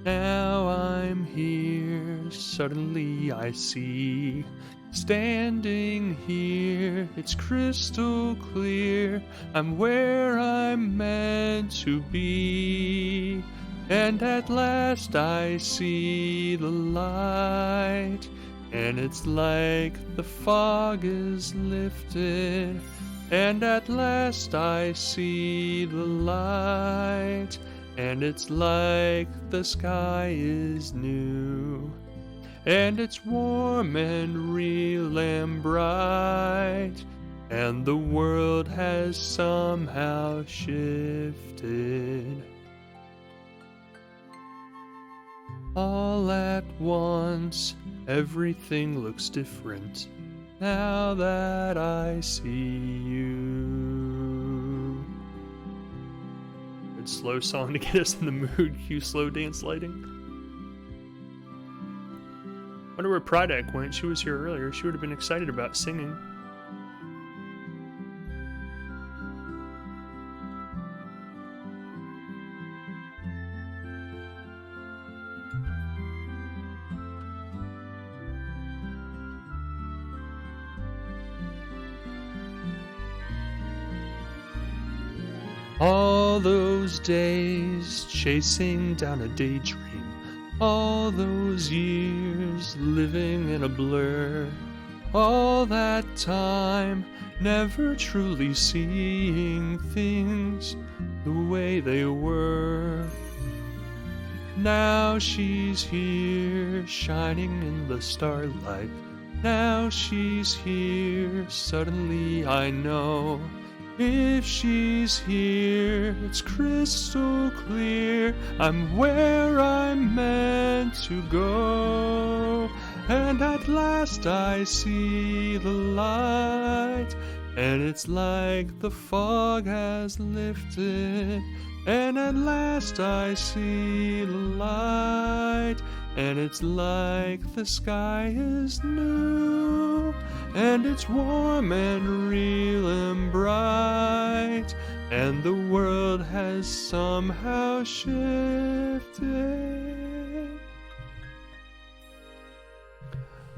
Speaker 1: Now I'm here, suddenly I see. Standing here, it's crystal clear. I'm where I'm meant to be. And at last I see the light. And it's like the fog is lifted. And at last I see the light. And it's like the sky is new. And it's warm and real and bright, and the world has somehow shifted. All at once, everything looks different now that I see you. Good slow song to get us in the mood. Cue slow dance lighting. Wonder where Prydak went. She was here earlier. She would have been excited about singing. All those days chasing down a daydream. All those years living in a blur. All that time never truly seeing things the way they were. Now she's here shining in the starlight. Now she's here, suddenly I know. If she's here, it's crystal clear. I'm where I'm meant to go. And at last I see the light. And it's like the fog has lifted. And at last I see the light. And it's like the sky is new. And it's warm and real and bright, and the world has somehow shifted.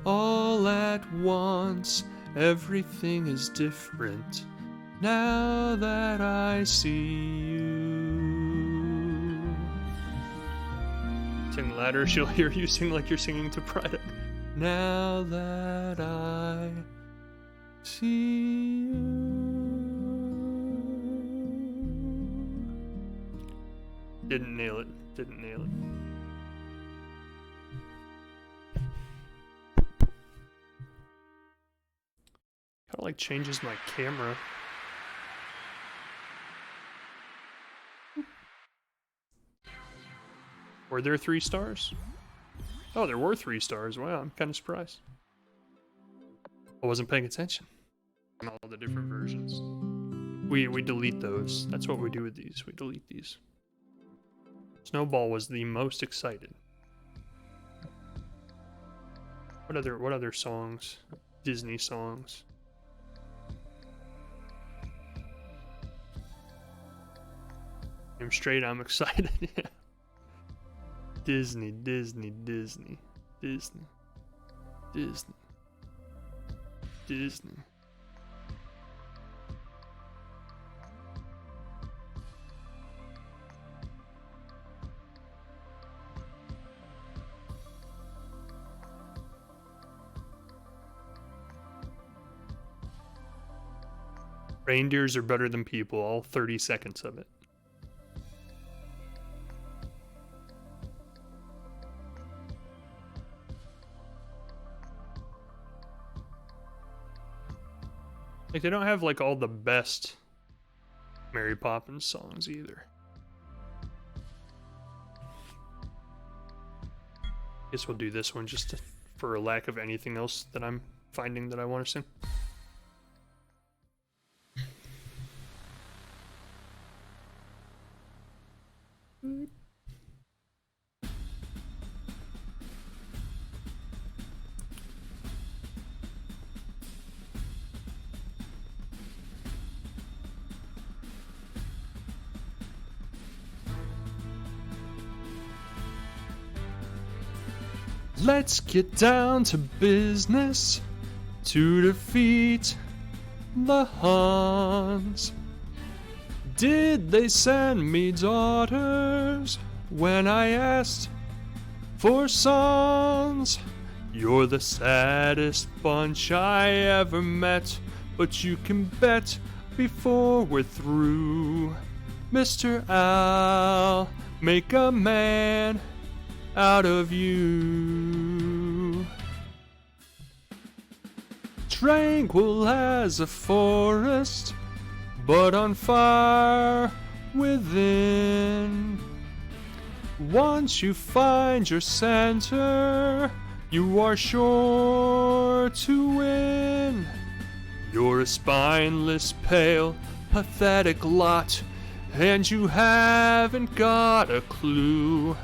Speaker 1: All at once, everything is different Now that I see you. Sing louder, she'll hear you sing like you're singing to Pride. Now that I see you. Didn't nail it. Didn't nail it. Kind of like changes my camera. Were there 3 stars? Oh, there were 3 stars. Wow, I'm kind of surprised. I wasn't paying attention on all the different versions. We delete those. That's what we do with these. We delete these. Snowball was the most excited. What other songs? Disney songs. I'm straight, I'm excited. Yeah. Disney, Disney, Disney, Disney, Disney, Disney. Reindeers are better than people, all 30 seconds of it. Like, they don't have, like, all the best Mary Poppins songs, either. Guess we'll do this one just for a lack of anything else that I'm finding that I want to sing. Let's get down to business to defeat the Huns. Did they send me daughters when I asked for sons? You're the saddest bunch I ever met, but you can bet before we're through, Mr. Owl, make a man out of you. Tranquil as a forest, but on fire within. Once you find your center, you are sure to win. You're a spineless, pale, pathetic lot, and you haven't got a clue.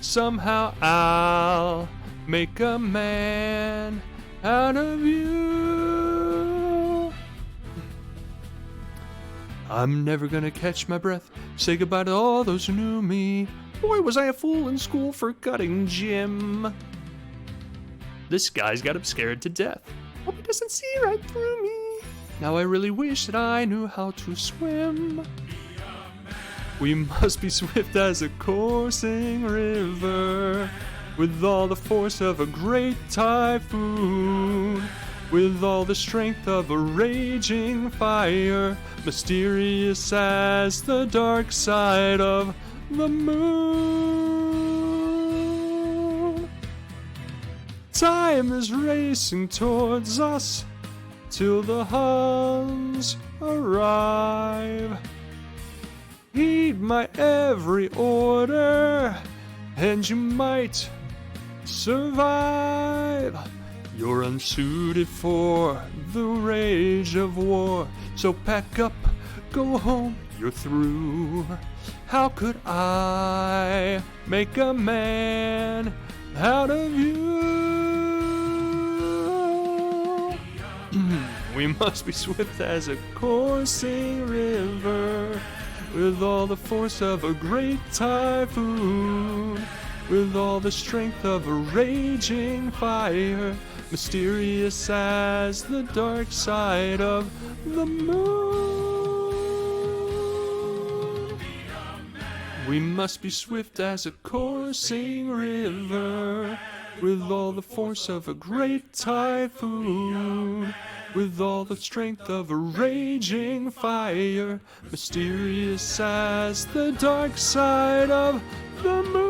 Speaker 1: Somehow I'll make a man out of you. I'm never gonna catch my breath, say goodbye to all those who knew me. Boy, was I a fool in school for cutting Jim. This guy's got him scared to death. Hope he doesn't see right through me. Now I really wish that I knew how to swim. We must be swift as a coursing river, with all the force of a great typhoon, with all the strength of a raging fire, mysterious as the dark side of the moon. Time is racing towards us till the Huns arrive. Heed my every order, and you might survive. You're unsuited for the rage of war, so pack up, go home, you're through. How could I make a man out of you? We must be swift as a coursing river, with all the force of a great typhoon, with all the strength of a raging fire, mysterious as the dark side of the moon. We must be swift as a coursing river, with all the force of a great typhoon, with all the strength of a raging fire, mysterious as the dark side of the moon.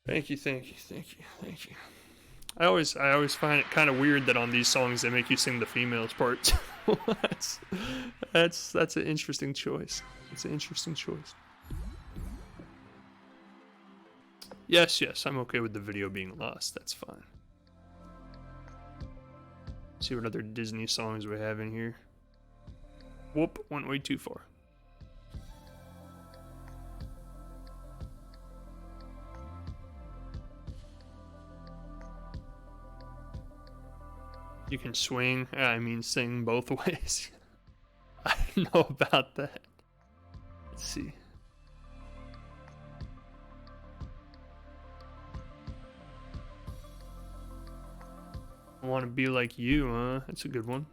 Speaker 1: Thank you, thank you, thank you, thank you. I always find it kind of weird that on these songs they make you sing the females part. that's an interesting choice. It's an interesting choice. Yes, I'm okay with the video being lost. That's fine. See what other Disney songs we have in here. Whoop, went way too far. You can swing, I mean sing both ways. I don't know about that. Let's see. I want to be like you, huh? That's a good one.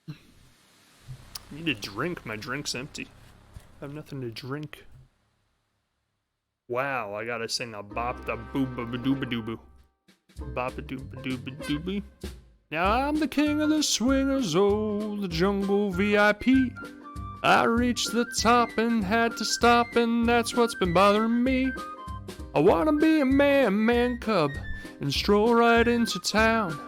Speaker 1: I need a drink. My drink's empty. I have nothing to drink. Wow, I gotta sing a bop da booba dooba dooba. Bop a dooba dooba dooby. Now I'm the king of the swingers, oh, the jungle VIP. I reached the top and had to stop, and that's what's been bothering me. I wanna be a man cub, and stroll right into town.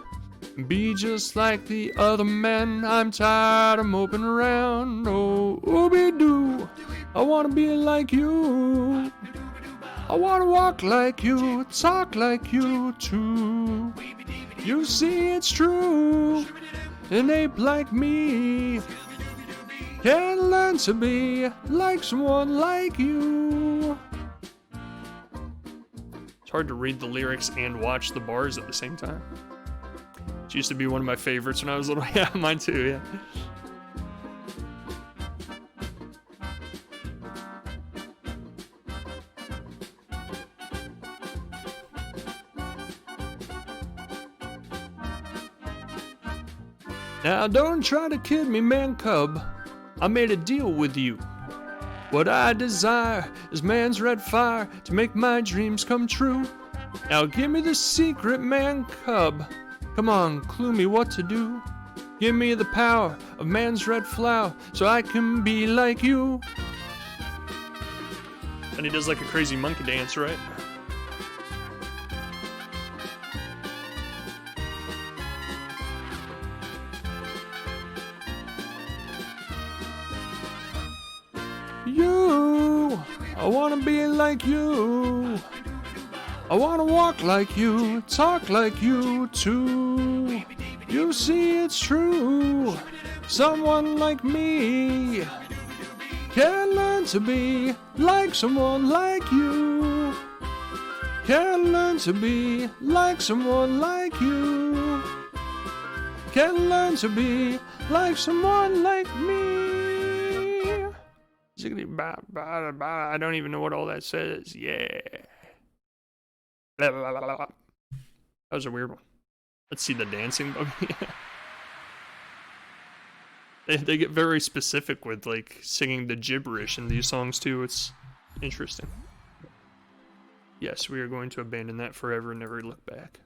Speaker 1: Be just like the other men, I'm tired of moping around. Oh, ooby-doo, I wanna be like you. I wanna walk like you, talk like you too. You see it's true, an ape like me can learn to be like someone like you. It's hard to read the lyrics and watch the bars at the same time. It used to be one of my favorites when I was little. Yeah, mine too, yeah. Now don't try to kid me, man cub. I made a deal with you. What I desire is man's red fire to make my dreams come true. Now give me the secret, man cub. Come on, clue me what to do. Give me the power of man's red flower so I can be like you. And he does like a crazy monkey dance, right? You, I wanna be like you. I wanna walk like you, talk like you too. You see it's true, someone like me can learn to be like someone like you. Can learn to be like someone like you. Can learn to be like someone like me. I don't even know what all that says. Yeah. That was a weird one. Let's see the dancing buggy. They get very specific with like singing the gibberish in these songs too. It's interesting. Yes, we are going to abandon that forever and never look back.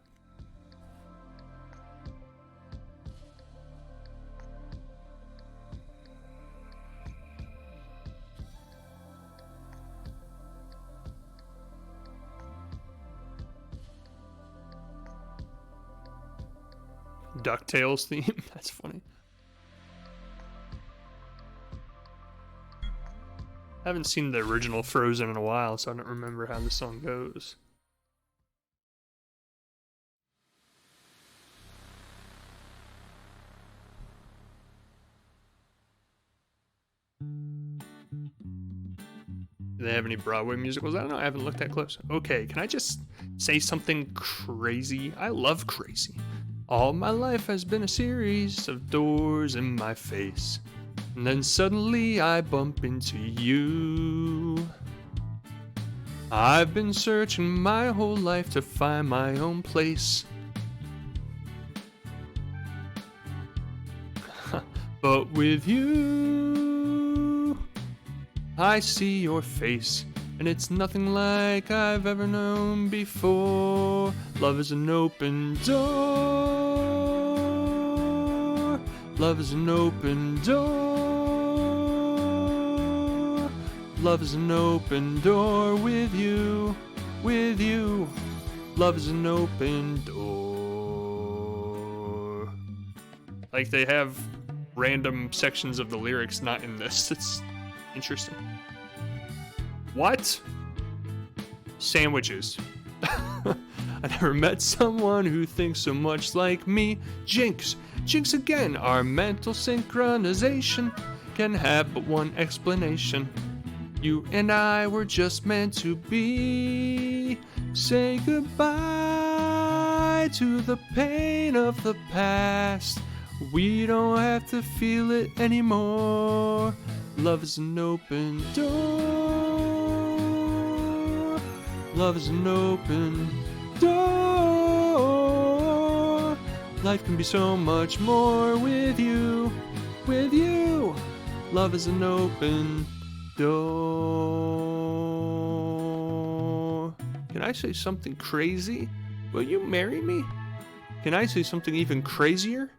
Speaker 1: DuckTales theme. That's funny. I haven't seen the original Frozen in a while, so I don't remember how the song goes. Do they have any Broadway musicals? I don't know. I haven't looked that close. Okay, can I just say something crazy? I love crazy. All my life has been a series of doors in my face. And then suddenly I bump into you. I've been searching my whole life to find my own place. But with you, I see your face, and it's nothing like I've ever known before. Love is an open door. Love is an open door. Love is an open door with you, with you. Love is an open door. Like, they have random sections of the lyrics not in this. It's interesting. What? Sandwiches. I never met someone who thinks so much like me. Jinx. Jinx again. Our mental synchronization can have but one explanation. You and I were just meant to be. Say goodbye to the pain of the past. We don't have to feel it anymore. Love is an open door. Love is an open door. Life can be so much more with you, with you. Love is an open door. Can I say something crazy? Will you marry me? Can I say something even crazier?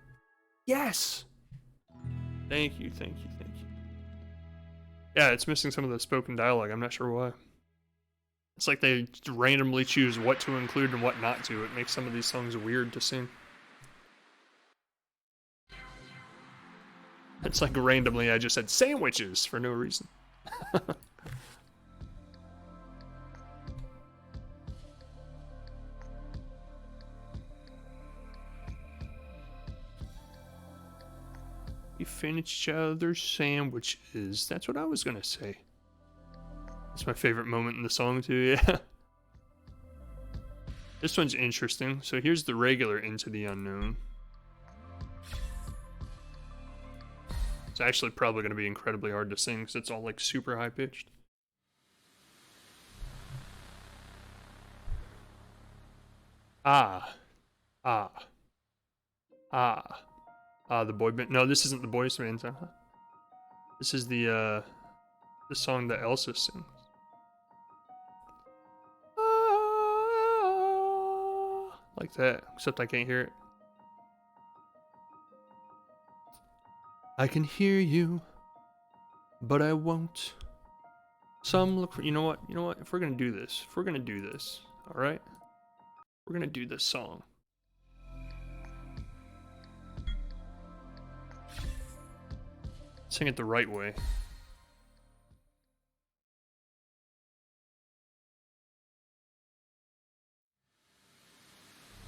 Speaker 1: Yes! Thank you, thank you, thank you. Yeah, it's missing some of the spoken dialogue. I'm not sure why. It's like they randomly choose what to include and what not to. It makes some of these songs weird to sing. It's like randomly I just said sandwiches for no reason. We finish each other's sandwiches. That's what I was gonna say. That's my favorite moment in the song too, yeah. This one's interesting. So here's the regular Into the Unknown. It's actually probably gonna be incredibly hard to sing because it's all like super high pitched. The boy band. No, this isn't the boys band. This is the song that Elsa sings. Like that, except I can't hear it. I can hear you, but I won't. Some look for, you know what, if we're gonna do this, all right? We're gonna do this song. Sing it the right way.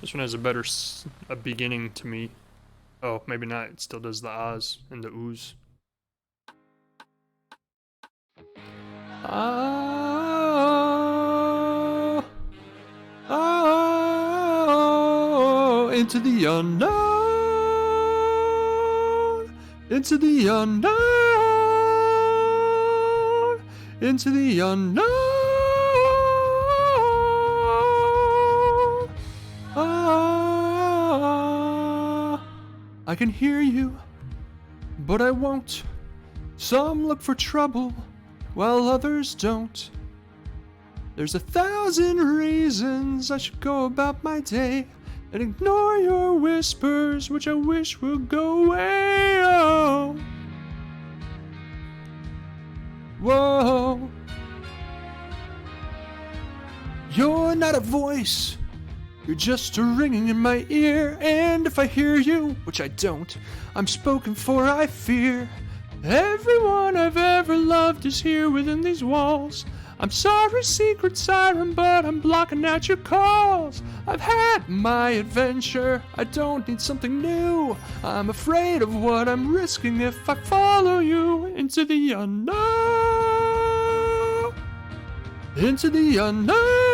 Speaker 1: This one has a beginning to me. Oh, maybe not. It still does the ahs and the oohs. Oh, oh, into the unknown, into the unknown, into the unknown. I can hear you, but I won't. Some look for trouble, while others don't. There's 1,000 reasons I should go about my day and ignore your whispers, which I wish would go away. Oh, whoa. You're not a voice. You're just a ringing in my ear, and if I hear you, which I don't, I'm spoken for, I fear. Everyone I've ever loved is here within these walls. I'm sorry, secret siren, but I'm blocking out your calls. I've had my adventure, I don't need something new. I'm afraid of what I'm risking if I follow you into the unknown. Into the unknown.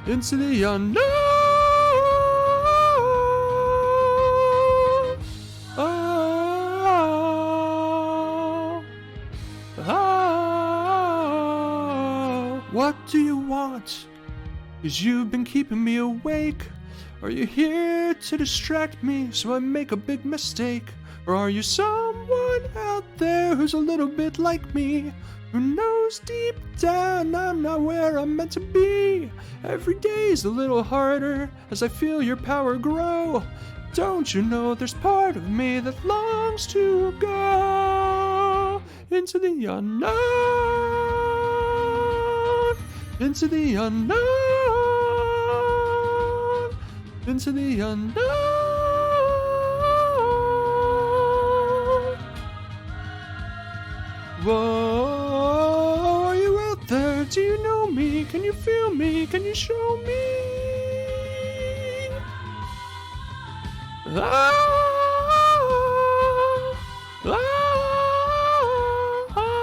Speaker 1: Into the unknown. Oh, oh. What do you want? 'Cause you've been keeping me awake. Are you here to distract me so I make a big mistake? Or are you someone out there who's a little bit like me? Who knows deep down I'm not where I'm meant to be? Every day's a little harder as I feel your power grow. Don't you know there's part of me that longs to go into the unknown, into the unknown, into the unknown. Whoa, are you out there? Do you know me? Can you feel me? Can you show me? Ah, ah, ah,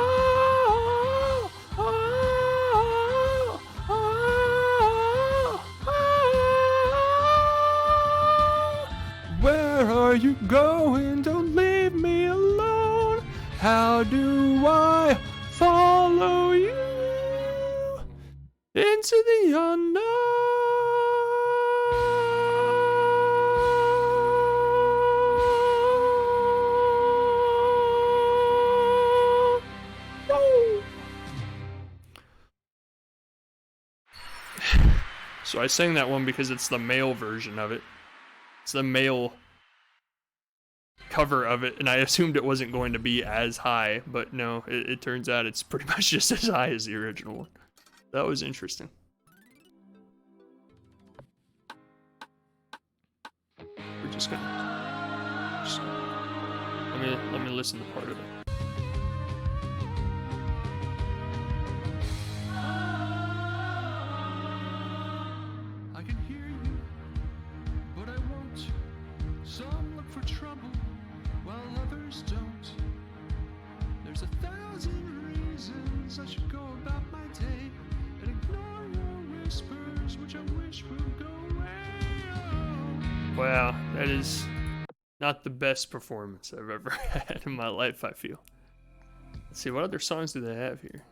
Speaker 1: where are you going? Don't leave me alone. How do I follow you into the unknown? So I sang that one because it's the male version of it. It's the male cover of it, and I assumed it wasn't going to be as high, but no, it turns out it's pretty much just as high as the original one. That was interesting. We're just gonna let me listen to part of it. I can hear you, but I won't. Some look for trouble while others don't. There's 1,000 reasons I should go about my day and ignore your whispers, which I wish would go away. Oh. Wow, that is not the best performance I've ever had in my life, I feel. Let's see, what other songs do they have here?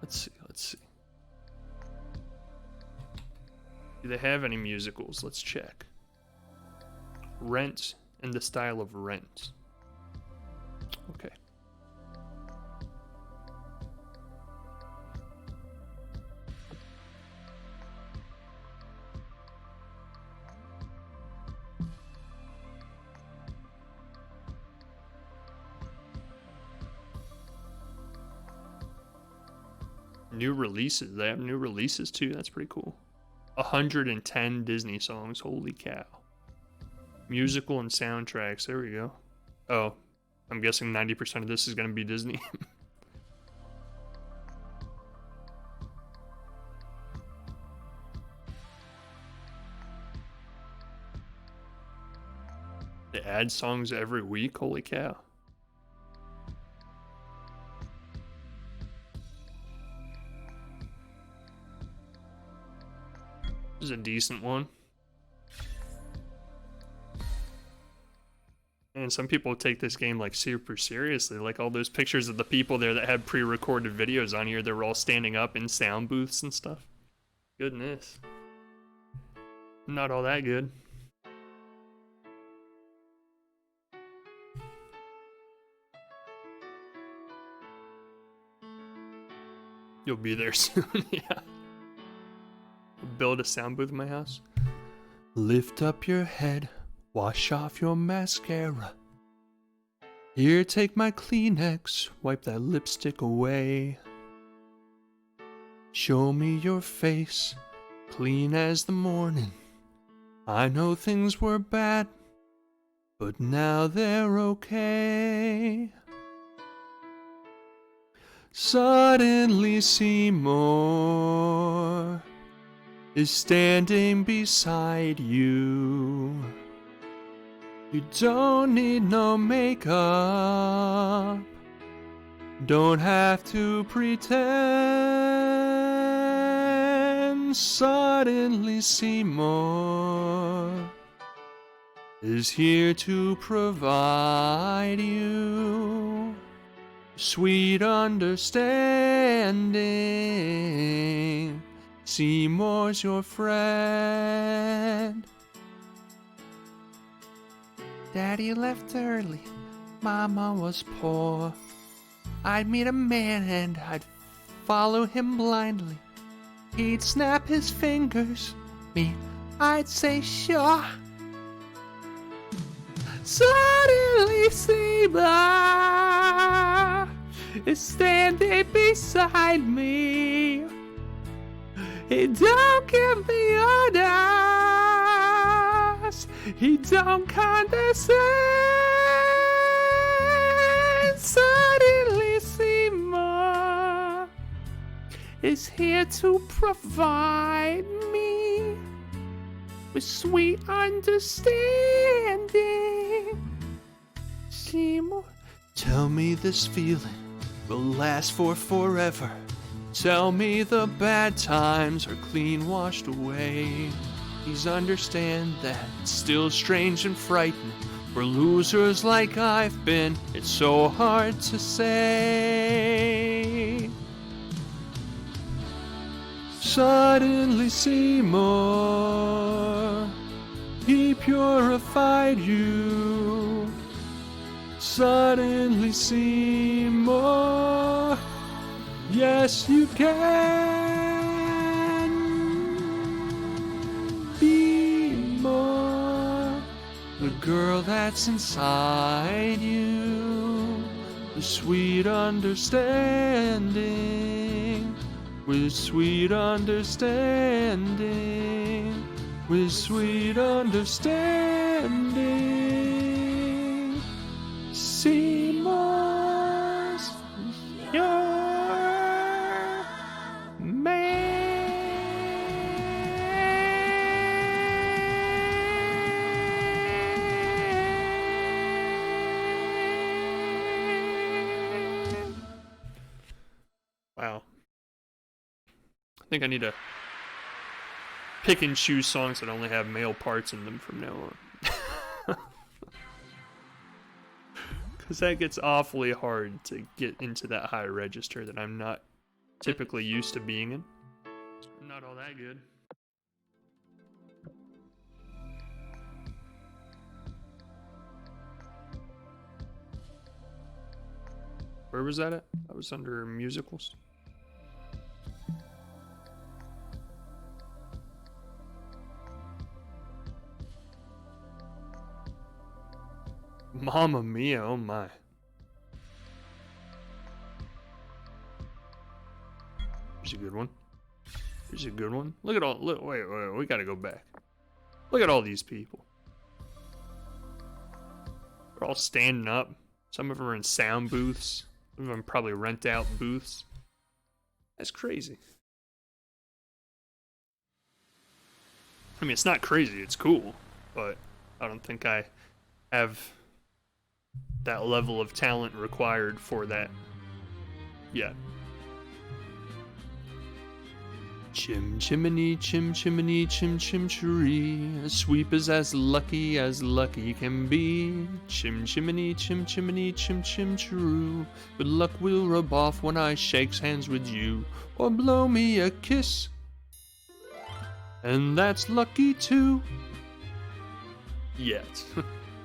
Speaker 1: Let's see. Do they have any musicals? Let's check. Rent, in the style of Rent. Okay. New releases. They have new releases too. That's pretty cool. 110 Disney songs. Holy cow. Musical and soundtracks. There we go. Oh, I'm guessing 90% of this is going to be Disney. They add songs every week. Holy cow. This is a decent one. And some people take this game like super seriously. Like all those pictures of the people there that had pre-recorded videos on here. They were all standing up in sound booths and stuff. Goodness. Not all that good. You'll be there soon, yeah. Build a sound booth in my house. Lift up your head, wash off your mascara. Here, take my Kleenex, wipe that lipstick away. Show me your face, clean as the morning. I know things were bad, but now they're okay. Suddenly Seymour is standing beside you. You don't need no makeup, don't have to pretend. Suddenly Seymour is here to provide you sweet understanding Seymour's your friend. Daddy left early, Mama was poor. I'd meet a man and I'd follow him blindly. He'd snap his fingers, me, I'd say sure. Suddenly Seymour is standing beside me. He don't give me orders, he don't condescend. Suddenly Seymour is here to provide me with sweet understanding. Seymour, tell me this feeling will last for forever. Tell me the bad times are clean washed away. Please understand that it's still strange and frightening. For losers like I've been, it's so hard to say. Suddenly Seymour, he purified you. Suddenly Seymour, yes you can be more. The girl that's inside you, the sweet understanding, with sweet understanding, with sweet understanding. Seymour's your Wow. I think I need to pick and choose songs that only have male parts in them from now on. Because that gets awfully hard to get into that high register that I'm not typically used to being in. I'm not all that good. Where was that at? I was under musicals. Mamma mia, oh my. Here's a good one. Here's a good one. Look at all, look, wait, we gotta go back. Look at all these people. They're all standing up. Some of them are in sound booths. Some of them probably rent out booths. That's crazy. I mean, it's not crazy, it's cool, but I don't think I have that level of talent required for that yet. Chim chimney, chim chimney, chim chim chiree. A sweep is as lucky can be. Chim chimney, chim chimney, chim chim chiroo. Good luck will rub off when I shakes hands with you. Or blow me a kiss, and that's lucky too. Yet.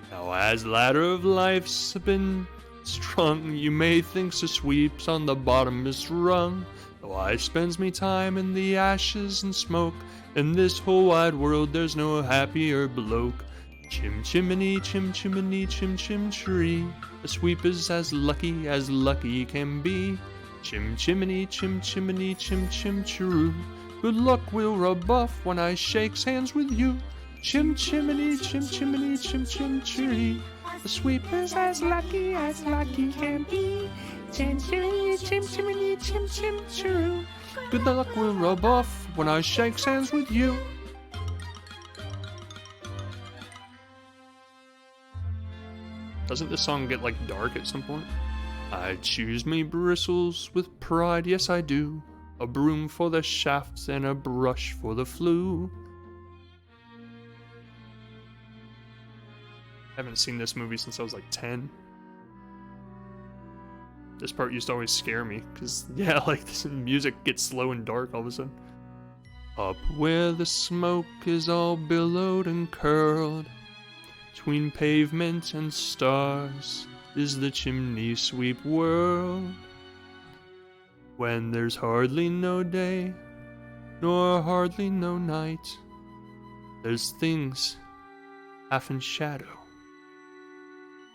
Speaker 1: Now as ladder of life's been strung, you may think the sweeps on the bottom is rung. Though I spends me time in the ashes and smoke, in this whole wide world there's no happier bloke. Chim chimney, chim chimney, chim chim chiree. A sweep is as lucky can be. Chim chimney, chim chimney, chim chim chiroo. Good luck will rub off when I shakes hands with you. Chim chimney, chim chimney, chim chim chiree. The sweep is as lucky can be. Chim chimney, chim chimney, chim chim chiroo. Good luck will rub off when I shakes hands with you. Doesn't this song get like dark at some point? I choose me bristles with pride, yes I do. A broom for the shafts and a brush for the flue. I haven't seen this movie since I was like 10. This part used to always scare me, because, yeah, like, this music gets slow and dark all of a sudden. Up where the smoke is all billowed and curled, between pavement and stars is the chimney sweep world. When there's hardly no day, nor hardly no night, there's things half in shadow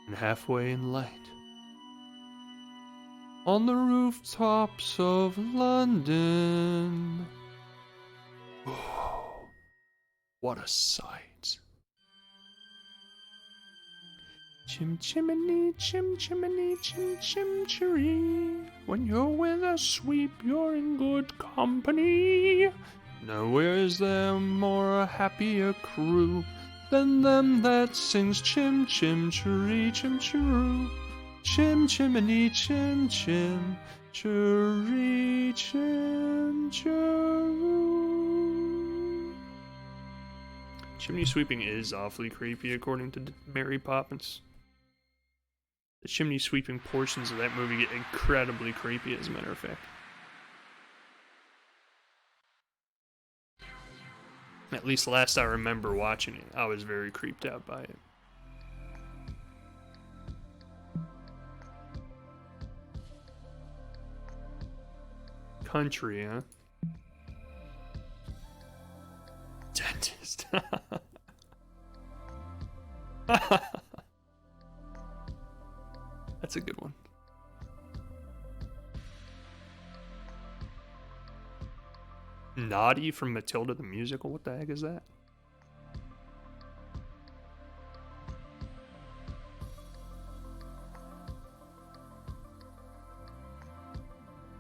Speaker 1: and halfway in light. On the rooftops of London, oh, what a sight. Chim chimney, chim chimney, chim chim chiree. When you're with a sweep, you're in good company. Nowhere is there more a happier crew than them that sings chim chim chiree, chim chiroo. Chim chimney, chim chim chiree, chim chiroo. Chimney sweeping is awfully creepy, according to Mary Poppins. The chimney sweeping portions of that movie get incredibly creepy, as a matter of fact. At least last I remember watching it, I was very creeped out by it. Country, huh? Dentist. That's a good one. Naughty from Matilda the Musical? What the heck is that?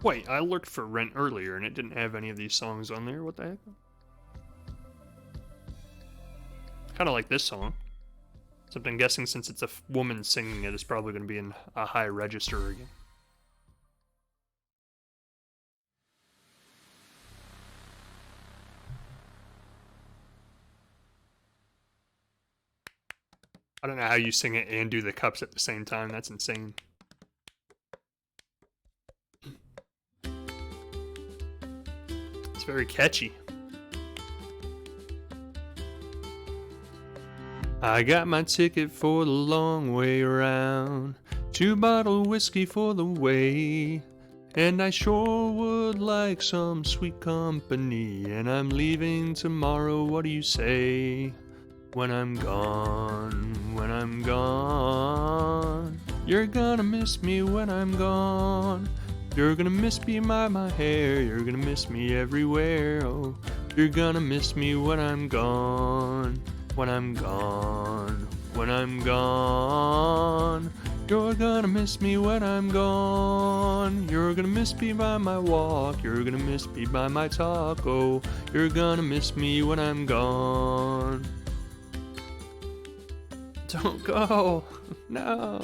Speaker 1: Wait, I looked for Rent earlier and it didn't have any of these songs on there. What the heck? Kind of like this song. So I'm guessing since it's a woman singing it, it's probably going to be in a high register again. I don't know how you sing it and do the cups at the same time. That's insane. It's very catchy. I got my ticket for the long way around, 2-bottle whiskey for the way, and I sure would like some sweet company, and I'm leaving tomorrow, what do you say? When I'm gone, when I'm gone, you're gonna miss me when I'm gone. You're gonna miss me by my hair, you're gonna miss me everywhere, oh, you're gonna miss me when I'm gone. When I'm gone, when I'm gone, you're gonna miss me when I'm gone. You're gonna miss me by my walk, you're gonna miss me by my talk, oh, you're gonna miss me when I'm gone. Don't go, no.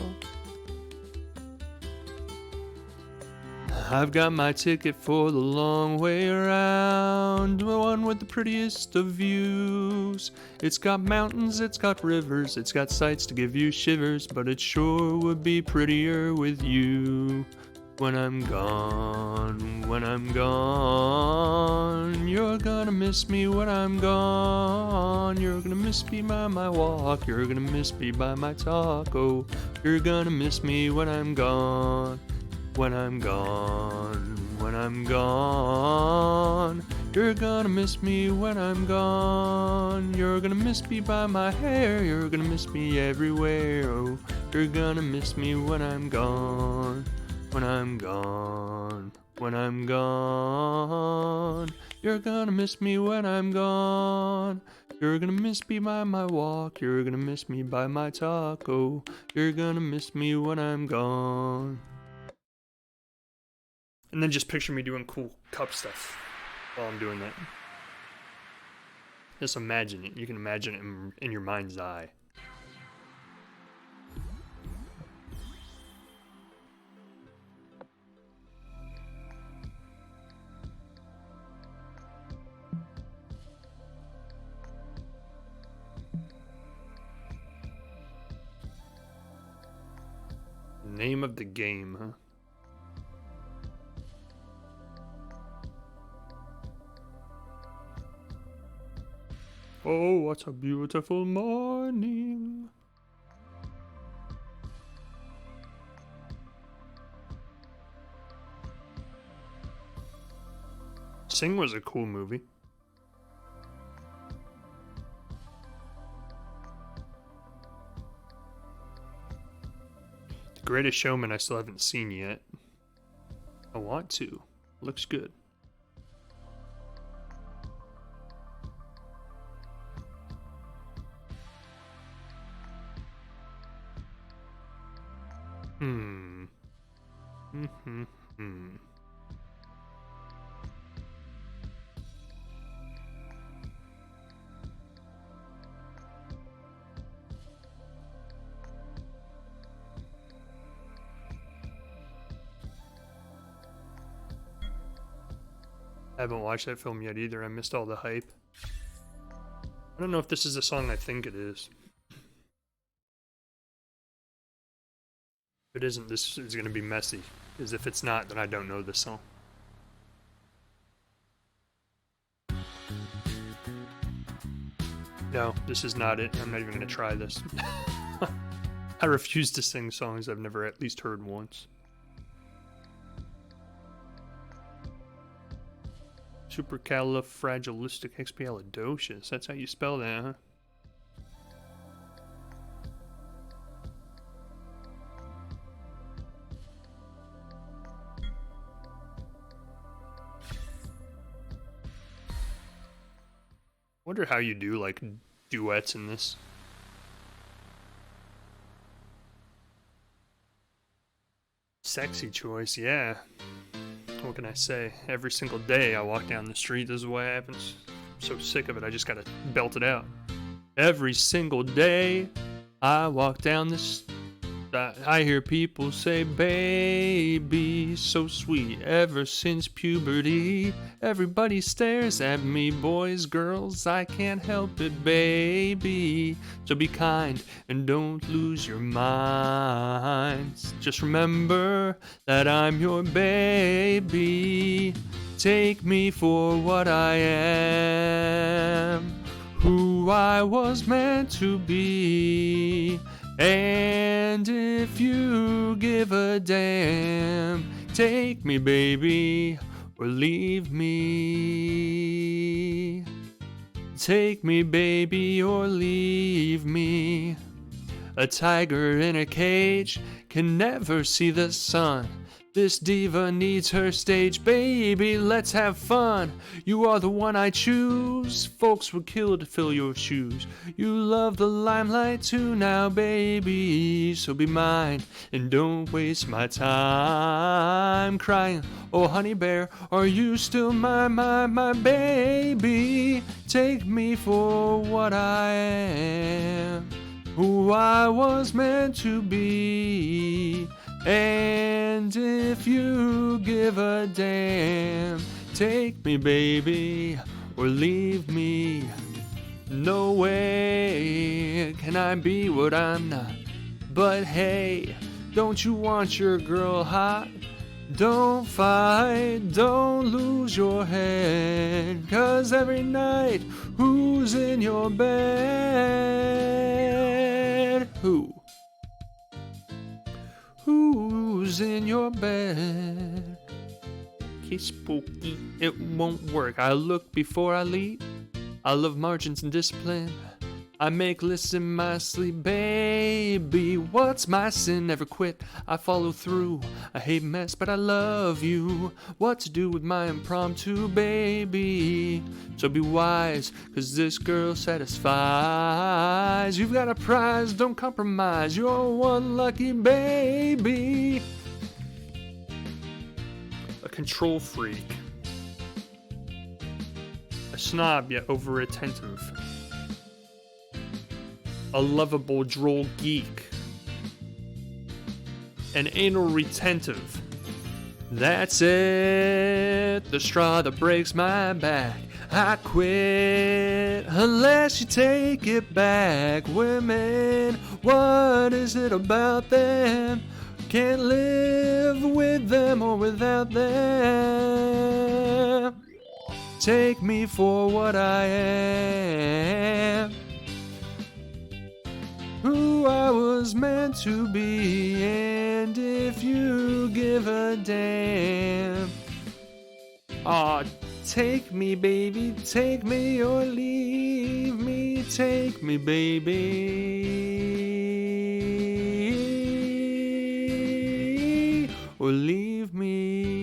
Speaker 1: I've got my ticket for the long way around, the one with the prettiest of views. It's got mountains, it's got rivers, it's got sights to give you shivers, but it sure would be prettier with you. When I'm gone, when I'm gone, you're gonna miss me when I'm gone. You're gonna miss me by my walk, you're gonna miss me by my talk, oh, you're gonna miss me when I'm gone. When I'm gone, when I'm gone, you're gonna miss me when I'm gone. You're gonna miss me by my hair, you're gonna miss me everywhere, oh, you're gonna miss me when I'm gone. When I'm gone, when I'm gone, you're gonna miss me when I'm gone. You're gonna miss me by my walk, you're gonna miss me by my talk, oh, you're gonna miss me when I'm gone. And then just picture me doing cool cup stuff while I'm doing that. Just imagine it. You can imagine it in your mind's eye. Name of the game, huh? Oh, what a beautiful morning. Sing was a cool movie. The Greatest Showman I still haven't seen yet. I want to. Looks good. I haven't watched that film yet either. I missed all the hype. I don't know if this is the song I think it is. If it isn't, this is going to be messy. Because if it's not, then I don't know this song. No, this is not it. I'm not even going to try this. I refuse to sing songs I've never at least heard once. Supercalifragilisticexpialidocious. That's how you spell that, huh? Wonder how you do like duets in this. Sexy choice, yeah. What can I say? Every single day I walk down the street, this is what happens. I'm so sick of it, I just gotta belt it out. Every single day I walk down this. I hear people say, baby, so sweet. Ever since puberty, everybody stares at me. Boys, girls, I can't help it, baby. So be kind and don't lose your minds. Just remember that I'm your baby. Take me for what I am, who I was meant to be. And if you give a damn, take me, baby, or leave me. Take me, baby, or leave me. A tiger in a cage can never see the sun. This diva needs her stage, baby, let's have fun. You are the one I choose, folks would kill to fill your shoes. You love the limelight too now, baby, so be mine and don't waste my time crying. Oh, honey bear, are you still my baby? Take me for what I am, who I was meant to be. And if you give a damn, take me, baby, or leave me. No way can I be what I'm not. But hey, don't you want your girl hot? Don't fight, don't lose your head. 'Cause every night, who's in your bed? Who's in your bed? Okay, spooky, it won't work. I look before I leap. I love margins and discipline. I make lists in my sleep, baby. What's my sin? Never quit. I follow through. I hate mess, but I love you. What to do with my impromptu, baby? So be wise, 'cause this girl satisfies. You've got a prize, don't compromise. You're one lucky baby. A control freak. A snob yet over attentive. A lovable droll geek. An anal retentive. That's it, the straw that breaks my back. I quit unless you take it back. Women, what is it about them? Can't live with them or without them. take me for what I am, who I was meant to be, and if you give a damn. Aw, take me, baby, take me or leave me, take me, baby, or leave me.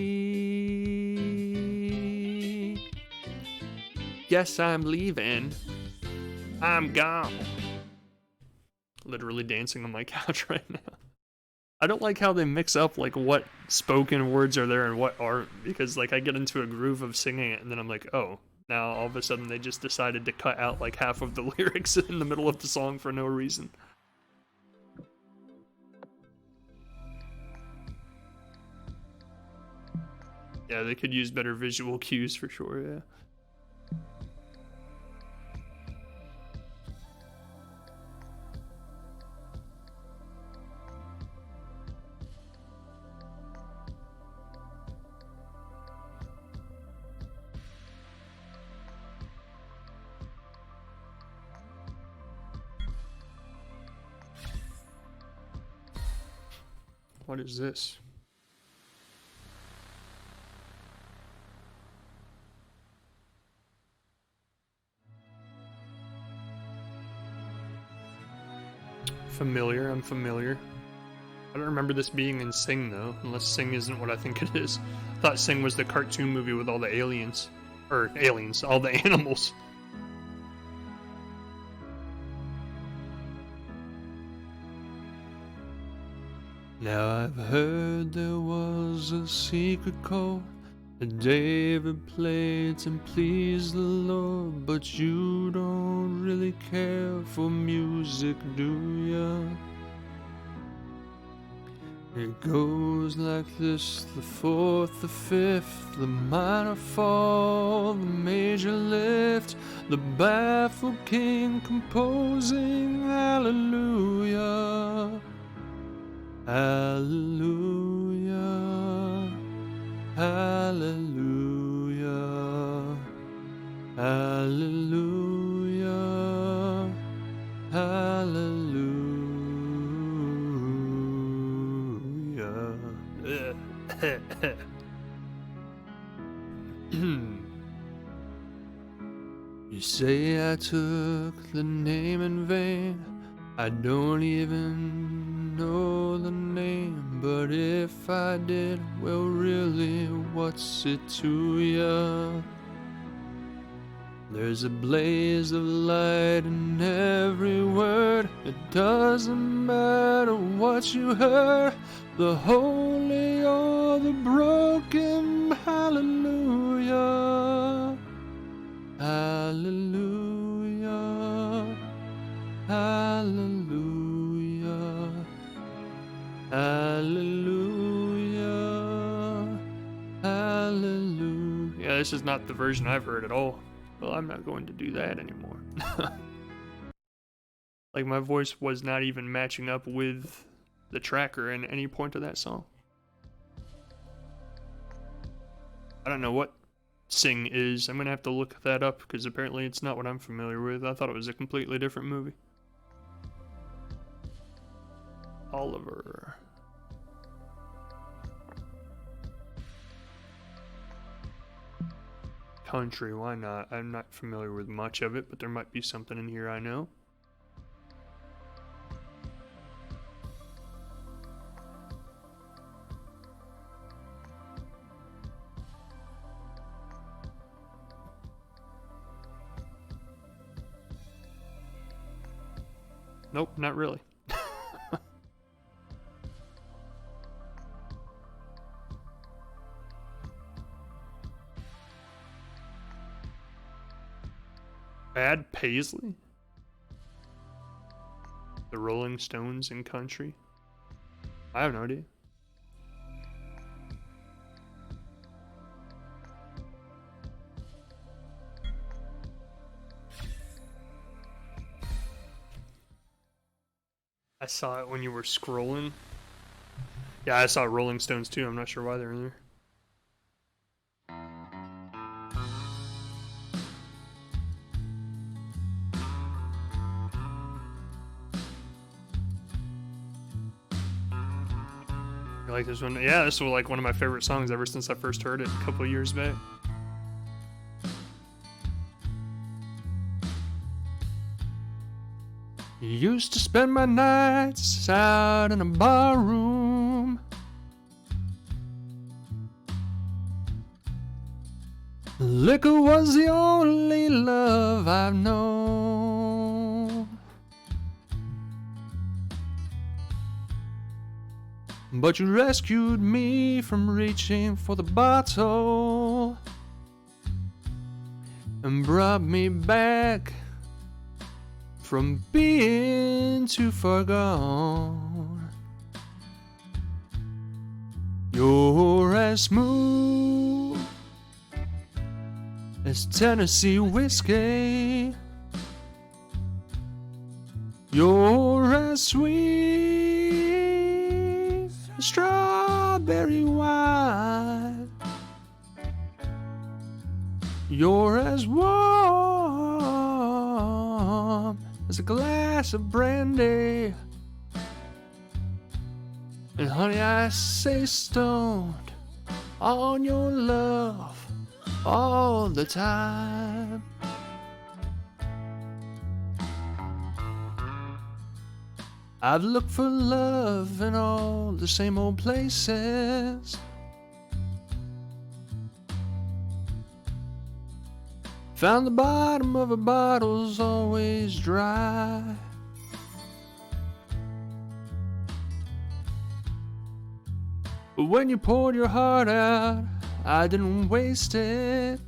Speaker 1: Yes, I'm leaving. I'm gone. Literally dancing on my couch right now. I don't like how they mix up like what spoken words are there and what aren't, because like I get into a groove of singing it and then I'm like, oh, now all of a sudden they just decided to cut out like half of the lyrics in the middle of the song for no reason. Yeah, they could use better visual cues for sure, yeah. What is this? Familiar, I'm familiar. I don't remember this being in Sing though, unless Sing isn't what I think it is. I thought Sing was the cartoon movie with all the aliens. Or aliens, all the animals. Now I've heard there was a secret chord that David played to please the Lord, but you don't really care for music, do ya? It goes like this: the fourth, the fifth, the minor fall, the major lift, the baffled king composing hallelujah. Hallelujah, hallelujah, hallelujah, hallelujah. You say I took the name in vain. I don't even know the name, but if I did, well really, what's it to ya? There's a blaze of light in every word. It doesn't matter what you heard, the holy or the broken. Hallelujah, hallelujah, hallelujah, hallelujah, hallelujah. Yeah, this is not the version I've heard at all. Well, I'm not going to do that anymore. Like, my voice was not even matching up with the tracker in any point of that song. I don't know what Sing is. I'm gonna have to look that up, because apparently it's not what I'm familiar with. I thought it was a completely different movie. Oliver. Country, why not? I'm not familiar with much of it, but there might be something in here I know. Nope, not really. Bad Paisley? The Rolling Stones in country? I have no idea. I saw it when you were scrolling. Yeah, I saw Rolling Stones too. I'm not sure why they're in there. You like this one? Yeah, this was like one of my favorite songs ever since I first heard it a couple of years back. Used to spend my nights out in a bar room. Liquor was the only love I've known. But you rescued me from reaching for the bottle and brought me back from being too far gone. You're as smooth as Tennessee whiskey. You're as sweet as strawberry wine. You're as warm as a glass of brandy. And honey, I stay stoned on your love all the time. I've looked for love in all the same old places. Found the bottom of a bottle's always dry. But when you poured your heart out, I didn't waste it.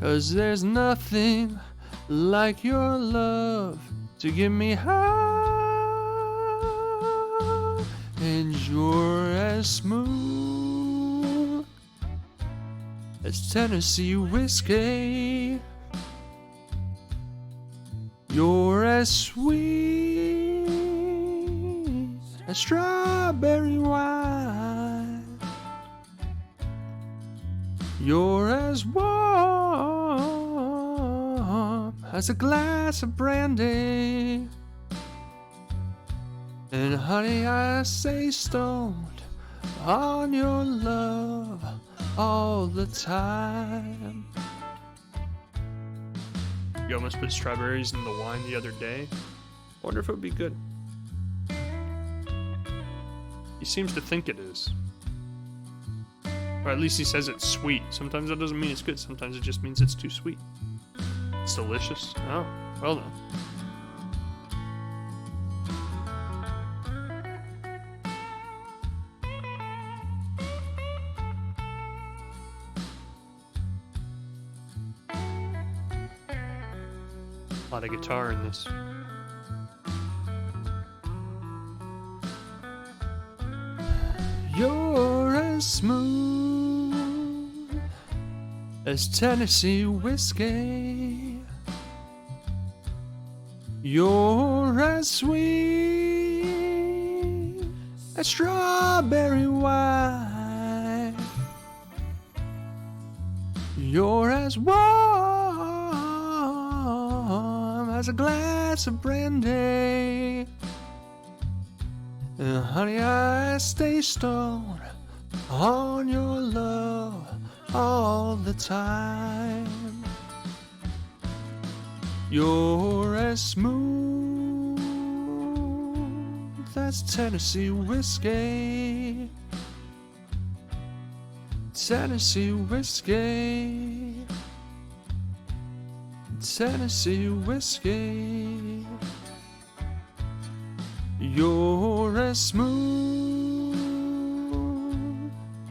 Speaker 1: 'Cause there's nothing like your love to get me high. And you're as smooth as Tennessee whiskey. You're as sweet as strawberry wine. You're as warm as a glass of brandy. And honey, I stay stoned on your love all the time. You almost put strawberries in the wine the other day. Wonder if it would be good. He seems to think it is. Or at least he says it's sweet. Sometimes that doesn't mean it's good. Sometimes it just means it's too sweet. It's delicious. Oh, well then. A lot of guitar in this. You're as smooth as Tennessee whiskey. You're as sweet as strawberry wine. You're as warm as a glass of brandy. And honey, I stay stoned on your love all the time. You're as smooth as Tennessee whiskey. Tennessee whiskey. Tennessee whiskey. You're as smooth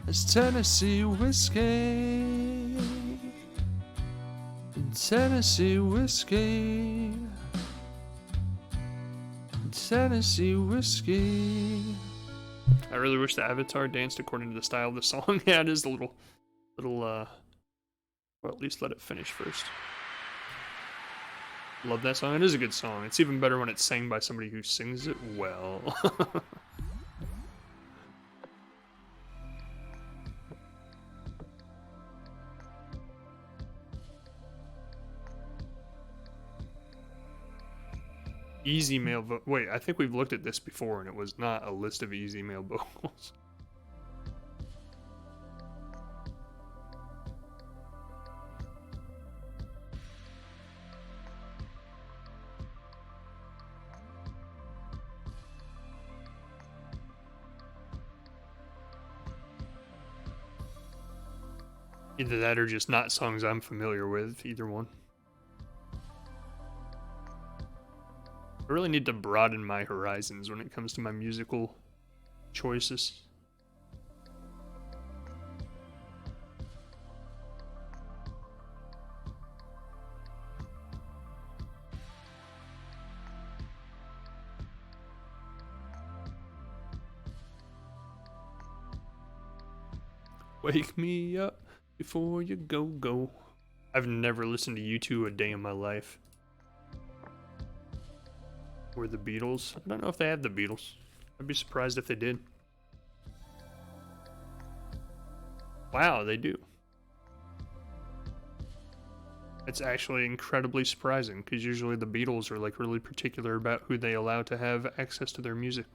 Speaker 1: as Tennessee whiskey. Tennessee whiskey. Tennessee whiskey. I really wish the Avatar danced according to the style of the song. Yeah, it is a little, well, at least let it finish first. Love that song. It is a good song. It's even better when it's sang by somebody who sings it well. Easy male wait, I think we've looked at this before and it was not a list of easy male vocals. Either that or just not songs I'm familiar with, either one. I really need to broaden my horizons when it comes to my musical choices. Wake me up before you go. I've never listened to U2 a day in my life. Or the Beatles. I don't know if they have the Beatles. I'd be surprised if they did. Wow, they do. It's actually incredibly surprising, because usually the Beatles are like really particular about who they allow to have access to their music.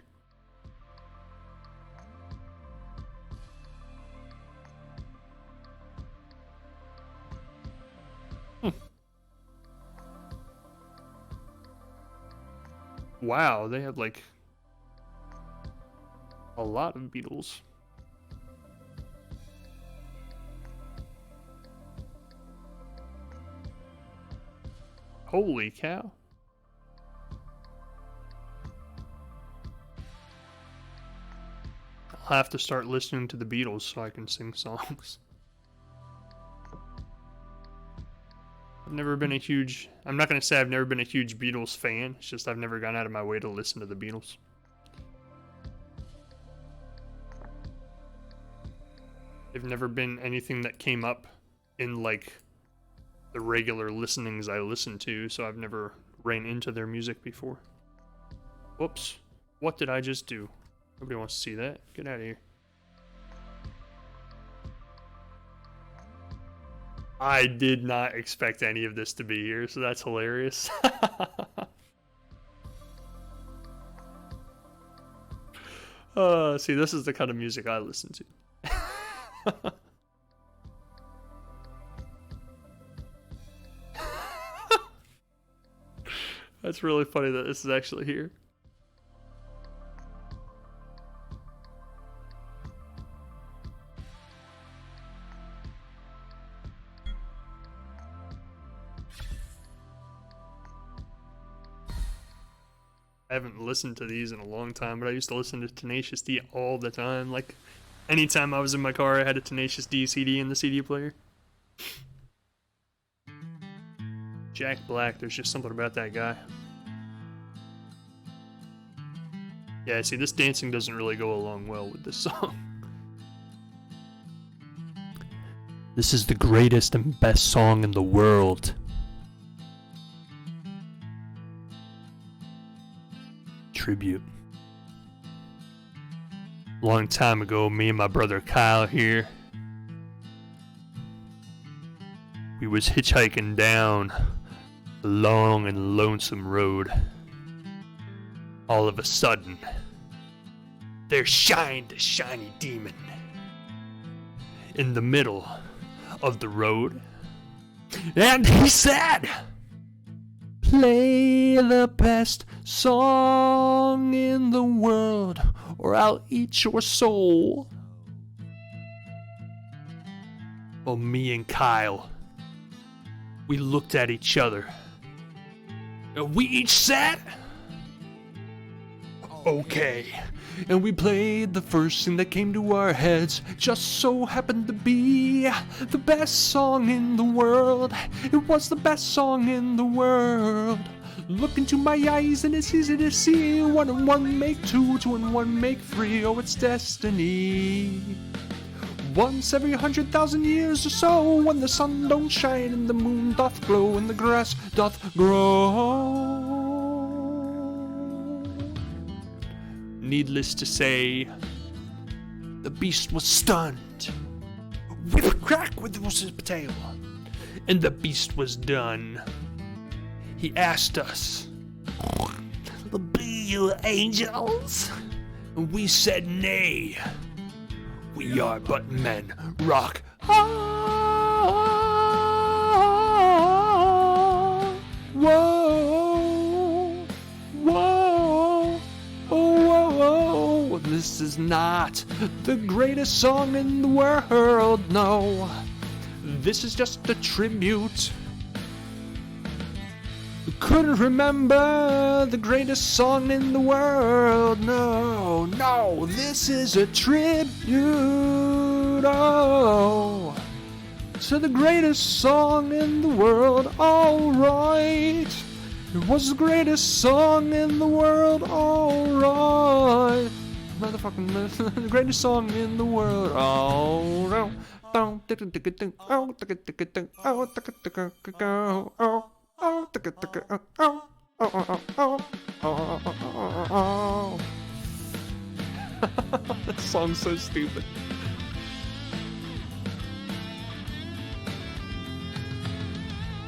Speaker 1: Wow, they have like a lot of Beatles. Holy cow. I'll have to start listening to the Beatles so I can sing songs. I've never been a huge, I'm not going to say I've never been a huge Beatles fan, it's just I've never gone out of my way to listen to the Beatles. They've never been anything that came up in like the regular listenings I listen to, so I've never ran into their music before. Whoops, what did I just do? Nobody wants to see that. Get out of here. I did not expect any of this to be here, so that's hilarious. See, this is the kind of music I listen to. That's really funny that this is actually here. I haven't listened to these in a long time, but I used to listen to Tenacious D all the time. Like, anytime I was in my car, I had a Tenacious D CD in the CD player. Jack Black, there's just something about that guy. Yeah, see, this dancing doesn't really go along well with this song. This is the greatest and best song in the world. Tribute. Long time ago, me and my brother Kyle here, we was hitchhiking down a long and lonesome road. All of a sudden, there shined a shiny demon in the middle of the road, and he said, "Play the best song in the world, or I'll eat your soul." Well, me and Kyle, we looked at each other, and we each said, "Okay." And we played the first thing that came to our heads. Just so happened to be the best song in the world. It was the best song in the world. Look into my eyes and it's easy to see. 1 and 1 make 2, 2 and 1 make 3. Oh, it's destiny. Once every 100,000 years or so, when the sun don't shine and the moon doth glow and the grass doth grow. Needless to say, the beast was stunned with a crack with his tail, and the beast was done. He asked us, you angels? We said nay. We are but men. Rock. Whoa. Whoa. Whoa. Whoa. This is not the greatest song in the world, no. This is just a tribute. Couldn't remember the greatest song in the world. No, no, this is a tribute, oh, to the greatest song in the world. All right, it was the greatest song in the world. All right, motherfucking the greatest song in the world. Oh no. Oh, that song's so stupid.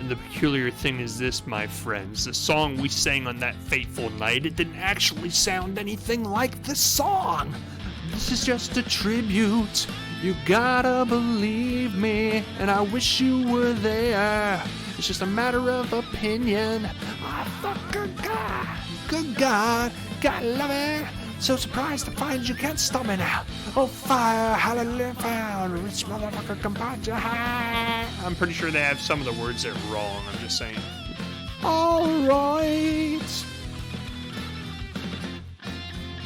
Speaker 1: And the peculiar thing is this, my friends, the song we sang on that fateful night, it didn't actually sound anything like this song. This is just a tribute. You gotta believe me, and I wish you were there. It's just a matter of opinion. Oh, fuck, good God, gotta love it. So surprised to find you can't stop me now. Oh, fire, hallelujah, found. Rich motherfucker, come by your high. I'm pretty sure they have some of the words there wrong, I'm just saying. Alright.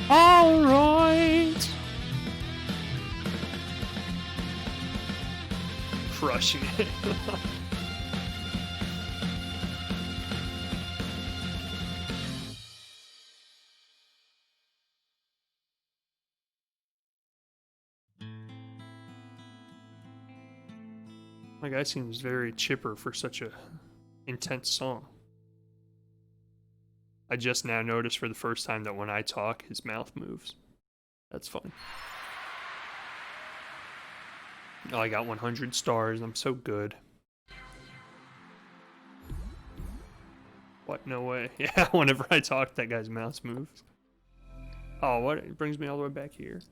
Speaker 1: Alright. Crushing it. My guy seems very chipper for such a intense song. I just now noticed for the first time that when I talk, his mouth moves. That's fun. Oh, I got 100 stars. I'm so good. What? No way. Yeah, whenever I talk, that guy's mouth moves. Oh, what? It brings me all the way back here.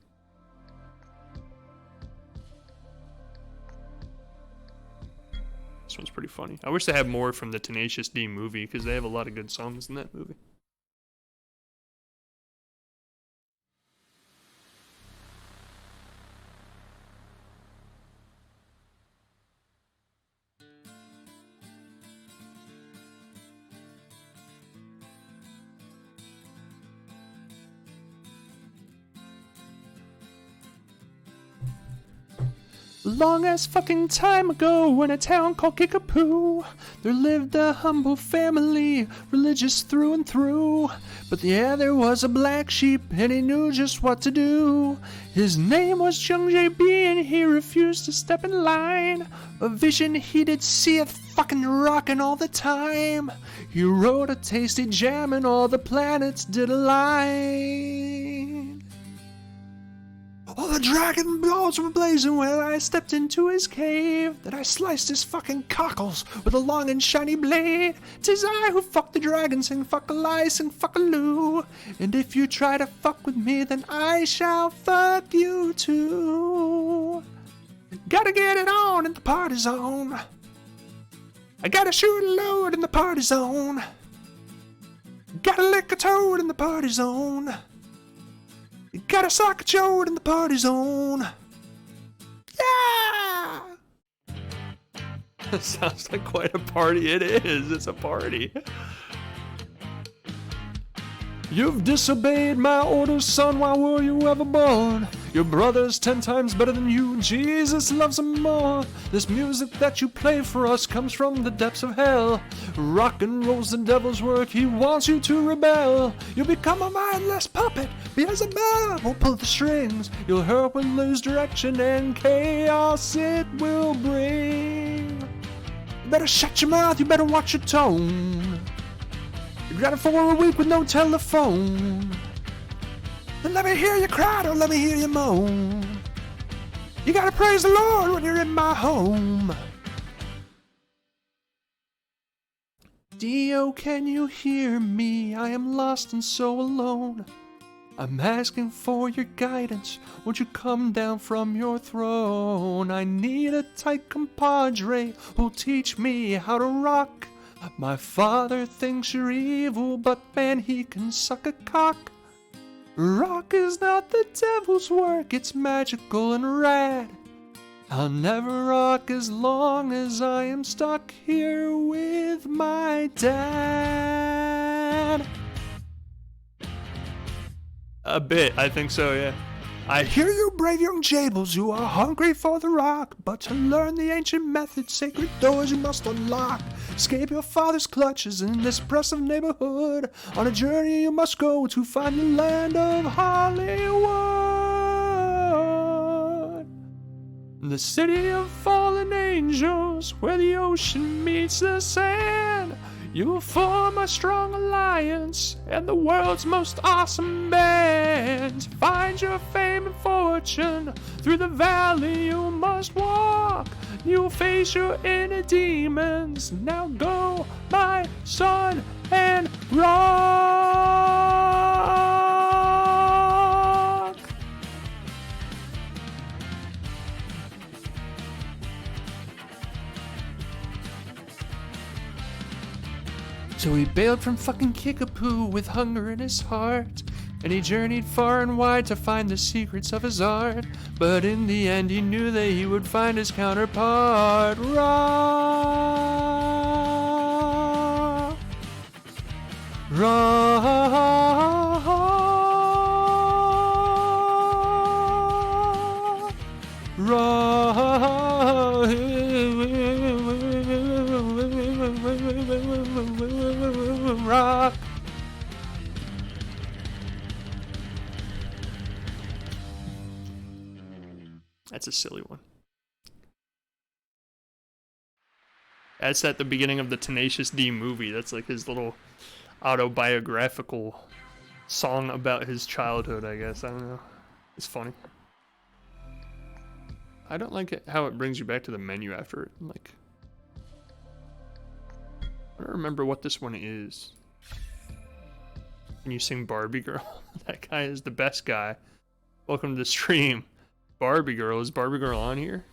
Speaker 1: This one's pretty funny. I wish they had more from the Tenacious D movie, because they have a lot of good songs in that movie. Long as fucking time ago, in a town called Kickapoo, there lived a humble family, religious through and through. But yeah, there was a black sheep, and he knew just what to do. His name was Chung JB, and he refused to step in line. A vision he did see it fucking rockin' all the time. He wrote a tasty jam, and all the planets did align. All the dragon balls were blazing when I stepped into his cave. Then I sliced his fucking cockles with a long and shiny blade. 'Tis I who fuck the dragon, sing fuck a lie, sing fuck a loo. And if you try to fuck with me, then I shall fuck you too. Gotta get it on in the party zone. I gotta shoot a load in the party zone. Gotta lick a toad in the party zone. You gotta sock a chode in the party zone. Yeah! That sounds like quite a party. It is. It's a party. You've disobeyed my orders, son. Why were you ever born? Your brother's 10 times better than you. Jesus loves him more. This music that you play for us comes from the depths of hell. Rock and roll's the devil's work. He wants you to rebel. You'll become a mindless puppet. Beelzebub won't pull the strings. You'll hurt and lose direction, and chaos it will bring. You better shut your mouth. You better watch your tone. You got it for a week with no telephone. Then let me hear you cry, don't let me hear you moan. You gotta praise the Lord when you're in my home. Dio, can you hear me? I am lost and so alone. I'm asking for your guidance. Won't you come down from your throne? I need a tight compadre who'll teach me how to rock. My father thinks you're evil, but man, he can suck a cock. Rock is not the devil's work, it's magical and rad. I'll never rock as long as I am stuck here with my dad. A bit, I think so, yeah. I hear you brave young jables, you are hungry for the rock, but to learn the ancient methods, sacred doors you must unlock. Escape your father's clutches in this oppressive neighborhood. On a journey you must go to find the land of Hollywood. The city of fallen angels, where the ocean meets the sand. You will form a strong alliance and the world's most awesome band. Find your fame and fortune, through the valley you must walk. You'll face your inner demons. Now go, my son, and rock. So he bailed from fucking Kickapoo with hunger in his heart, and he journeyed far and wide to find the secrets of his art. But in the end he knew that he would find his counterpart, Ra. Rock. That's a silly one. That's at the beginning of the Tenacious D movie. That's like his little autobiographical song about his childhood, I guess. I don't know. It's funny. I don't like it how it brings you back to the menu after it. Like, I don't remember what this one is. Can you sing Barbie Girl? That guy is the best guy. Welcome to the stream. Barbie Girl. Is Barbie Girl on here?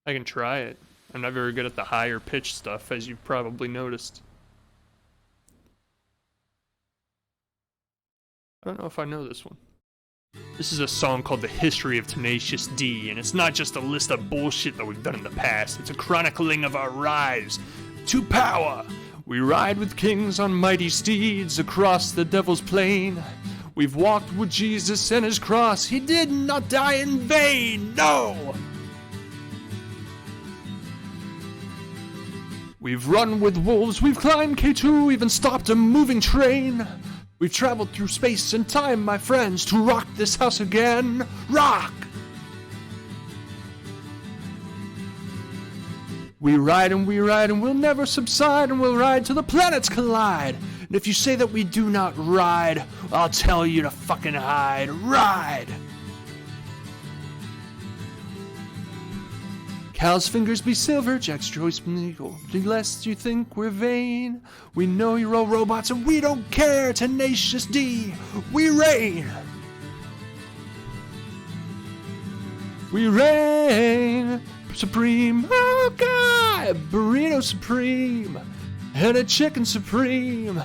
Speaker 1: I can try it. I'm not very good at the higher pitch stuff, as you've probably noticed. I don't know if I know this one. This is a song called The History of Tenacious D, and it's not just a list of bullshit that we've done in the past. It's a chronicling of our rise to power. We ride with kings on mighty steeds across the devil's plain. We've walked with Jesus and his cross. He did not die in vain, no! We've run with wolves, we've climbed K2, even stopped a moving train. We've traveled through space and time, my friends, to rock this house again. Rock! We ride and we'll never subside, and we'll ride till the planets collide. And if you say that we do not ride, I'll tell you to fucking hide. Ride! Cal's fingers be silver, Jack's choice be gold. Lest you think we're vain, we know you're all robots and we don't care. Tenacious D, we reign. We reign supreme. Oh God, burrito supreme, and a chicken supreme,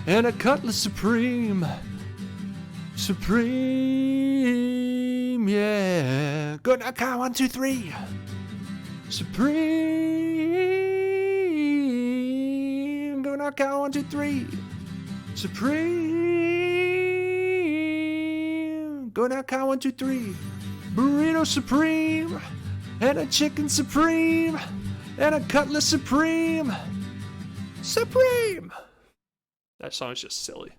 Speaker 1: and a cutlass supreme. Supreme, yeah. Good, okay, 1, 2, 3. Supreme. Go knock out 1, 2, 3. Supreme. Go knock out 1, 2, 3. Burrito supreme. And a chicken supreme. And a cutlass supreme. Supreme. That song is just silly.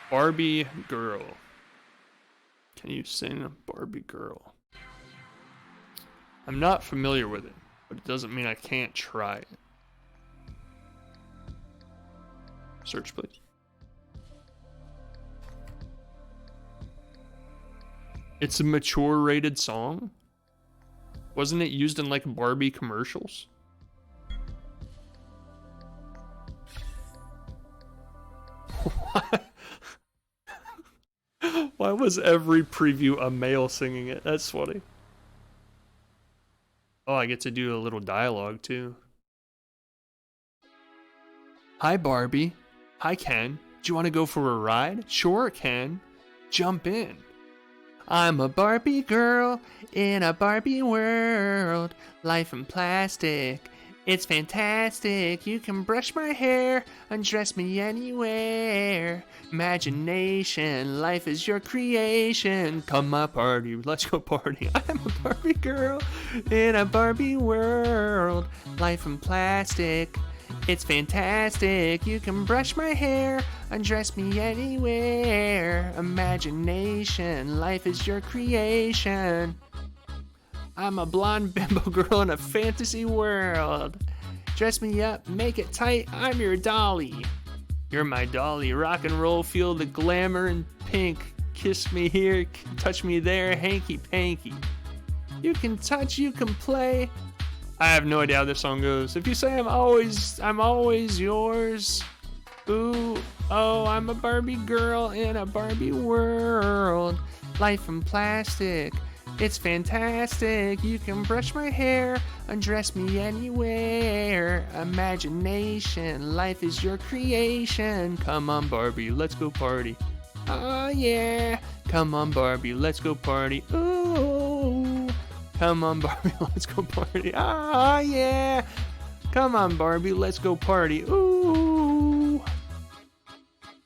Speaker 1: Barbie Girl. Can you sing Barbie Girl? I'm not familiar with it, but it doesn't mean I can't try it. Search, please. It's a mature rated song? Wasn't it used in like Barbie commercials? Why was every preview a male singing it? That's funny. Oh, I get to do a little dialogue too. Hi, Barbie. Hi, Ken. Do you want to go for a ride? Sure, Ken. Jump in. I'm a Barbie girl in a Barbie world. Life in plastic. It's fantastic. You can brush my hair, undress me anywhere. Imagination, life is your creation. Come my party, let's go party. I'm a Barbie girl in a Barbie world. Life in plastic. It's fantastic. You can brush my hair, undress me anywhere. Imagination, life is your creation. I'm a blonde bimbo girl in a fantasy world. Dress me up, make it tight, I'm your dolly. You're my dolly, rock and roll, feel the glamour and pink. Kiss me here, touch me there, hanky panky. You can touch, you can play. I have no idea how this song goes. If you say I'm always yours. Ooh, oh, I'm a Barbie girl in a Barbie world. Life in plastic. It's fantastic. You can brush my hair, undress me anywhere. Imagination, life is your creation. Come on, Barbie, let's go party. Oh yeah. Come on, Barbie, let's go party. Ooh. Come on, Barbie, let's go party. Ah yeah. Come on, Barbie, let's go party. Ooh.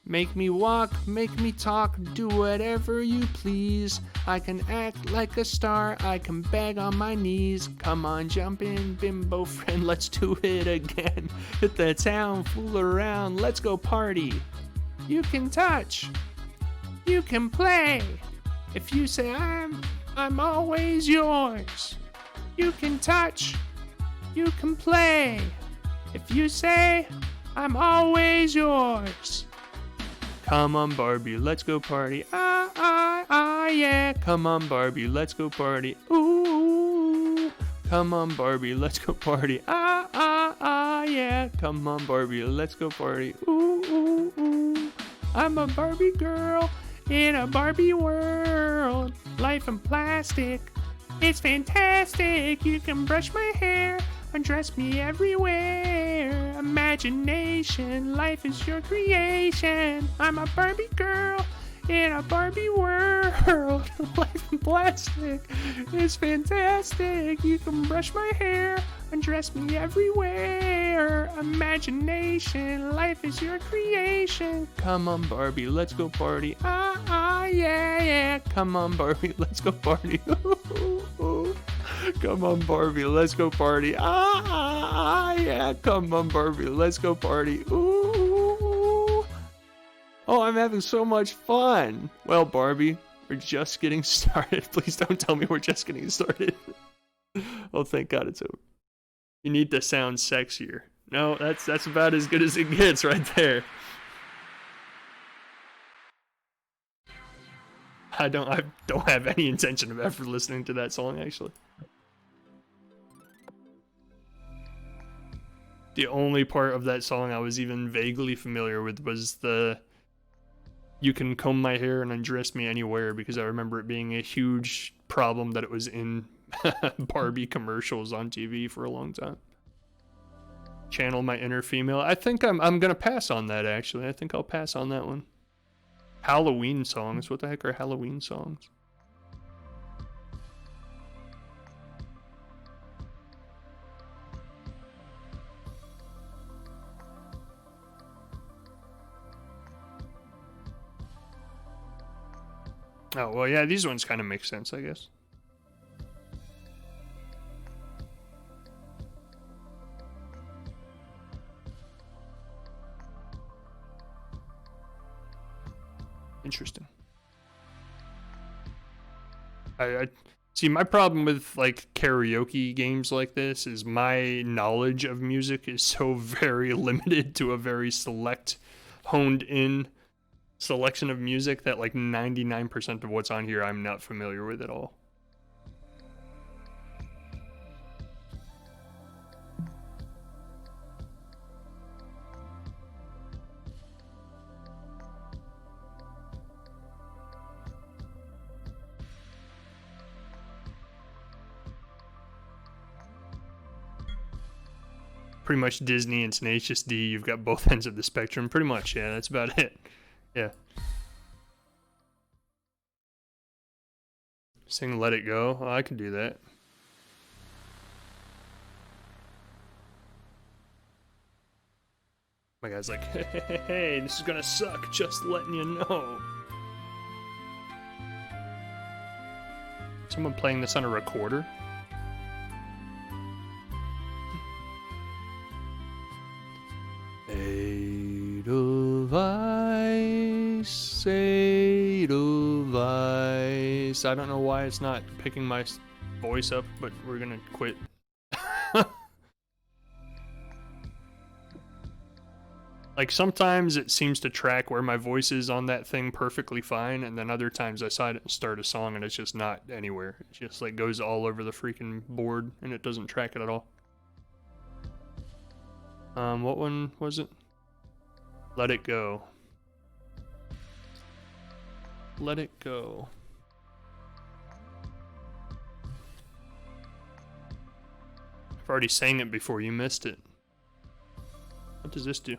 Speaker 1: Make me walk, make me talk, do whatever you please. I can act like a star, I can beg on my knees. Come on, jump in, bimbo friend, let's do it again. Hit the town, fool around, let's go party. You can touch, you can play. If you say I'm always yours. You can touch, you can play. If you say I'm always yours. Come on, Barbie, let's go party. Yeah. Come on, Barbie, let's go party. Ooh. Come on, Barbie, let's go party. Yeah. Come on, Barbie, let's go party. Ooh. I'm a Barbie girl in a Barbie world. Life in plastic. It's fantastic. You can brush my hair, undress me everywhere. Imagination, life is your creation. I'm a Barbie girl in a Barbie world. Life in plastic, it's fantastic. You can brush my hair, undress me everywhere. Imagination, life is your creation. Come on, Barbie, let's go party. Yeah. Come on, Barbie, let's go party. Come on, Barbie, let's go party. Yeah. Come on, Barbie, let's go party. Ooh. Oh, I'm having so much fun. Well, Barbie, we're just getting started. Please don't tell me we're just getting started. Oh, thank God it's over. You need to sound sexier. No, that's about as good as it gets right there. I don't have any intention of ever listening to that song, actually. The only part of that song I was even vaguely familiar with was the "You can comb my hair and undress me anywhere," because I remember it being a huge problem that it was in Barbie commercials on TV for a long time. Channel my inner female. I think I'm gonna pass on that, actually. I think I'll pass on that one. Halloween songs. What the heck are Halloween songs? Oh, well, yeah, these ones kind of make sense, I guess. Interesting. I see, my problem with like karaoke games like this is my knowledge of music is so very limited to a very select, honed in selection of music that like 99% of what's on here I'm not familiar with at all. pretty much Disney and Tenacious D. You've got both ends of the spectrum, pretty much. Yeah, that's about it. Yeah. Sing "Let It Go." Oh, I can do that. My guy's like, hey, this is gonna suck. Just letting you know. Someone playing this on a recorder? Edelweiss. I don't know why it's not picking my voice up, but we're gonna quit. Like, sometimes it seems to track where my voice is on that thing perfectly fine, and then other times I start a song and it's just not anywhere. It just, like, goes all over the freaking board, and it doesn't track it at all. What one was it? Let It Go. Let It Go. I've already sang it before, you missed it. What does this do?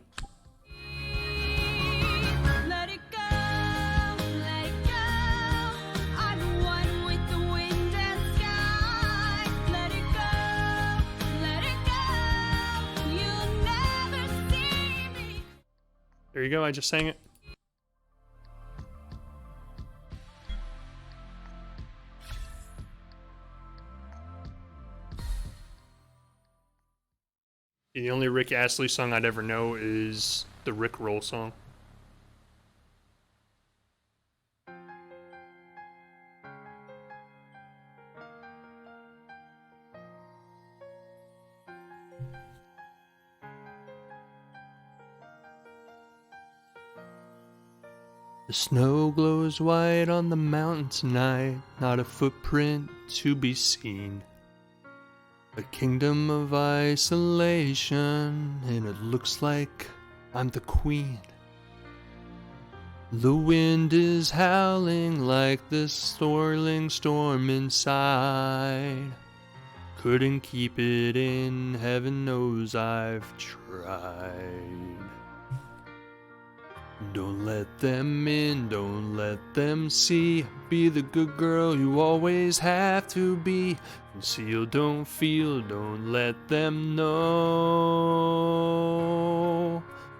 Speaker 1: There you go, I just sang it. The only Rick Astley song I'd ever know is the Rick Roll song. The snow glows white on the mountain tonight, not a footprint to be seen. A kingdom of isolation, and it looks like I'm the queen. The wind is howling like the swirling storm inside. Couldn't keep it in, heaven knows I've tried. Don't let them in, don't let them see. Be the good girl you always have to be. Conceal, don't feel, don't let them know.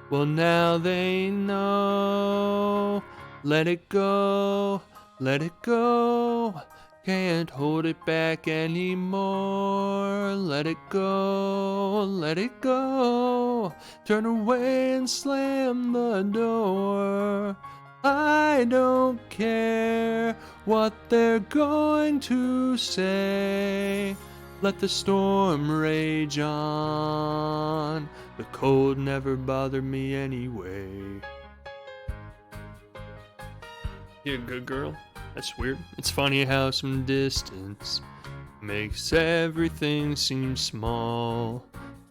Speaker 1: Well, now they know. Let it go, let it go. Can't hold it back anymore. Let it go, let it go. Turn away and slam the door. I don't care what they're going to say. Let the storm rage on. The cold never bothered me anyway. You a good girl? That's weird. It's funny how some distance makes everything seem small.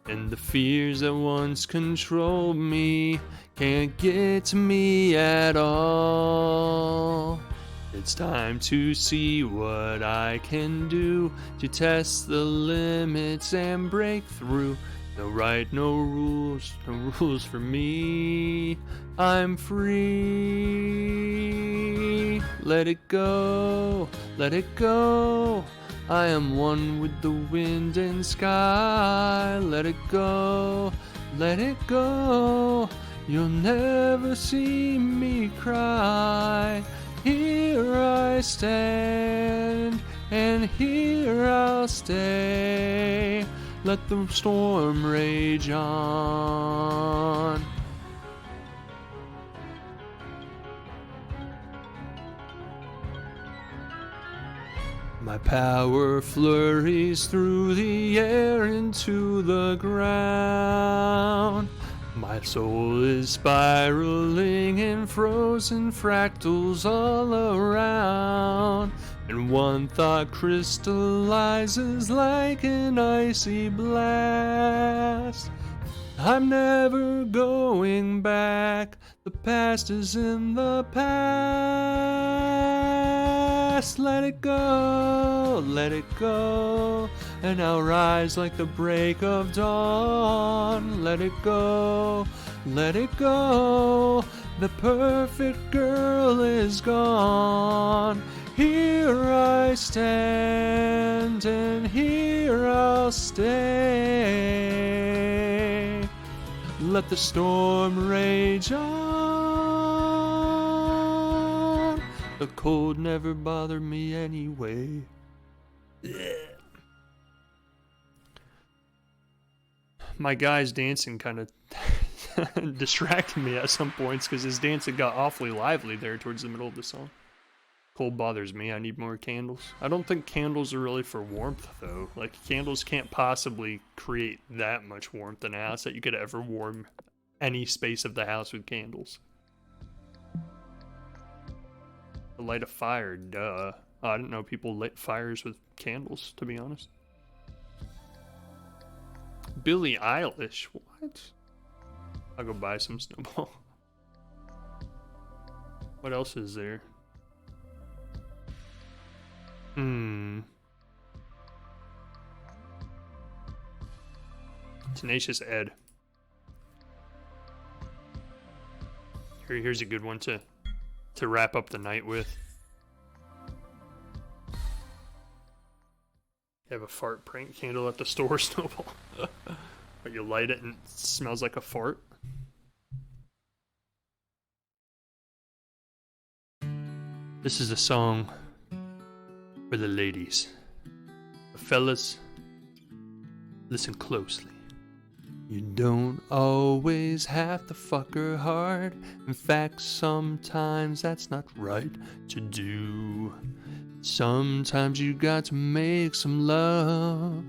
Speaker 1: And the fears that once controlled me can't get to me at all. It's time to see what I can do to test the limits and break through. No right, no rules for me. I'm free. Let it go, let it go. I am one with the wind and sky. Let it go, let it go. You'll never see me cry. Here I stand, and here I'll stay. Let the storm rage on. My power flurries through the air into the ground. My soul is spiraling in frozen fractals all around. And one thought crystallizes like an icy blast. I'm never going back. The past is in the past. past, let it go, and I'll rise like the break of dawn. Let it go, the perfect girl is gone. Here I stand, and here I'll stay. Let the storm rage on. The cold never bothered me anyway. My guy's dancing kind of distracted me at some points because his dancing got awfully lively there towards the middle of the song. Cold bothers me. I need more candles. I don't think candles are really for warmth, though. Like, candles can't possibly create that much warmth in a house that you could ever warm any space of the house with candles. Light a fire, duh. I didn't know people lit fires with candles, to be honest. Billie Eilish? What? I'll go buy some Snowball. What else is there? Tenacious Ed. Here's a good one to wrap up the night with. You have a fart prank candle at the store, Snowball. But you light it and it smells like a fart. This is a song for the ladies. The fellas, listen closely. You don't always have to fuck her hard. In fact, sometimes that's not right to do. Sometimes you got to make some love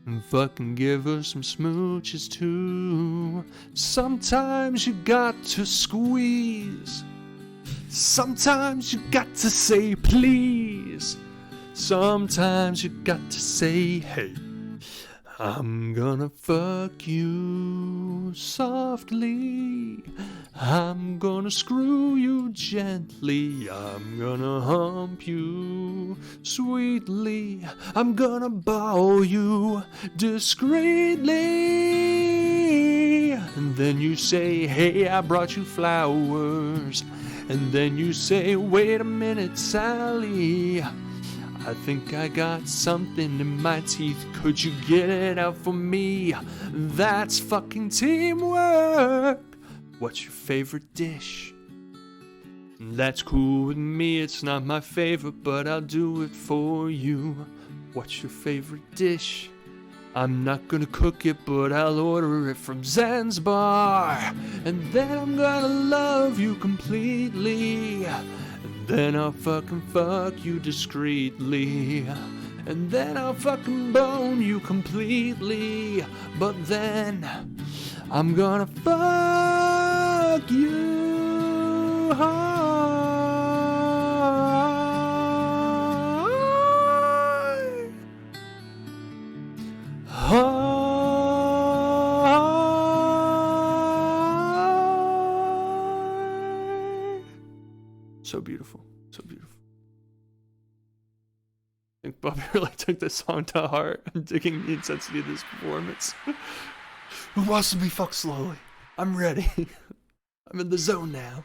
Speaker 1: and fucking give her some smooches too. Sometimes you got to squeeze. Sometimes you got to say please. Sometimes you got to say hey. I'm gonna fuck you softly. I'm gonna screw you gently. I'm gonna hump you sweetly. I'm gonna bow you discreetly. And then you say, hey, I brought you flowers. And then you say, wait a minute, Sally, I think I got something in my teeth. Could you get it out for me? That's fucking teamwork. What's your favorite dish? That's cool with me. It's not my favorite, but I'll do it for you. What's your favorite dish? I'm not gonna cook it, but I'll order it from Zanzibar. And then I'm gonna love you completely. Then I'll fucking fuck you discreetly. And then I'll fucking bone you completely. But then I'm gonna fuck you hard. Hard. So beautiful. So beautiful. I think Bobby really took this song to heart. I'm digging the intensity of this performance. Who wants to be fucked slowly? I'm ready. I'm in the zone now.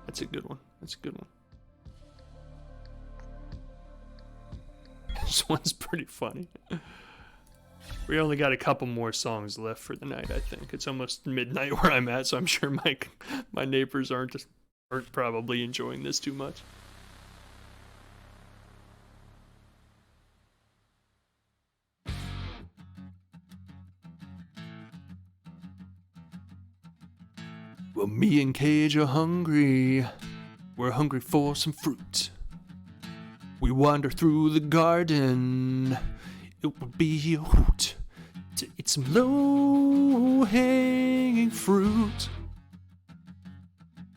Speaker 1: That's a good one. That's a good one. This one's pretty funny. We only got a couple more songs left for the night, I think. It's almost midnight where I'm at, so I'm sure my neighbors aren't probably enjoying this too much. Well, me and Cage are hungry. We're hungry for some fruit. We wander through the garden. It would be a hoot to eat some low-hanging fruit.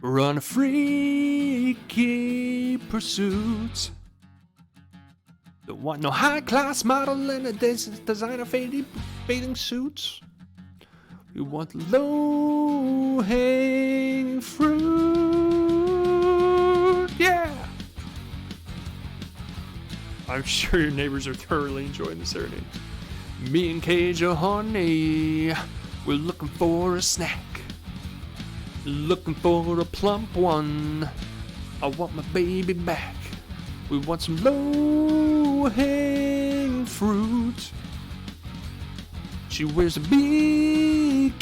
Speaker 1: Run a freaky pursuit. Don't want no high-class model in a designer bathing suits. We want low-hanging fruit. Yeah! I'm sure your neighbors are thoroughly enjoying the serenade. Me and Cage are horny. We're looking for a snack. Looking for a plump one. I want my baby back. We want some low-hanging fruit. She wears a beekeeper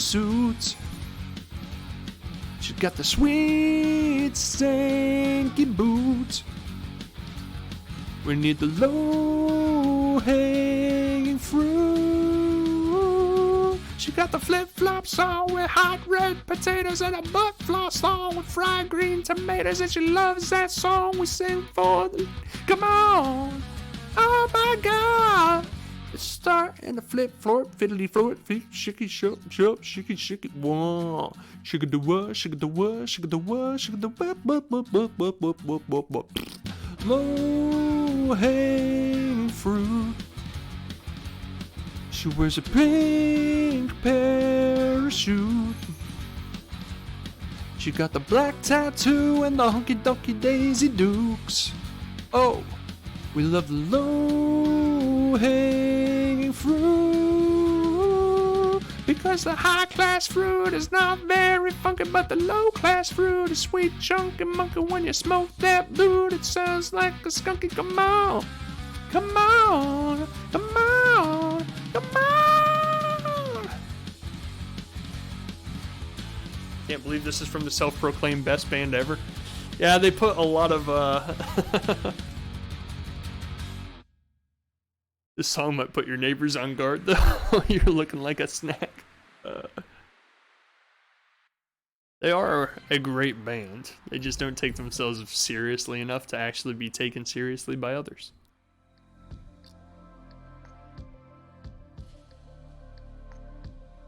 Speaker 1: suit. She got the sweet stanky boot. We need the low-hanging fruit. She got the flip-flops on with hot red potatoes and a butt floss on with fried green tomatoes. And she loves that song we sing for the... Come on! Oh my God! Let's start in the flip-flop, fiddly-flop, shicky shup, shicky shicky wah. Shigga the what, shigga the what, shigga the what, shigga the what. Low-hanging fruit. She wears a pink parachute. She got the black tattoo and the hunky-dunky Daisy Dukes. Oh, we love the low-hanging fruit. Because the high-class fruit is not very funky, but the low-class fruit is sweet, chunky, monkey. When you smoke that boot, it sounds like a skunky. Come on, come on, come on, come on. Can't believe this is from the self-proclaimed best band ever. Yeah, they put a lot of, This song might put your neighbors on guard, though. You're looking like a snack. They are a great band. They just don't take themselves seriously enough to actually be taken seriously by others.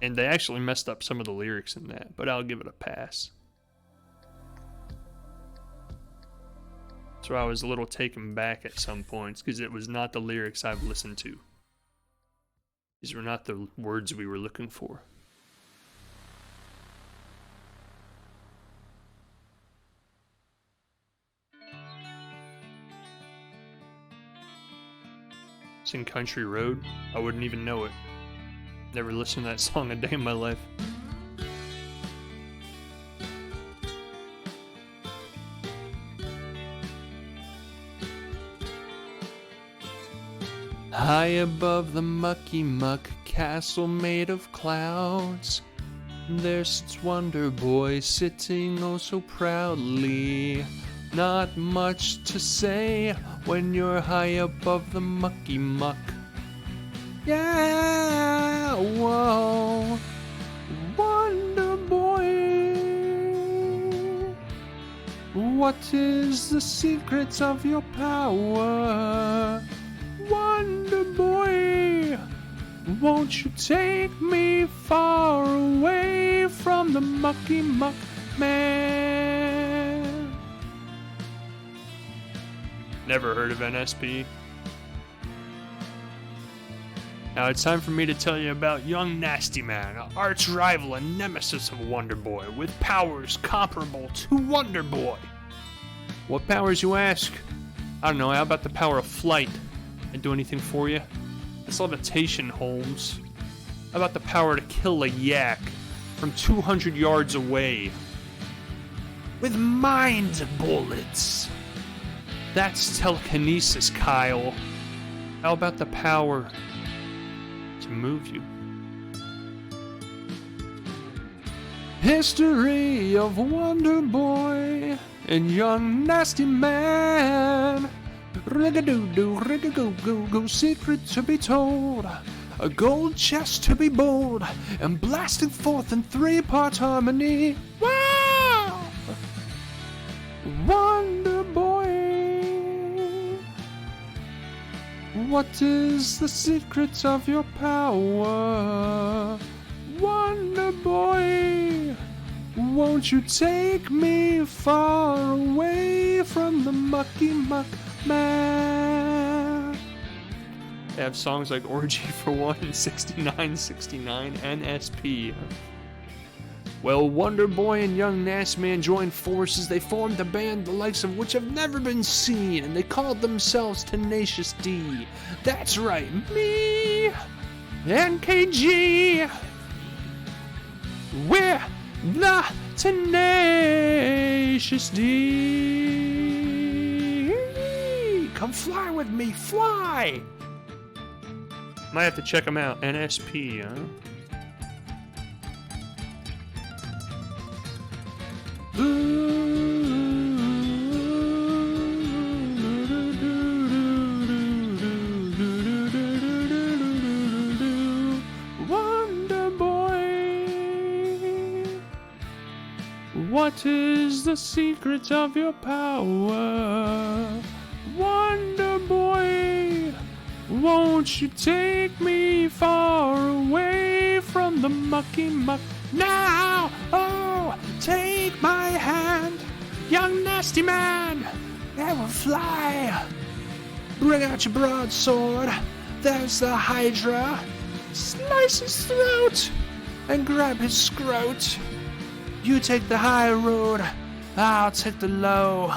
Speaker 1: And they actually messed up some of the lyrics in that, but I'll give it a pass. So I was a little taken back at some points because it was not the lyrics I've listened to. These were not the words we were looking for. It's in Country Road. I wouldn't even know it. Never listened to that song a day in my life. High above the mucky muck castle made of clouds, there sits Wonder Boy sitting oh so proudly. Not much to say when you're high above the mucky muck. Yeah, whoa, Wonder Boy. What is the secret of your power? Wonder Boy, won't you take me far away from the mucky muck man? Never heard of NSP. Now it's time for me to tell you about Young Nasty Man, an arch rival and nemesis of Wonder Boy, with powers comparable to Wonder Boy. What powers, you ask? I don't know, how about the power of flight? And do anything for you? It's levitation, Holmes. How about the power to kill a yak from 200 yards away? With mind bullets. That's telekinesis, Kyle. How about the power to move you? History of Wonder Boy and Young Nasty Man. Rig-a-doo-doo, rig-a-goo-goo-goo, secret to be told, a gold chest to be bold, and blasted forth in three-part harmony. Wow! Wonder Boy, what is the secret of your power? Wonder Boy, won't you take me far away from the mucky muck man? They have songs like Orgy for One and 6969 NSP. Well, Wonder Boy and Young Nasty Man joined forces. They formed a band the likes of which have never been seen, and they called themselves Tenacious D. That's right, me and KG. We're the Tenacious D. Come fly with me, fly! Might have to check them out. NSP, huh? Wonder Boy, what is the secret of your power? Wonder Boy, won't you take me far away from the mucky muck now? Oh, take my hand, young nasty man, and we'll fly. Bring out your broadsword, there's the Hydra. Slice his throat and grab his scrote. You take the high road, I'll take the low.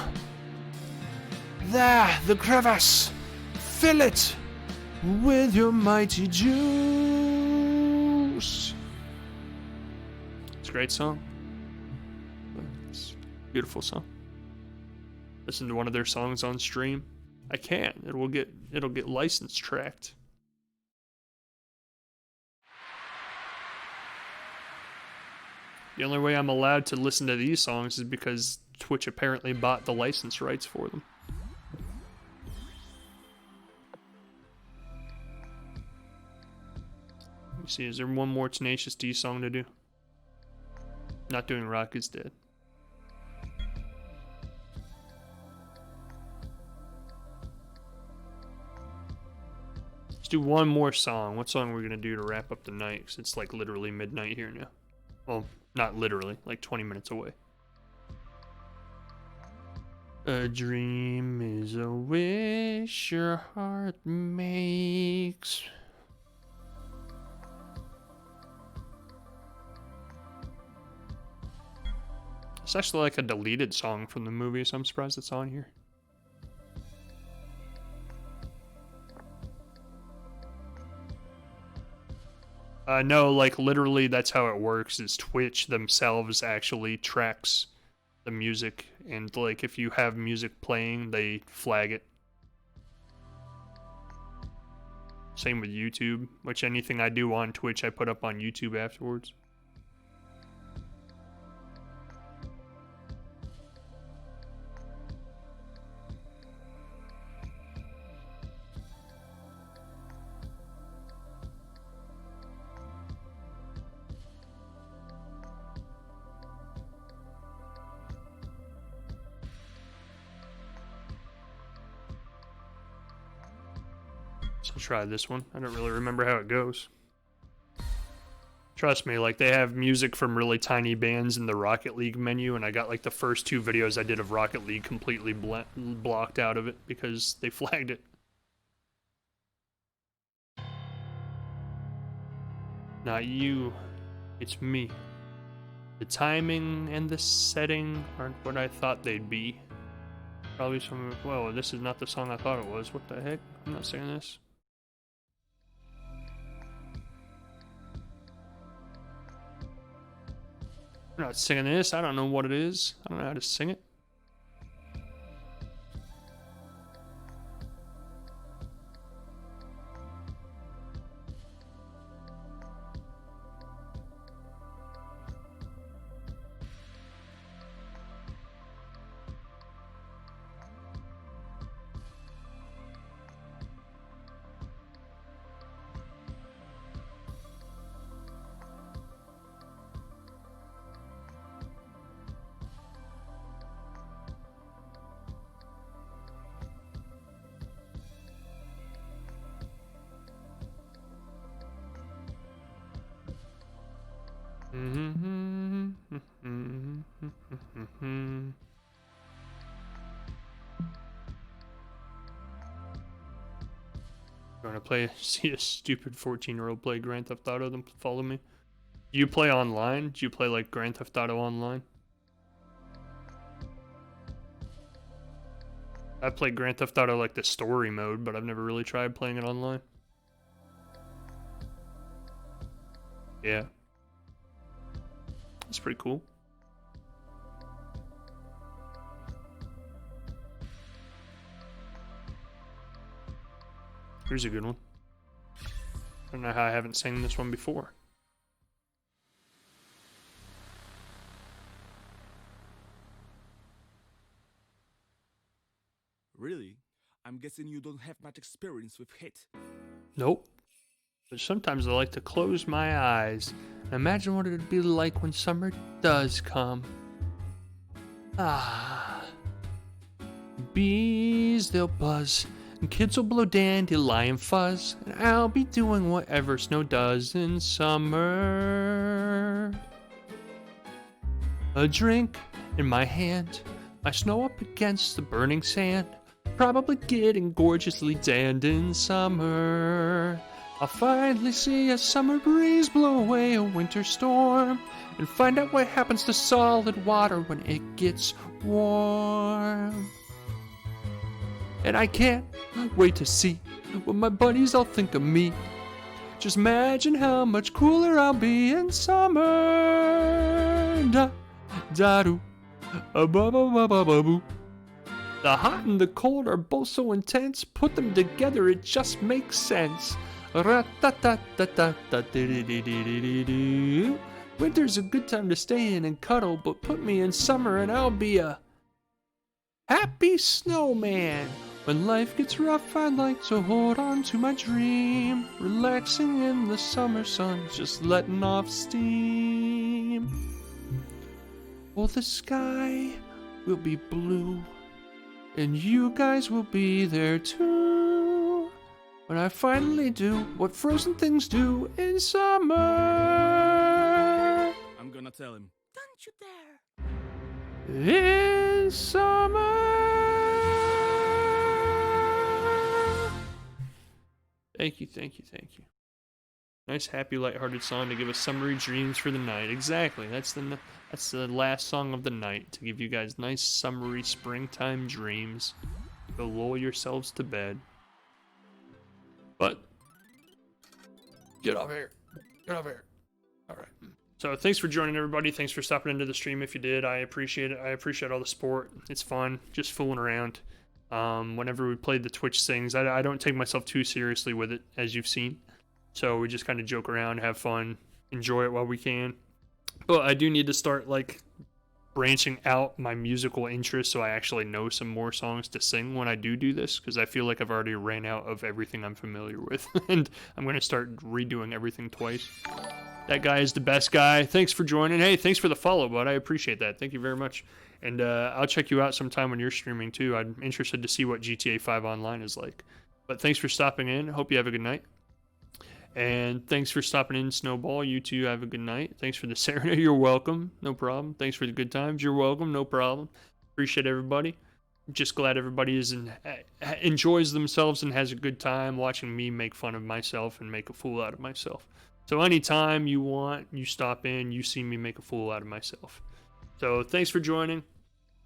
Speaker 1: There, the crevice, fill it with your mighty juice. It's a great song. It's a beautiful song. Listen to one of their songs on stream. I can't. It'll get license tracked. The only way I'm allowed to listen to these songs is because Twitch apparently bought the license rights for them. Let me see, is there one more Tenacious D song to do? Not doing Rock is Dead. Let's do one more song. What song are we gonna do to wrap up the night? Because it's like literally midnight here now. Well, not literally, like 20 minutes away. A dream is a wish your heart makes. It's actually like a deleted song from the movie, so I'm surprised it's on here. No, like literally that's how it works, is Twitch themselves actually tracks the music, and like if you have music playing, they flag it. Same with YouTube, which anything I do on Twitch I put up on YouTube afterwards. So try this one. I don't really remember how it goes. Trust me, like they have music from really tiny bands in the Rocket League menu, and I got like the first 2 videos I did of Rocket League completely blocked out of it because they flagged it. Not you, it's me. The timing and the setting aren't what I thought they'd be. Probably some, whoa, this is not the song I thought it was. What the heck? I'm not singing this. I'm not singing this. I don't know what it is. I don't know how to sing it. see a stupid 14-year-old play Grand Theft Auto than follow me. Do you play online? Do you play like Grand Theft Auto online? I played Grand Theft Auto like the story mode, but I've never really tried playing it online. Yeah. That's pretty cool. Here's a good one. I don't know how I haven't sang this one before.
Speaker 11: Really? I'm guessing you don't have much experience with hit.
Speaker 1: Nope. But sometimes I like to close my eyes and imagine what it would be like when summer does come. Ah. Bees, they'll buzz, and kids will blow dandelion fuzz, and I'll be doing whatever snow does in summer. A drink in my hand, my snow up against the burning sand, probably getting gorgeously tanned in summer. I'll finally see a summer breeze blow away a winter storm, and find out what happens to solid water when it gets warm. And I can't wait to see what my buddies all think of me. Just imagine how much cooler I'll be in summer. Da da do, ba ba ba ba ba boo. The hot and the cold are both so intense. Put them together, it just makes sense. Ra-ta-ta-ta-ta-ta-di-di-di-di-di-di. Winter's a good time to stay in and cuddle, but put me in summer and I'll be a happy snowman. When life gets rough, I'd like to hold on to my dream, relaxing in the summer sun, just letting off steam. Oh, the sky will be blue, and you guys will be there too, when I finally do what frozen things do in summer.
Speaker 11: I'm gonna tell him.
Speaker 7: Don't you dare.
Speaker 1: In summer. Thank you, thank you, thank you. Nice, happy, lighthearted song to give us summery dreams for the night. Exactly, that's the last song of the night, to give you guys nice, summery, springtime dreams. Go lull yourselves to bed. But, get off here. Get off here. Alright. So, thanks for joining, everybody. Thanks for stopping into the stream if you did. I appreciate it. I appreciate all the support. It's fun, just fooling around. Whenever we played the Twitch things, I don't take myself too seriously with it, as you've seen. So we just kind of joke around, have fun, enjoy it while we can. But I do need to start, like, branching out my musical interests so I actually know some more songs to sing when I do this, because I feel like I've already ran out of everything I'm familiar with, and I'm going to start redoing everything twice. That guy is the best guy. Thanks for joining. Hey, thanks for the follow, bud. I appreciate that. Thank you very much. And I'll check you out sometime when you're streaming, too. I'm interested to see what GTA 5 Online is like. But thanks for stopping in. Hope you have a good night. And thanks for stopping in, Snowball. You too have a good night. Thanks for the serenade. You're welcome. No problem. Thanks for the good times. You're welcome. No problem. Appreciate everybody. Just glad everybody enjoys themselves and has a good time watching me make fun of myself and make a fool out of myself. So anytime you want, you stop in, you see me make a fool out of myself. So thanks for joining,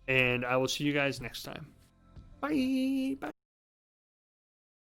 Speaker 1: and I will see you guys next time. Bye. Bye.